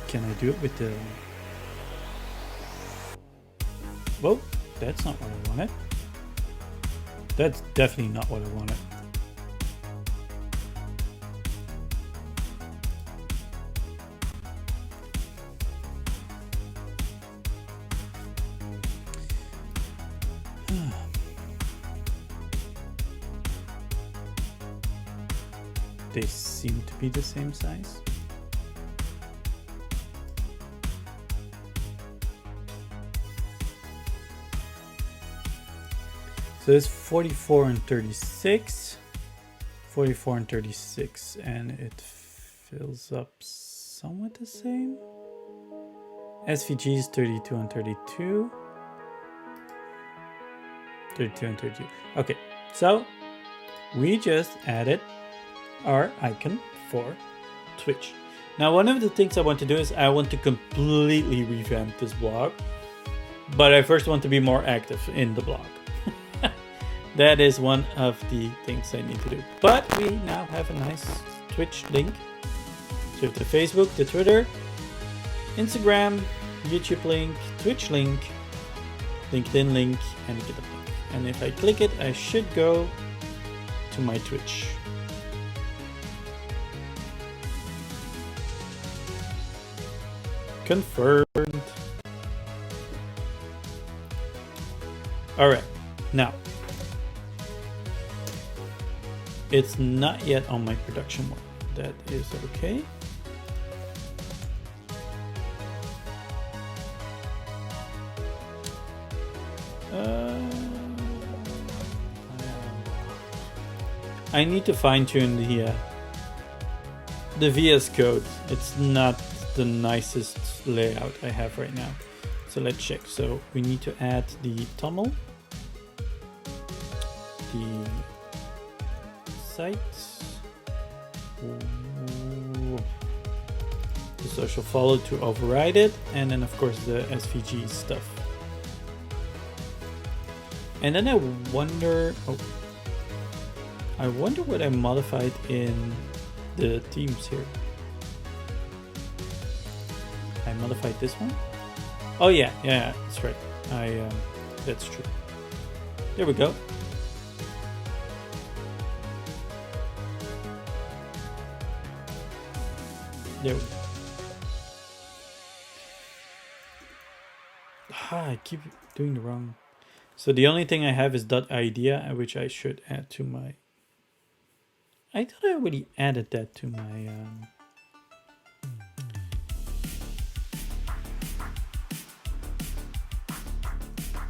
Can I do it with the... Well, that's not what I wanted. That's definitely not what I wanted. they seem to be the same size. So it's 44 and 36. 44 and 36, and it fills up somewhat the same. SVGs 32 and 32. 32 and 32. Okay, so we just added our icon for Twitch. Now, one of the things I want to do is I want to completely revamp this blog, but I first want to be more active in the blog. That is one of the things I need to do. But we now have a nice Twitch link. So the Facebook, the Twitter, Instagram, YouTube link, Twitch link, LinkedIn link, and GitHub link. And if I click it, I should go to my Twitch. Confirmed. All right, now. It's not yet on my production mode. That is okay. I need to fine tune the VS Code. It's not the nicest layout I have right now. So let's check. So we need to add the tunnel, the sites, the social follow to override it, and then of course the SVG stuff. And then I wonder what I modified in the themes here. I modified this one. Oh yeah, that's right. That's true. There we go. There we go. I keep doing the wrong. So the only thing I have is .idea, which I should add to my. I thought I already added that to my.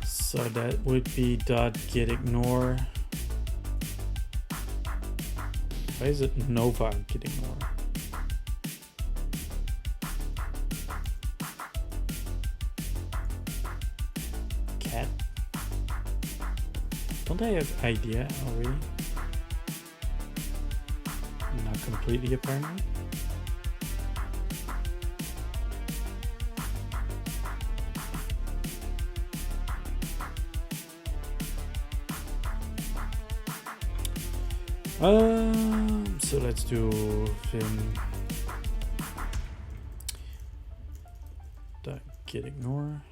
So that would be .getignore. Why is it Nova getignore? Cat. Don't I have idea already? Not completely apparently. So let's do Vim .getignore.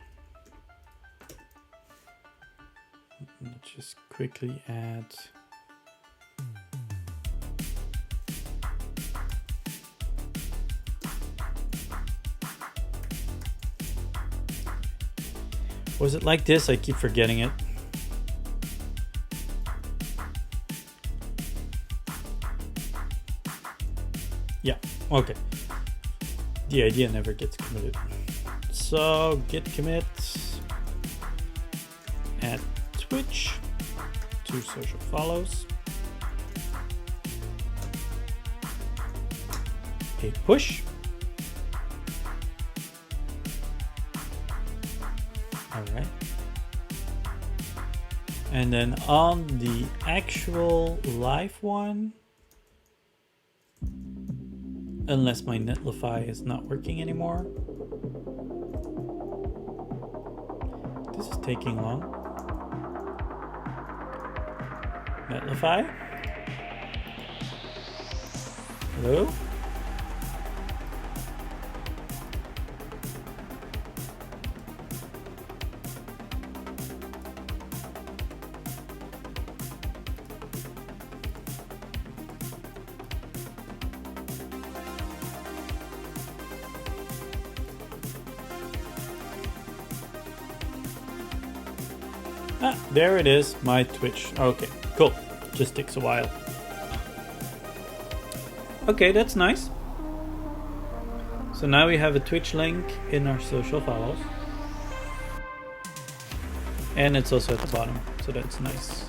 Let's just quickly add was it like this? I keep forgetting it. Yeah, okay. The idea never gets committed. So git commit at Twitch, 2 social follows, a push, all right, and then on the actual live one, unless my Netlify is not working anymore. This is taking long. Netlify? Hello? Ah, there it is, my Twitch. Okay, cool. Just takes a while. Okay, that's nice. So now we have a Twitch link in our social follows. And it's also at the bottom, so that's nice.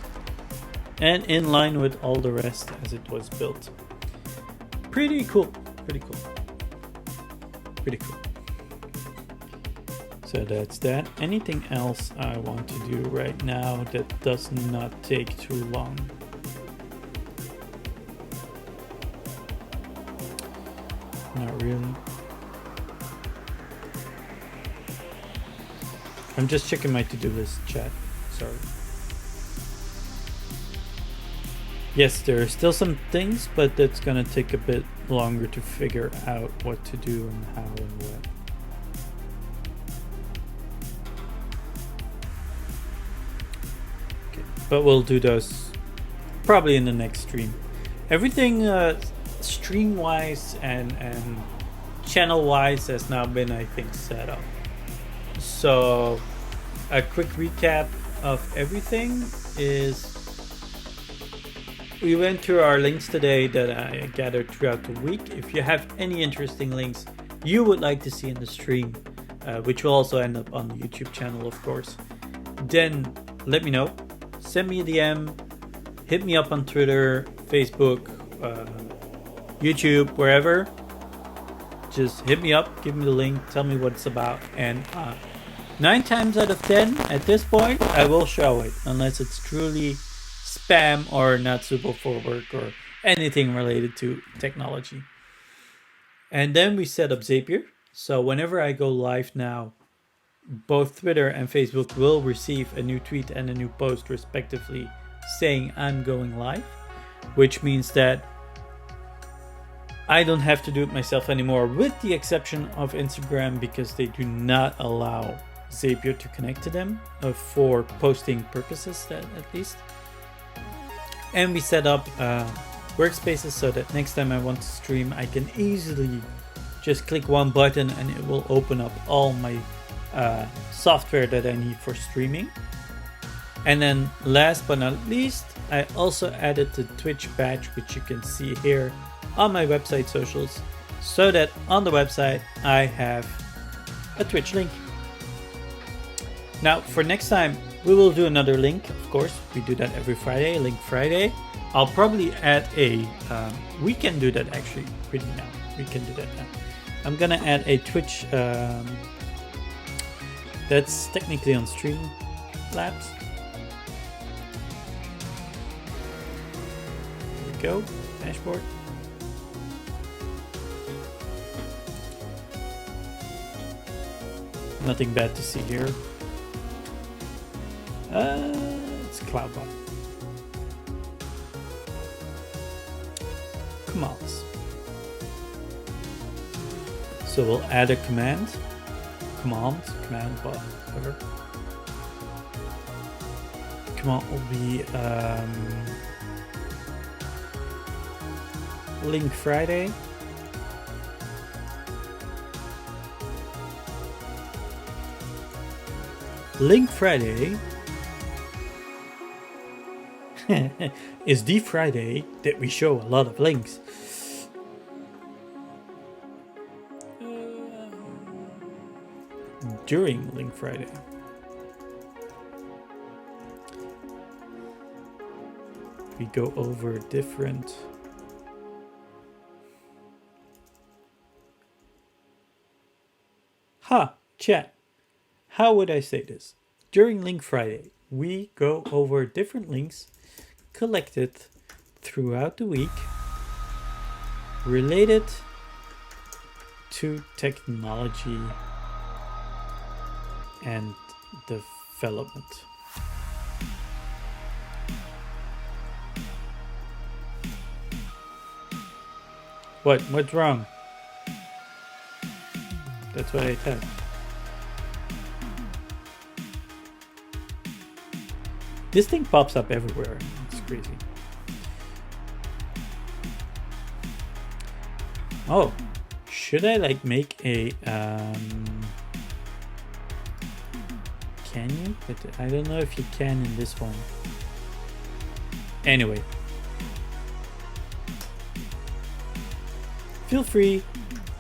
And in line with all the rest as it was built. Pretty cool, pretty cool. Pretty cool. So that's that. Anything else I want to do right now that does not take too long? Not really. I'm just checking my to-do list, chat. Sorry. Yes, there are still some things, but that's gonna take a bit longer to figure out what to do and how and what. Okay, but we'll do those probably in the next stream. Everything stream-wise and channel-wise has now been, I think, set up. So a quick recap of everything is we went through our links today that I gathered throughout the week. If you have any interesting links you would like to see in the stream, which will also end up on the YouTube channel, of course, then let me know. Send me a DM, hit me up on Twitter, Facebook, YouTube, wherever. Just hit me up, give me the link, tell me what it's about, and 9 times out of 10 at this point I will show it, unless it's truly spam or not suitable for work or anything related to technology. And then we set up Zapier, so whenever I go live now, both Twitter and Facebook will receive a new tweet and a new post respectively saying I'm going live, which means that I don't have to do it myself anymore, with the exception of Instagram, because they do not allow Zapier to connect to them for posting purposes, at least. And we set up Workspaces so that next time I want to stream, I can easily just click one button and it will open up all my software that I need for streaming. And then last but not least, I also added the Twitch badge, which you can see here on my website socials, so that on the website I have a Twitch link. Now for next time we will do another link, of course. We do that every Friday, LinkFriday. I'll probably add a we can do that actually pretty now. We can do that now. I'm gonna add a Twitch that's technically on Streamlabs. There we go, dashboard. Nothing bad to see here. It's Cloudbot. Commands. So we'll add a command. Command bot, whatever. Command will be LinkFriday. LinkFriday is the Friday that we show a lot of links. During LinkFriday. We go over different chat. How would I say this? During LinkFriday, we go over different links collected throughout the week related to technology and development. What's wrong? That's what I said. This thing pops up everywhere. It's crazy. Oh, should I like make a can you? But I don't know if you can in this one. Anyway. feel free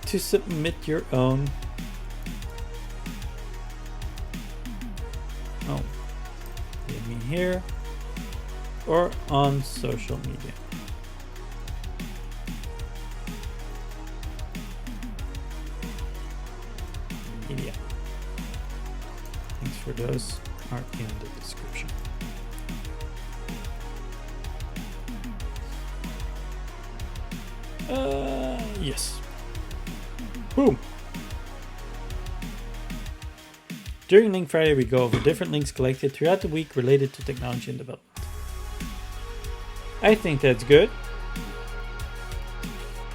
to submit your own. Oh, leave me here or on social media. Media. Links for those are in the description. Yes. Boom. During Link Friday, we go over different links collected throughout the week related to technology and development. I think that's good.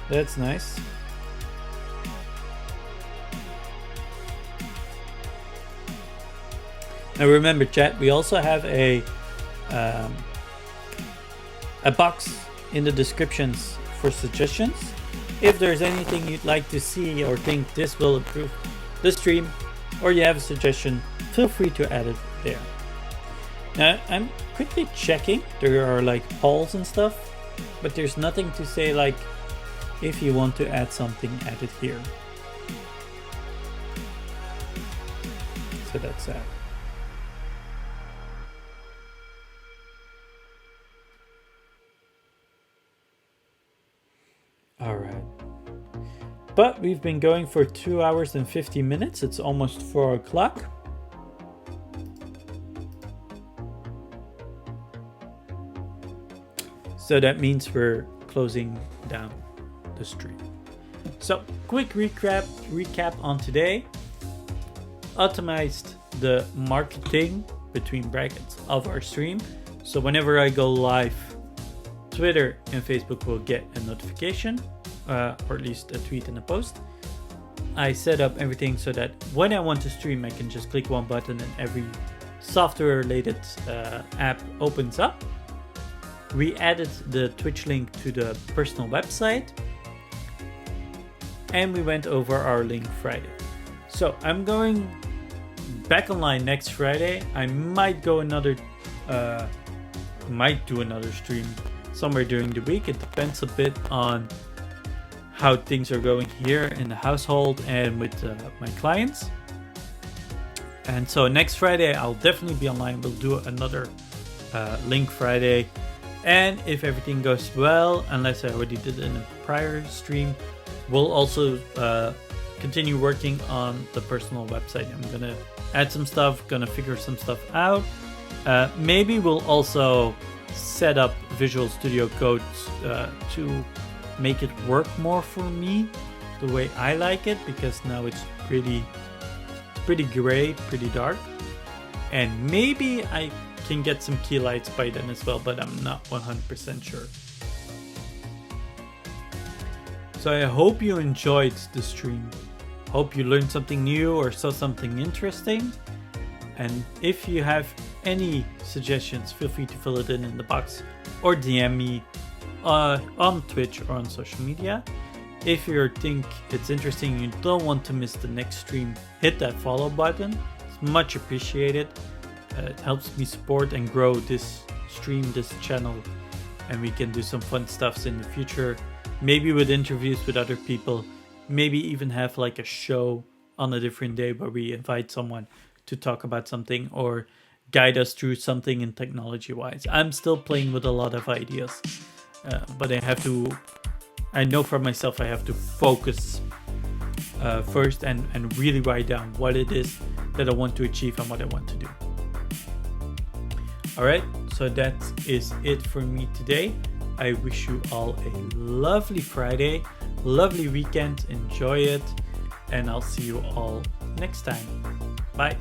That's nice. Now remember, chat, we also have a box in the descriptions for suggestions. If there's anything you'd like to see or think this will improve the stream, or you have a suggestion, feel free to add it there. Now I'm quickly checking. There are like polls and stuff, but there's nothing to say like if you want to add something, add it here. So that's that. All right. But we've been going for 2 hours and 50 minutes. It's almost 4 o'clock. So that means we're closing down the stream. So quick recap on today. Optimized the marketing between brackets of our stream. So whenever I go live, Twitter and Facebook will get a notification, or at least a tweet and a post. I set up everything so that when I want to stream, I can just click one button and every software related app opens up. We added the Twitch link to the personal website, and we went over our Link Friday. So I'm going back online next Friday. I might do another stream somewhere during the week. It depends a bit on how things are going here in the household and with my clients. And so next Friday I'll definitely be online. We'll do another Link Friday, and if everything goes well, unless I already did it in a prior stream, we'll also continue working on the personal website. I'm gonna add some stuff, gonna figure some stuff out. Maybe we'll also set up Visual Studio Code to make it work more for me the way I like it, because now it's pretty gray, pretty dark, and maybe I can get some key lights by then as well, but I'm not 100% sure. So I hope you enjoyed the stream. Hope you learned something new or saw something interesting. And if you have any suggestions, feel free to fill it in the box or DM me on Twitch or on social media. If you think it's interesting, you don't want to miss the next stream, hit that follow button. It's much appreciated. It helps me support and grow this stream, this channel, and we can do some fun stuffs in the future. Maybe with interviews with other people, maybe even have like a show on a different day where we invite someone to talk about something or guide us through something in technology wise. I'm still playing with a lot of ideas, but I know for myself I have to focus first and really write down what it is that I want to achieve and what I want to do. All right, so that is it for me today. I wish you all a lovely Friday, lovely weekend, enjoy it, and I'll see you all next time. Bye.